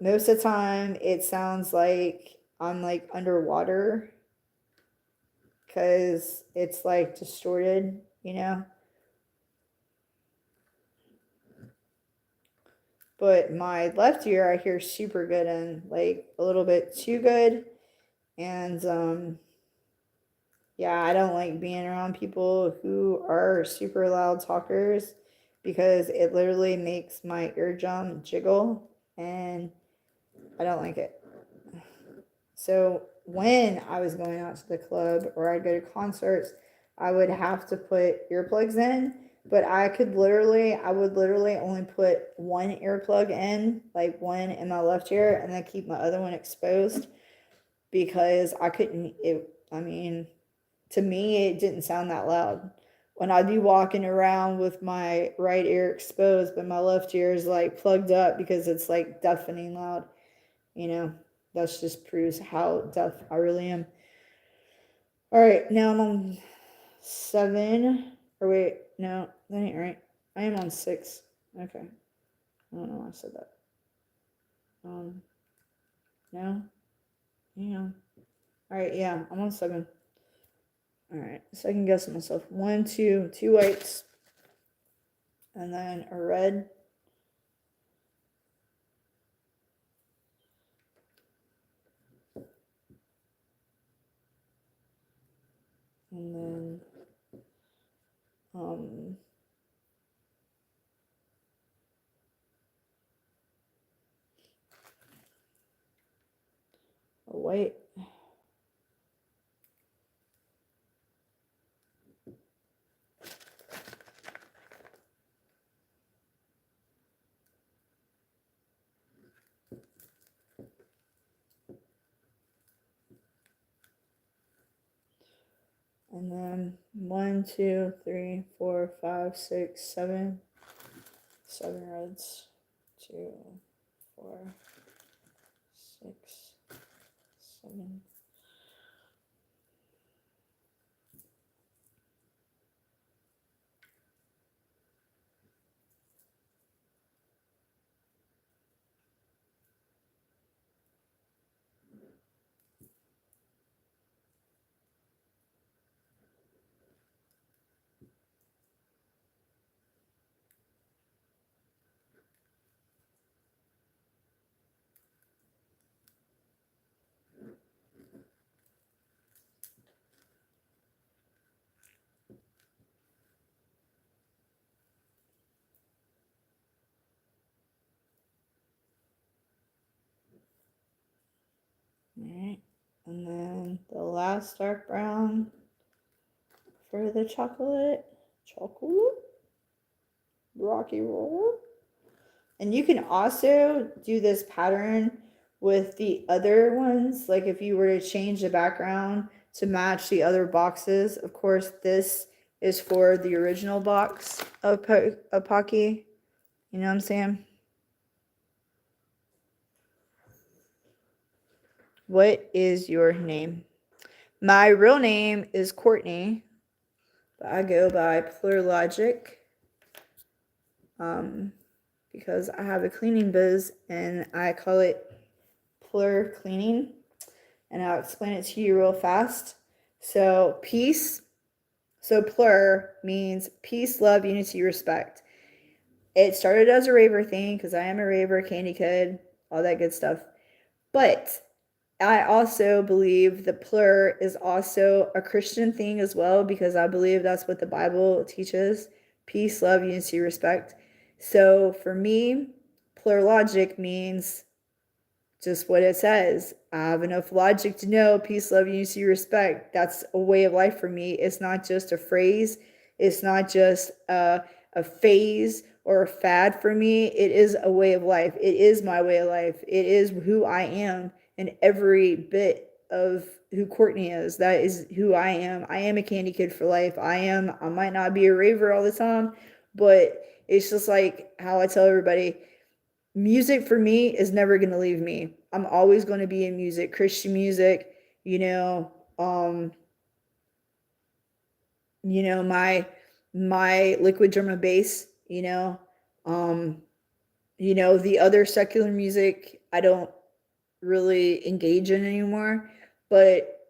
most of the time it sounds like I'm like underwater because it's like distorted, you know. But my left ear I hear super good and like a little bit too good. And yeah, I don't like being around people who are super loud talkers because it literally makes my eardrum jiggle and I don't like it. So when I was going out to the club or I'd go to concerts, I would have to put earplugs in, but I would literally only put one earplug in, like one in my left ear, and then keep my other one exposed because I couldn't, I mean, to me, it didn't sound that loud. When I'd be walking around with my right ear exposed, but my left ear is like plugged up because it's like deafening loud, you know. That just proves how deaf I really am. All right, now I'm on 7. Or wait, no, that ain't right. I am on 6. Okay. I don't know why I said that. No? Yeah. All right, yeah, I'm on 7. All right, second guessing myself. 1, 2, 2 whites. And then a red. And then a white. And then 1, 2, 3, 4, 5, 6, 7. 7 reds. 2, 4, 6, 7. Alright. And then the last dark brown for the chocolate. Rocky roll. And you can also do this pattern with the other ones. Like if you were to change the background to match the other boxes. Of course, this is for the original box of Pocky. You know what I'm saying? What is your name? My real name is Courtney, but I go by Pluralogic because I have a cleaning biz and I call it Plur Cleaning. And I'll explain it to you real fast. So peace, so plur means peace, love, unity, respect. It started as a raver thing because I am a raver, candy kid, all that good stuff. But I also believe the plur is also a Christian thing as well because I believe that's what the Bible teaches. Peace, love, unity, respect. So for me, plur logic means just what it says. I have enough logic to know peace, love, unity, respect. That's a way of life for me. It's not just a phrase. It's not just a phase or a fad for me. It is a way of life. It is my way of life. It is who I am and every bit of who Courtney is. That is who I am. I am a candy kid for life. I might not be a raver all the time, but it's just like how I tell everybody, music for me is never going to leave me. I'm always going to be in music, Christian music, you know, my liquid drum and bass, the other secular music I don't really engage in anymore. But,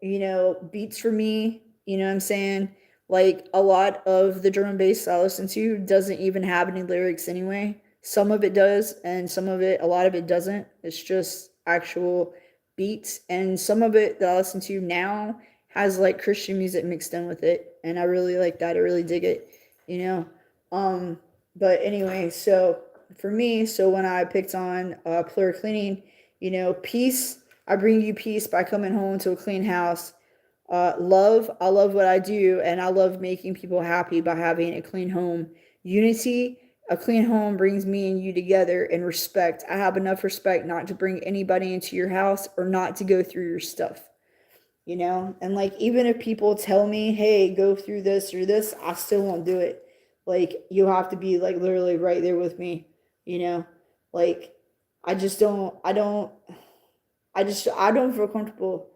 beats for me, you know what I'm saying? Like a lot of the drum and bass I listen to doesn't even have any lyrics anyway. Some of it does, and a lot of it doesn't. It's just actual beats. And some of it that I listen to now has like Christian music mixed in with it. And I really like that. I really dig it, you know? But anyway, so for me, so when I picked on Plur Cleaning, peace, I bring you peace by coming home to a clean house. Love, I love what I do, and I love making people happy by having a clean home. Unity, a clean home brings me and you together. And respect, I have enough respect not to bring anybody into your house or not to go through your stuff. And like, even if people tell me, hey, go through this or this, I still won't do it. Like, you have to be like literally right there with me, like, I just don't, I don't feel comfortable,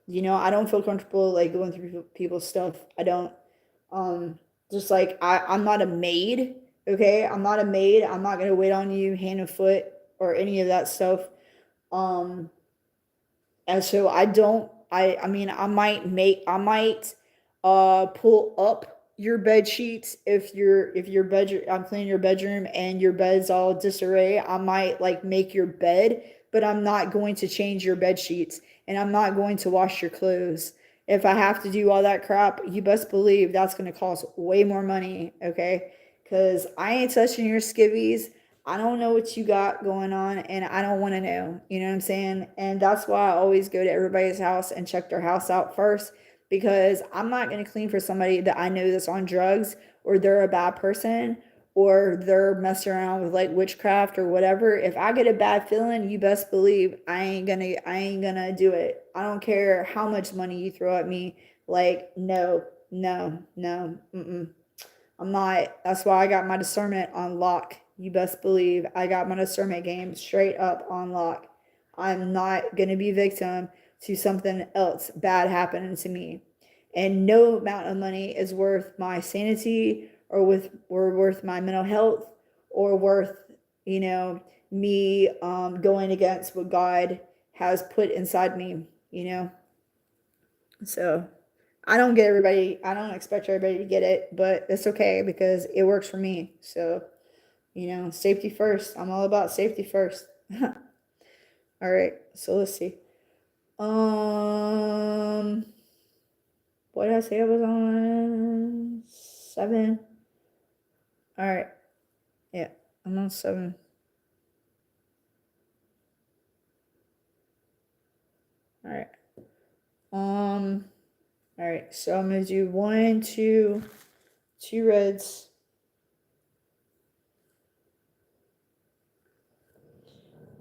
I don't feel comfortable like going through people's stuff. I don't, just like, I'm not a maid. Okay. I'm not a maid. I'm not going to wait on you hand and foot or any of that stuff. And so I don't, I mean, I might pull up your bed sheets if your bedroom, I'm cleaning your bedroom and your bed's all disarray. I might like make your bed, but I'm not going to change your bed sheets and I'm not going to wash your clothes. If I have to do all that crap, you best believe that's going to cost way more money, okay? Because I ain't touching your skivvies. I don't know what you got going on and I don't want to know. You know what I'm saying? And that's why I always go to everybody's house and check their house out first, because I'm not going to clean for somebody that I know that's on drugs or they're a bad person or they're messing around with like witchcraft or whatever. If I get a bad feeling, you best believe I ain't gonna do it. I don't care how much money you throw at me. Like, no, no, no. I'm not. That's why I got my discernment on lock. You best believe I got my discernment game straight up on lock. I'm not going to be victim to something else bad happening to me. And no amount of money is worth my sanity or worth my mental health or worth, me going against what God has put inside me. So I don't expect everybody to get it, but it's okay because it works for me. So, safety first. I'm all about safety first. All right, so let's see. What did I say I was on? 7. All right. Yeah, I'm on 7. All right. All right. So I'm gonna do 1, 2, 2 reds.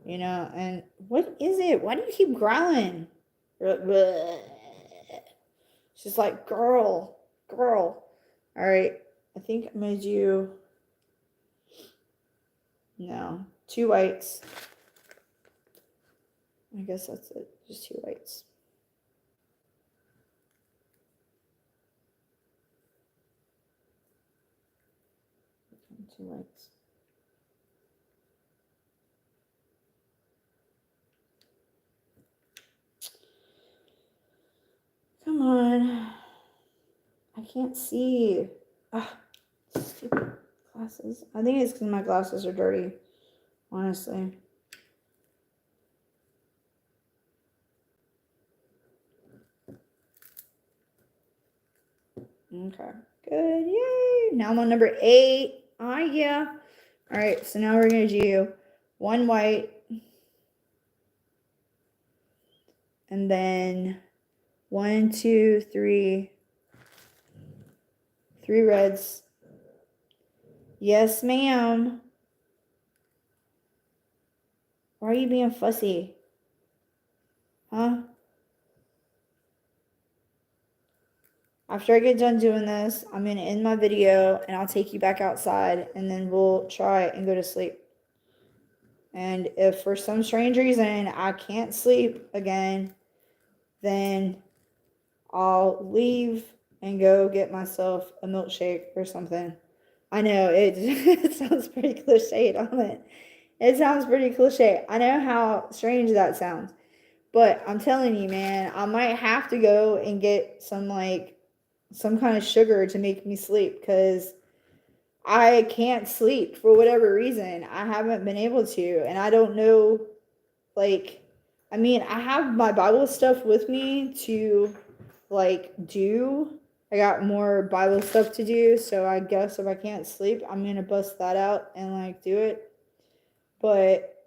You know, and what is it? Why do you keep growling? She's like, girl. All right. I think I'm gonna do, no, 2 whites. I guess that's it. Just 2 whites. Two whites. Come on. I can't see. Ah, stupid glasses. I think it's because my glasses are dirty, honestly. Okay. Good. Yay. Now I'm on number 8. Ah, yeah. All right. So now we're going to do 1 white. And then 1, 2, 3. 3 reds. Yes, ma'am. Why are you being fussy? Huh? After I get done doing this, I'm going to end my video and I'll take you back outside and then we'll try and go to sleep. And if for some strange reason I can't sleep again, then I'll leave and go get myself a milkshake or something. I know it sounds pretty cliche, doesn't it? It sounds pretty cliche. I know how strange that sounds. But I'm telling you, man, I might have to go and get some kind of sugar to make me sleep because I can't sleep for whatever reason. I haven't been able to, and I don't know, like, I mean, I have my Bible stuff with me to, like, do. I got more Bible stuff to do, so I guess if I can't sleep, I'm gonna bust that out and, like, do it. But,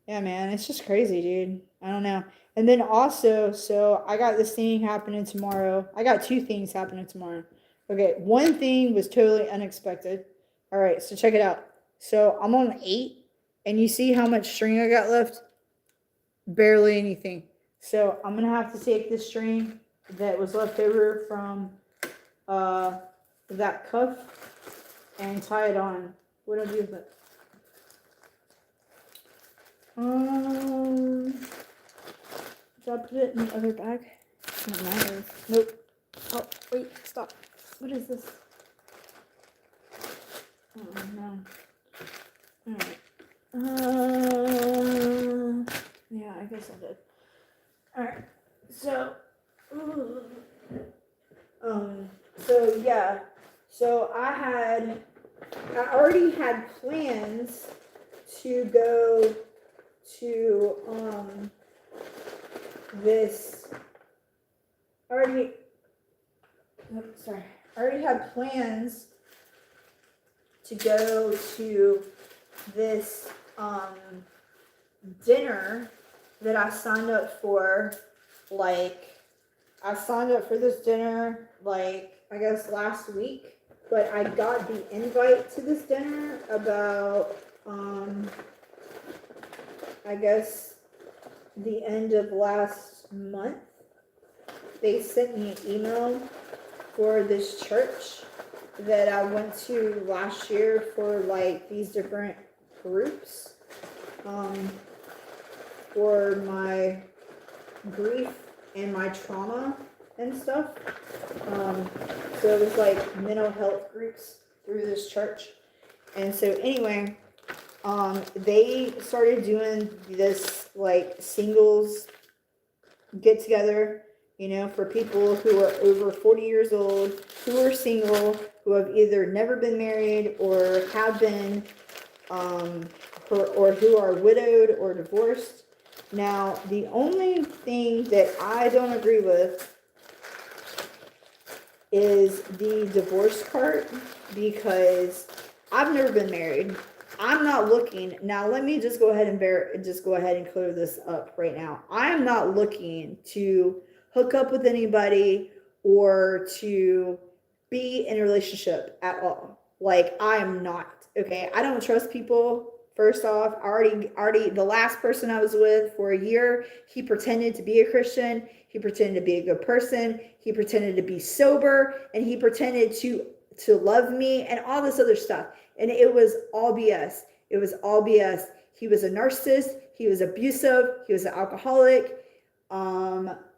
yeah, man, it's just crazy, dude. I don't know. And then also, so I got this thing happening tomorrow. I got 2 things happening tomorrow. Okay, one thing was totally unexpected. All right, so check it out. So I'm on 8, and you see how much string I got left? Barely anything. So I'm gonna have to take this string that was left over from that cuff and tie it on. What do I do with it? Did I put it in the other bag? It matters. Nope. Oh, wait, stop. What is this? Oh, no. Alright. Yeah, I guess I did. Alright. So, so yeah. So I already had plans to go to, this, I already had plans to go to this, dinner that I signed up for, like, I signed up for this dinner, like, I guess last week, but I got the invite to this dinner about, I guess the end of last month. They sent me an email for this church that I went to last year for, like, these different groups, for my grief and my trauma and stuff. So it was like mental health groups through this church. And so anyway, they started doing this, like, singles get together, you know, for people who are over 40 years old, who are single, who have either never been married or have been, or who are widowed or divorced. Now, the only thing that I don't agree with is the divorce part, because I've never been married. I'm not looking now. Let me just go ahead and clear this up right now. I'm not looking to hook up with anybody or to be in a relationship at all. Like, I am not. Okay, I don't trust people. First off, already the last person I was with for a year, he pretended to be a Christian, he pretended to be a good person, he pretended to be sober, and he pretended to love me and all this other stuff. And it was all BS. It was all BS. He was a narcissist, he was abusive, he was an alcoholic.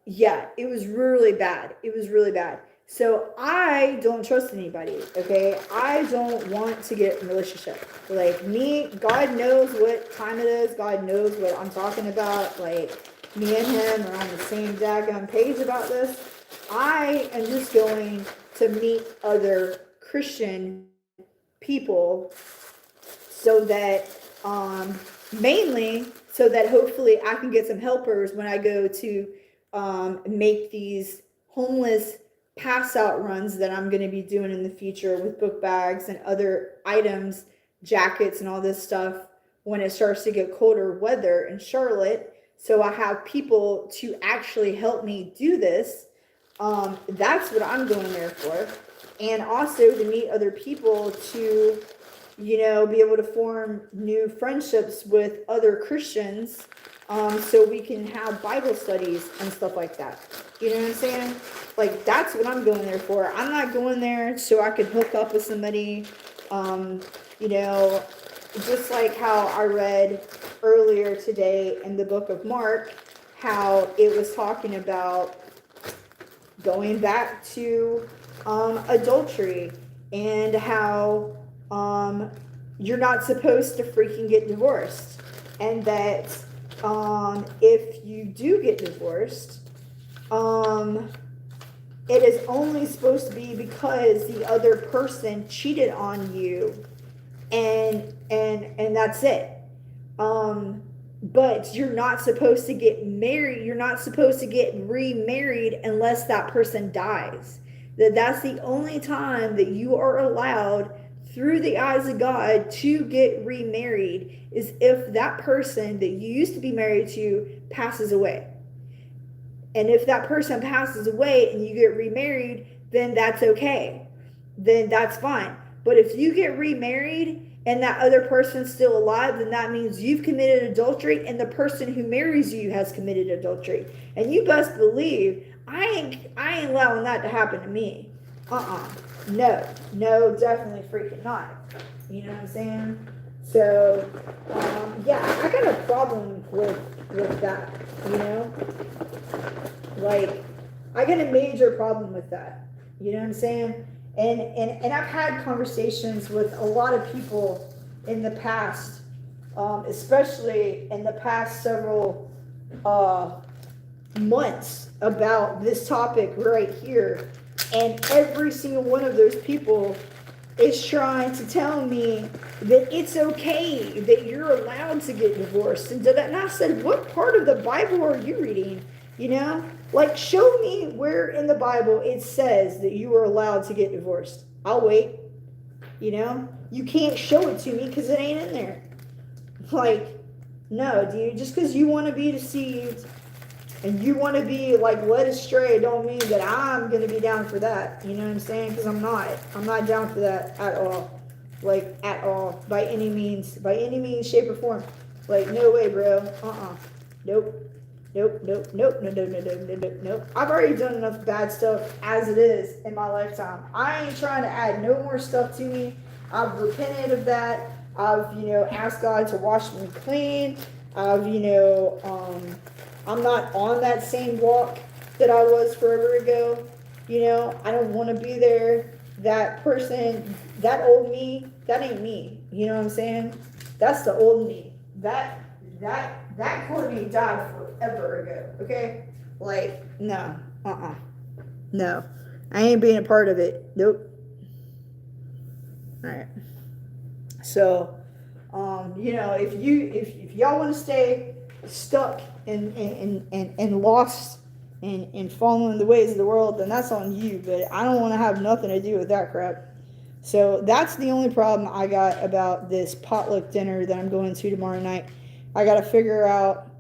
Yeah, it was really bad. It was really bad. So I don't trust anybody, okay? I don't want to get in a relationship. Like, me, God knows what time it is. God knows what I'm talking about. Like, me and him are on the same daggone page about this. I am just going to meet other Christian people so that, mainly, so that hopefully I can get some helpers when I go to make these homeless pass out runs that I'm going to be doing in the future with book bags and other items, jackets and all this stuff when it starts to get colder weather in Charlotte. So I have people to actually help me do this. That's what I'm going there for. And also to meet other people to, be able to form new friendships with other Christians, so we can have Bible studies and stuff like that. You know what I'm saying? Like, that's what I'm going there for. I'm not going there so I could hook up with somebody, just like how I read earlier today in the book of Mark, how it was talking about going back to adultery and how you're not supposed to freaking get divorced, and that if you do get divorced, it is only supposed to be because the other person cheated on you, and that's it. But you're not supposed to get married. You're not supposed to get remarried unless that person dies. That's the only time that you are allowed, through the eyes of God, to get remarried, is if that person that you used to be married to passes away. And if that person passes away and you get remarried, then that's okay. Then that's fine. But if you get remarried and that other person's still alive, then that means you've committed adultery and the person who marries you has committed adultery. And you best believe I ain't allowing that to happen to me. No, definitely freaking not. You know what I'm saying? So, yeah, I got a problem with that, Like, I got a major problem with that. You know what I'm saying? And I've had conversations with a lot of people in the past, especially in the past several months, about this topic right here. And every single one of those people is trying to tell me that it's okay, that you're allowed to get divorced. And I said, what part of the Bible are you reading? Like, show me where in the Bible it says that you are allowed to get divorced. I'll wait. You can't show it to me because it ain't in there. Like, no, dude, just because you want to be deceived and you want to be, like, led astray, don't mean that I'm going to be down for that. You know what I'm saying? Because I'm not down for that at all. Like, at all. By any means, shape, or form. Like, no way, bro. Nope. Nope. I've already done enough bad stuff as it is in my lifetime. I ain't trying to add no more stuff to me. I've repented of that. I've, asked God to wash me clean. I've, I'm not on that same walk that I was forever ago. I don't want to be there. That person, that old me, that ain't me. You know what I'm saying? That's the old me. That Courtney died forever ago, okay? Like, no, no. I ain't being a part of it. Nope. All right. So, if y'all want to stay stuck and lost and following the ways of the world, then that's on you. But I don't want to have nothing to do with that crap. So that's the only problem I got about this potluck dinner that I'm going to tomorrow night. I got to figure out.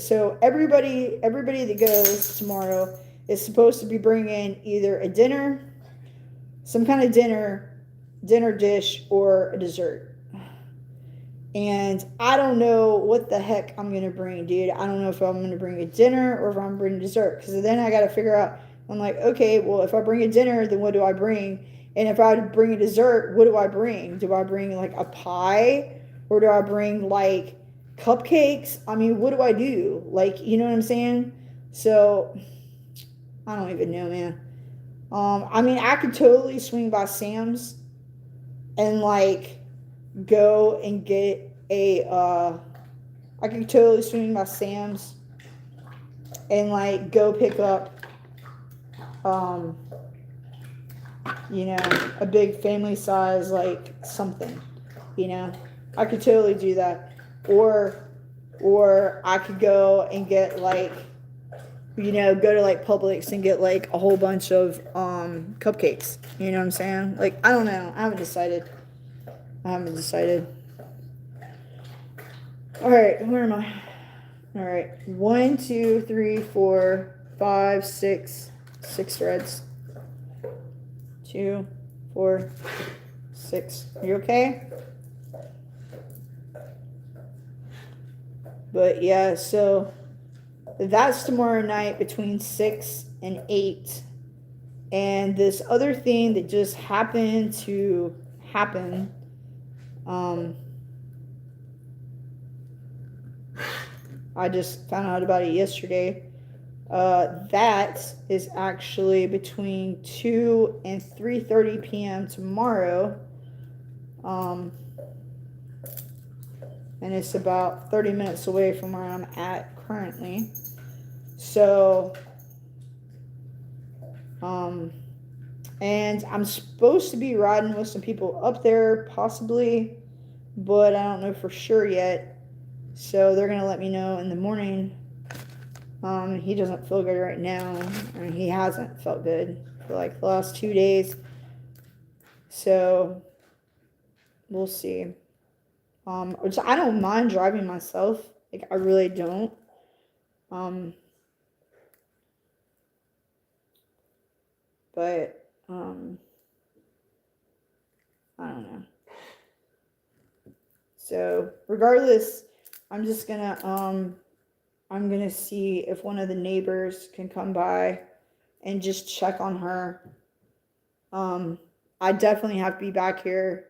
So everybody that goes tomorrow is supposed to be bringing either a dinner, some kind of dinner dish, or a dessert. And I don't know what the heck I'm going to bring, dude. I don't know if I'm going to bring a dinner or if I'm bringing dessert. Because then I got to figure out, I'm like, okay, well, if I bring a dinner, then what do I bring? And if I bring a dessert, what do I bring? Do I bring like a pie? Or do I bring like cupcakes? I mean, what do I do? Like, you know what I'm saying? So, I don't even know, man. I mean, I could totally swing by Sam's and like go and get I could totally swing by Sam's and like go pick up um a big family size like something, I could totally do that. Or I could go and get like go to like Publix and get like a whole bunch of cupcakes. You know what I'm saying? Like, I don't know. I haven't decided. All right, where am I? All right, 1, 2, 3, 4, 5, 6 threads. 2, 4, 6. You okay? But yeah, so that's tomorrow night between 6 and 8. And this other thing that just happened to happen, I just found out about it yesterday. That is actually between 2 and 3:30 p.m. tomorrow. And it's about 30 minutes away from where I'm at currently. So, and I'm supposed to be riding with some people up there, possibly, but I don't know for sure yet. So they're going to let me know in the morning. He doesn't feel good right now. I mean, he hasn't felt good for like the last 2 days. So we'll see. Which I don't mind driving myself. Like, I really don't. But I don't know. So regardless, I'm just gonna I'm gonna see if one of the neighbors can come by and just check on her. I definitely have to be back here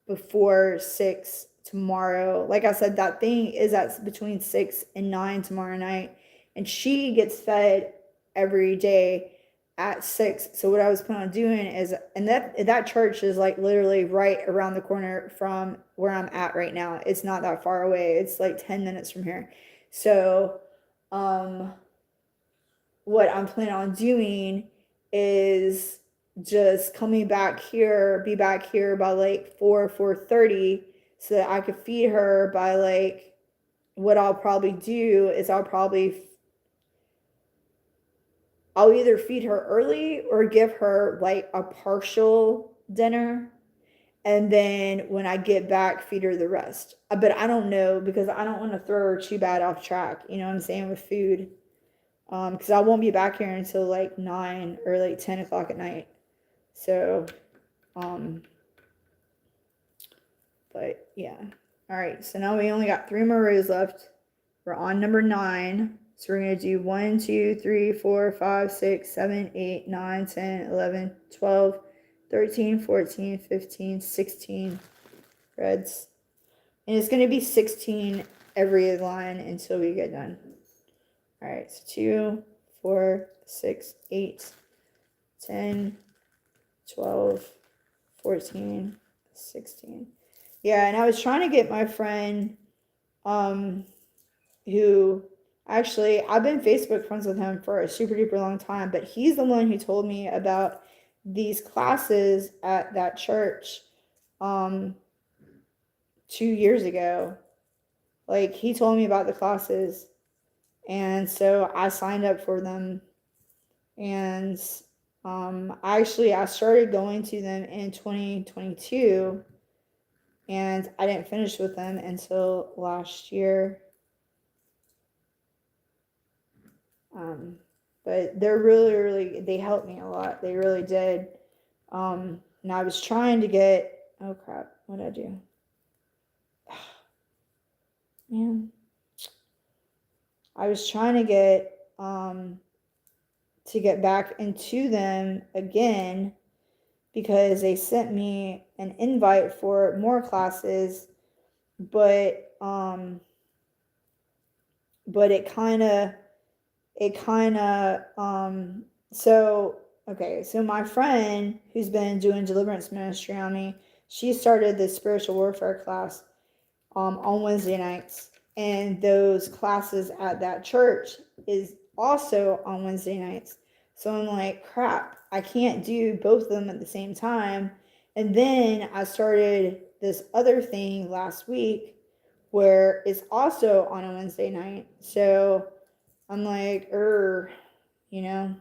before 6 tomorrow. Like I said, that thing is at between 6 and 9 tomorrow night, and she gets fed every day at 6. So what I was planning on doing is, and that church is like literally right around the corner from where I'm at right now. It's not that far away. It's like 10 minutes from here. So what I'm planning on doing is just coming back here, be back here by like 4:30, so that I could feed her by like, what I'll probably do is I'll either feed her early or give her like a partial dinner, and then when I get back, feed her the rest. But I don't know, because I don't want to throw her too bad off track, you know what I'm saying, with food. Because I won't be back here until like 9 or like 10 o'clock at night. So, but yeah. All right, so now we only got 3 more rows left. We're on number 9. So we're going to do 1, 2, 3, 4, 5, 6, 7, 8, 9, 10, 11, 12, 13, 14, 15, 16 threads. And it's going to be 16 every line until we get done. All right, so 2, 4, 6, 8, 10, 12, 14, 16. Yeah, and I was trying to get my friend, who actually, I've been Facebook friends with him for a super duper long time, but he's the one who told me about these classes at that church 2 years ago. Like, he told me about the classes, and so I signed up for them, and I started going to them in 2022, and I didn't finish with them until last year. But they're really, they helped me a lot. They really did. And I was trying to get, oh crap, what did I do? Man. I was trying to get back into them again because they sent me an invite for more classes, but it kind of so okay, so my friend who's been doing deliverance ministry on me, she started this spiritual warfare class on Wednesday nights, and those classes at that church is also on Wednesday nights. So I'm like, crap, I can't do both of them at the same time. And then I started this other thing last week where it's also on a Wednesday night. So I'm like, you know,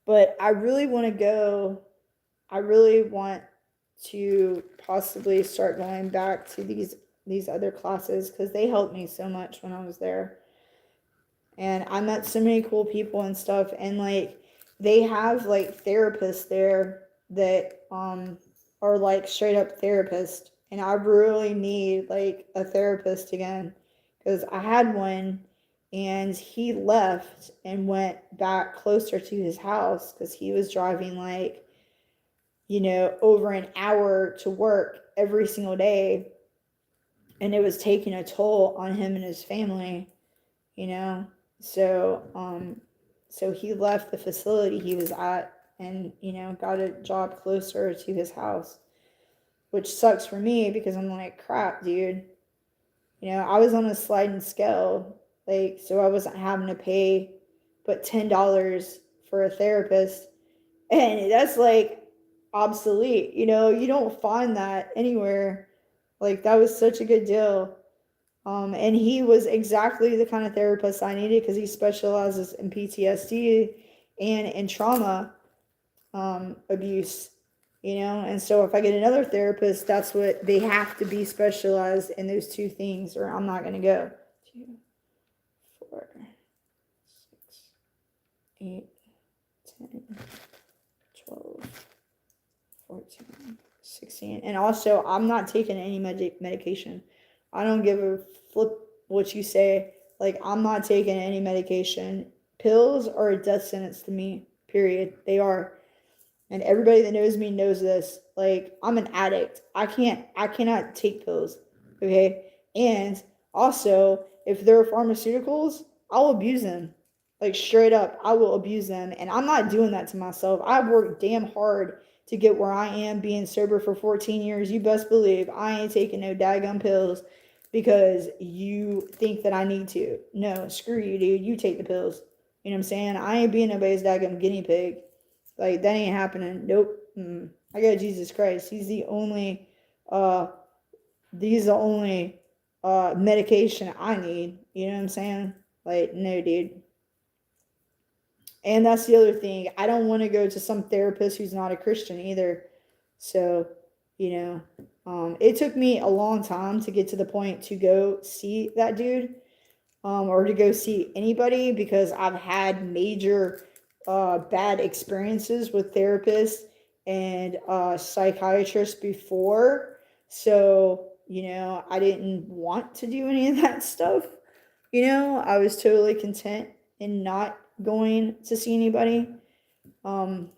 but I really want to go. I really want to possibly start going back to these other classes because they helped me so much when I was there. And I met so many cool people and stuff, and like they have like therapists there that are like straight up therapists, and I really need like a therapist again because I had one and he left and went back closer to his house because he was driving like over an hour to work every single day, and it was taking a toll on him and his family, so so he left the facility he was at and got a job closer to his house, which sucks for me because I'm like, crap, dude. I was on a sliding scale, like, so I wasn't having to pay but $10 for a therapist, and that's like obsolete. You don't find that anywhere. Like, that was such a good deal. And he was exactly the kind of therapist I needed because he specializes in PTSD and in trauma abuse, and so if I get another therapist, that's what they have to be, specialized in those two things, or I'm not going to go. 2, 4, 6, 8, 10, 12, 14, 16. And also, I'm not taking any medication. I don't give a flip what you say. Like, I'm not taking any medication. Pills are a death sentence to me, period. They are. And everybody that knows me knows this. Like, I'm an addict. I cannot take pills. Okay? And also, if they're pharmaceuticals, I'll abuse them. Like, straight up, I will abuse them. And I'm not doing that to myself. I've worked damn hard to get where I am, being sober for 14 years. You best believe I ain't taking no daggum pills because you think that I need to. No, screw you, dude. You take the pills. You know what I'm saying? I ain't being nobody's daggum guinea pig. Like, that ain't happening. Nope. I got Jesus Christ. He's the only medication I need. You know what I'm saying? Like, no, dude. And that's the other thing. I don't want to go to some therapist who's not a Christian either. So, it took me a long time to get to the point to go see that dude, or to go see anybody, because I've had major bad experiences with therapists and psychiatrists before. So, I didn't want to do any of that stuff. I was totally content in not going to see anybody. Um,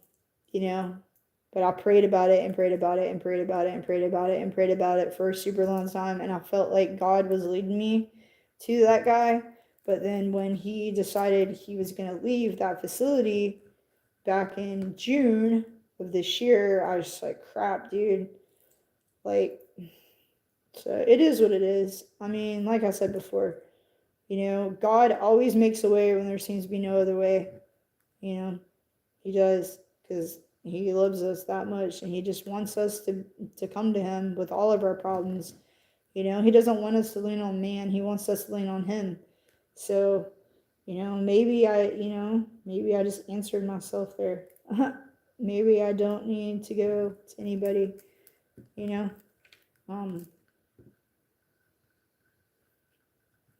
but I prayed about it and prayed about it and prayed about it and prayed about it and prayed about it for a super long time. And I felt like God was leading me to that guy. But then when he decided he was going to leave that facility back in June of this year, I was just like, crap, dude. Like, so it is what it is. I mean, like I said before, God always makes a way when there seems to be no other way. He does, because he loves us that much, and he just wants us to come to him with all of our problems. He doesn't want us to lean on man. He wants us to lean on him. So, maybe maybe I just answered myself there. Maybe I don't need to go to anybody,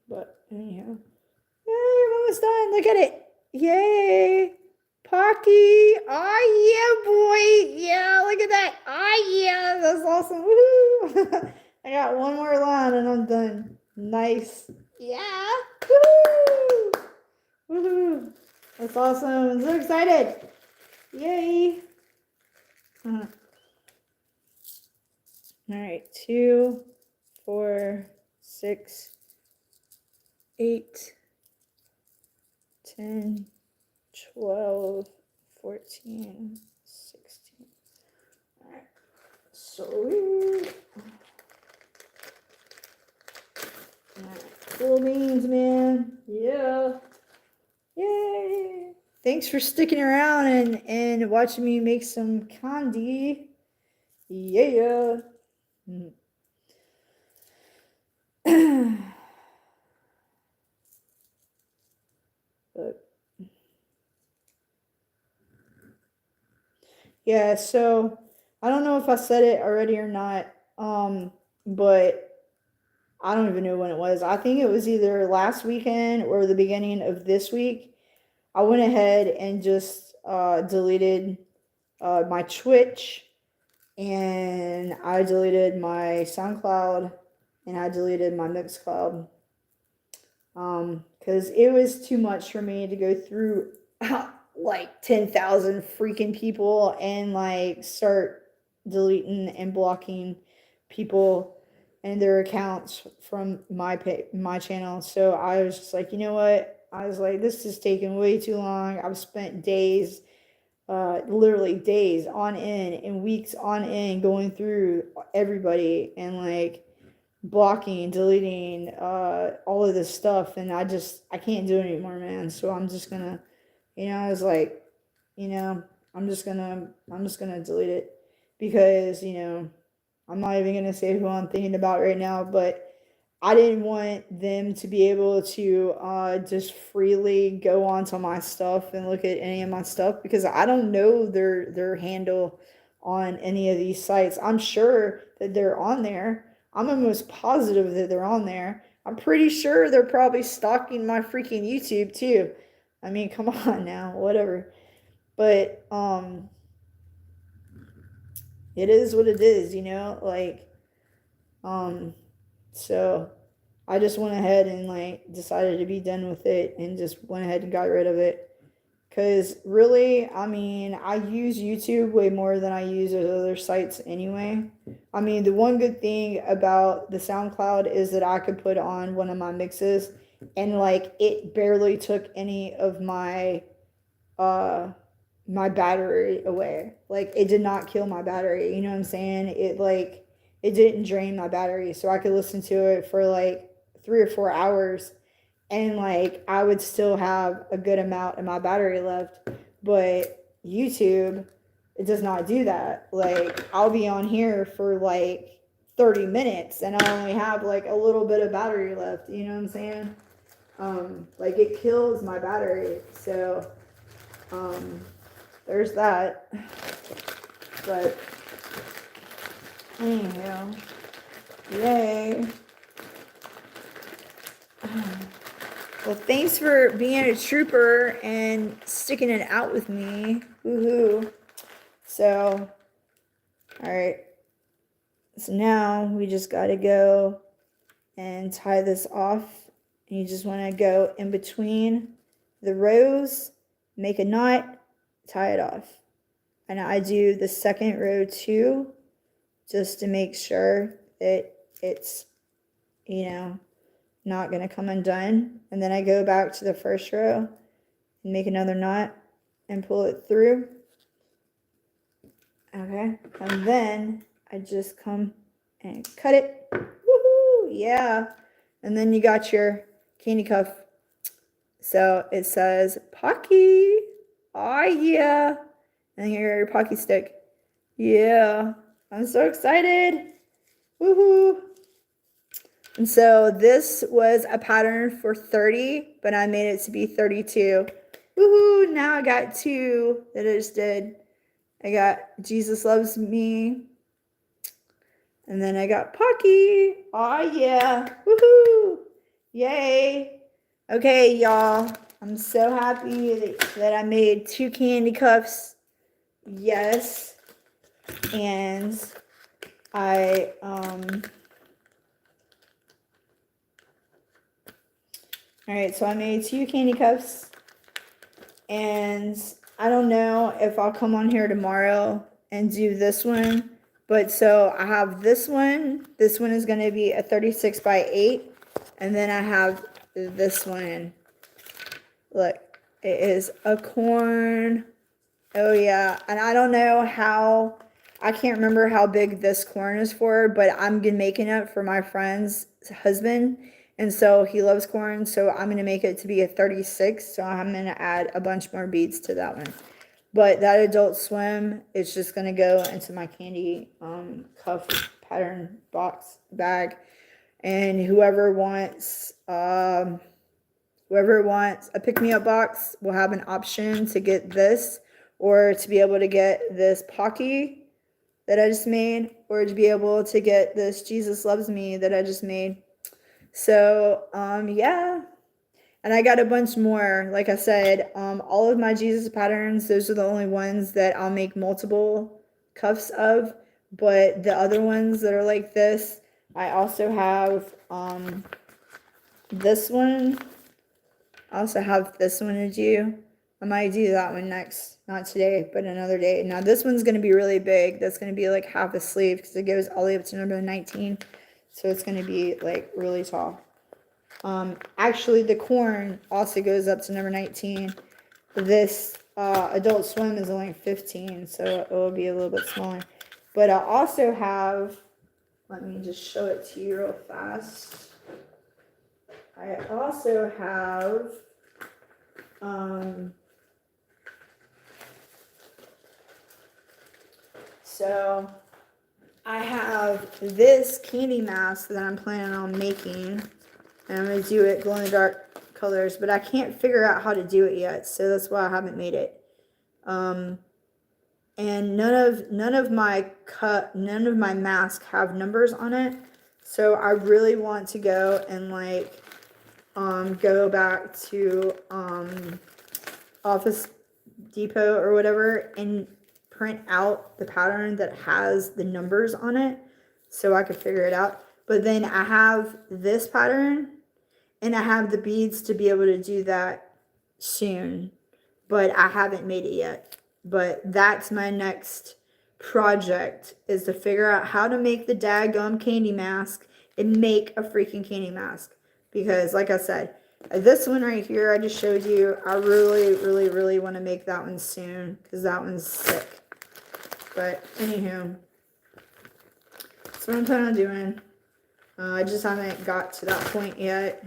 but anyhow. Yay, I'm almost done. Look at it. Yay. Pocky. Oh, yeah, boy. Yeah, look at that. Oh, yeah, that's awesome. Woohoo. I got one more line and I'm done. Nice. Yeah. Woohoo. Woohoo. That's awesome. I'm so excited. Yay. All right. 2, 4, 6, 8, 10, 12, 14, 16. All right. Sweet. All right. Cool beans, man. Yeah. Yay. Thanks for sticking around and watching me make some candy. Yeah. But, yeah, so I don't know if I said it already or not, but I don't even know when it was. I think it was either last weekend or the beginning of this week. I went ahead and just deleted my Twitch, and I deleted my SoundCloud, and I deleted my Mixcloud. Because it was too much for me to go through like 10,000 freaking people and like start deleting and blocking people and their accounts from my channel. So I was just like, you know what? I was like, this is taking way too long. I've spent days, literally days on end and weeks on end going through everybody and like blocking, deleting, all of this stuff, and I can't do it anymore, man. So I'm just gonna, I was like, I'm just gonna delete it because, I'm not even gonna say who I'm thinking about right now, but I didn't want them to be able to just freely go onto my stuff and look at any of my stuff because I don't know their handle on any of these sites. I'm sure that they're on there. I'm almost positive that they're on there. I'm pretty sure they're probably stalking my freaking YouTube too. I mean, come on now, whatever. But it is what it is, so I just went ahead and like decided to be done with it and just went ahead and got rid of it. Cause really, I mean, I use YouTube way more than I use other sites anyway. I mean, the one good thing about the SoundCloud is that I could put on one of my mixes and like it barely took any of my my battery away. Like it did not kill my battery, you know what I'm saying? It didn't drain my battery, so I could listen to it for like 3 or 4 hours and like I would still have a good amount of my battery left. But YouTube, it does not do that. Like I'll be on here for like 30 minutes and I only have like a little bit of battery left, you know what I'm saying? Like it kills my battery. So there's that. But anyhow, yay. Well, thanks for being a trooper and sticking it out with me. Woohoo. So, all right. So now we just got to go and tie this off. And you just want to go in between the rows, make a knot, tie it off. And I do the second row too, just to make sure that it's, not going to come undone. And then I go back to the first row and make another knot and pull it through. Okay. And then I just come and cut it. Woohoo! Yeah. And then you got your candy cuff. So it says Pocky. Oh yeah. And here your Pocky stick. Yeah. I'm so excited. Woohoo. And so this was a pattern for 30, but I made it to be 32. Woohoo! Now I got 2 that I just did. I got Jesus Loves Me. And then I got Pocky. Aw, yeah. Woohoo! Yay. Okay, y'all. I'm so happy that I made 2 Kandicuffs. Yes. And I, alright, so I made 2 Kandicuffs. And I don't know if I'll come on here tomorrow and do this one. But so I have this one. This one is going to be a 36 by 8. And then I have this one. Look, it is a corn. Oh, yeah. And I don't know how, I can't remember how big this corn is for, but I'm making it for my friend's husband. And so he loves corn, so I'm going to make it to be a 36. So I'm going to add a bunch more beads to that one. But that Adult Swim is just going to go into my candy cuff pattern box bag. And whoever wants a pick-me-up box will have an option to get this, or to be able to get this Pocky that I just made, or to be able to get this Jesus Loves Me that I just made. So, yeah. And I got a bunch more. Like I said, all of my Jesus patterns, those are the only ones that I'll make multiple cuffs of. But the other ones that are like this, I also have this one. I also have this one to do. I might do that one next. Not today, but another day. Now this one's going to be really big. That's going to be like half a sleeve because it goes all the way up to number 19. So it's going to be like really tall. Actually, the corn also goes up to number 19. This Adult Swim is only 15, so it will be a little bit smaller. But I also have, let me just show it to you real fast. I also have, so I have this candy mask that I'm planning on making. And I'm going to do it glow in the dark colors, but I can't figure out how to do it yet, so that's why I haven't made it. And none of my masks have numbers on it, so I really want to go and like go back to Office Depot or whatever and print out the pattern that has the numbers on it so I could figure it out. But then I have this pattern and I have the beads to be able to do that soon, but I haven't made it yet. But that's my next project, is to figure out how to make the daggum candy mask and make a freaking candy mask. Because like I said, this one right here I just showed you, I really want to make that one soon because that one's sick. But anywho, that's what I'm planning on doing. I just haven't got to that point yet.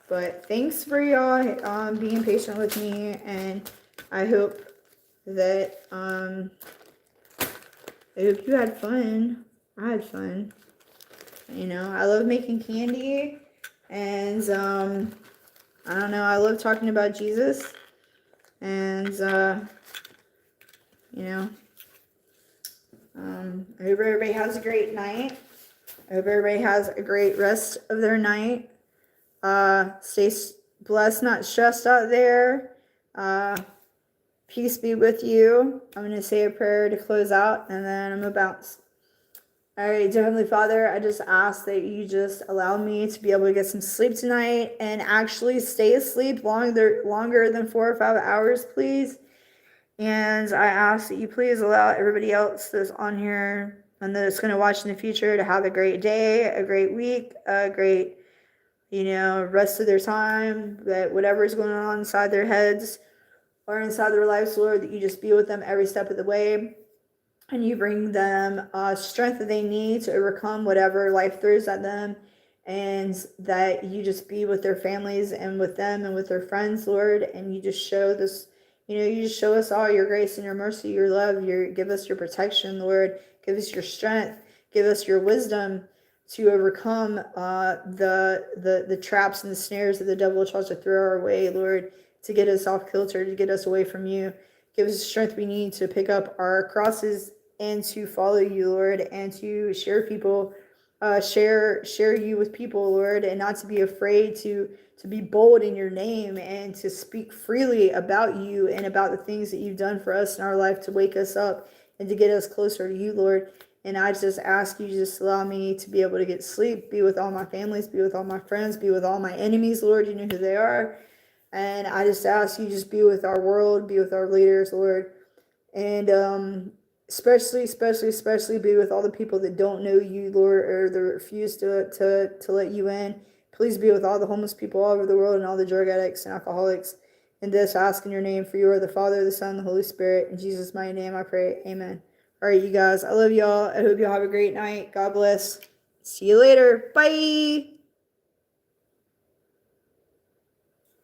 But thanks for y'all being patient with me, and I hope that I hope you had fun. I had fun. You know, I love making candy, and I don't know, I love talking about Jesus, and you know, I hope everybody has a great night. I hope everybody has a great rest of their night. Stay blessed, not stressed out there. Peace be with you. I'm going to say a prayer to close out, and then I'm going to bounce. All right, dear Heavenly Father, I just ask that you just allow me to be able to get some sleep tonight and actually stay asleep longer than 4 or 5 hours, please. And I ask that you please allow everybody else that's on here and that's going to watch in the future to have a great day, a great week, a great, you know, rest of their time, that whatever is going on inside their heads or inside their lives, Lord, that you just be with them every step of the way. And you bring them strength that they need to overcome whatever life throws at them. And that you just be with their families and with them and with their friends, Lord. And you just show this, you know, you just show us all your grace and your mercy, your love, give us your protection, Lord. Give us your strength. Give us your wisdom to overcome the traps and the snares that the devil tries to throw our way, Lord, to get us off kilter, to get us away from you. Give us the strength we need to pick up our crosses and to follow you, Lord, and to share people, share you with people, Lord, and not to be afraid to be bold in your name and to speak freely about you and about the things that you've done for us in our life to wake us up and to get us closer to you, Lord. And I just ask you, just allow me to be able to get sleep, be with all my families, be with all my friends, be with all my enemies, Lord. You know who they are. And I just ask you, just be with our world, be with our leaders, Lord. And especially be with all the people that don't know you, Lord, or that refuse to let you in. Please be with all the homeless people all over the world and all the drug addicts and alcoholics. And this I ask in your name, for you are the Father, the Son, the Holy Spirit. In Jesus' mighty name I pray. Amen. All right, you guys, I love y'all. I hope y'all have a great night. God bless. See you later. Bye.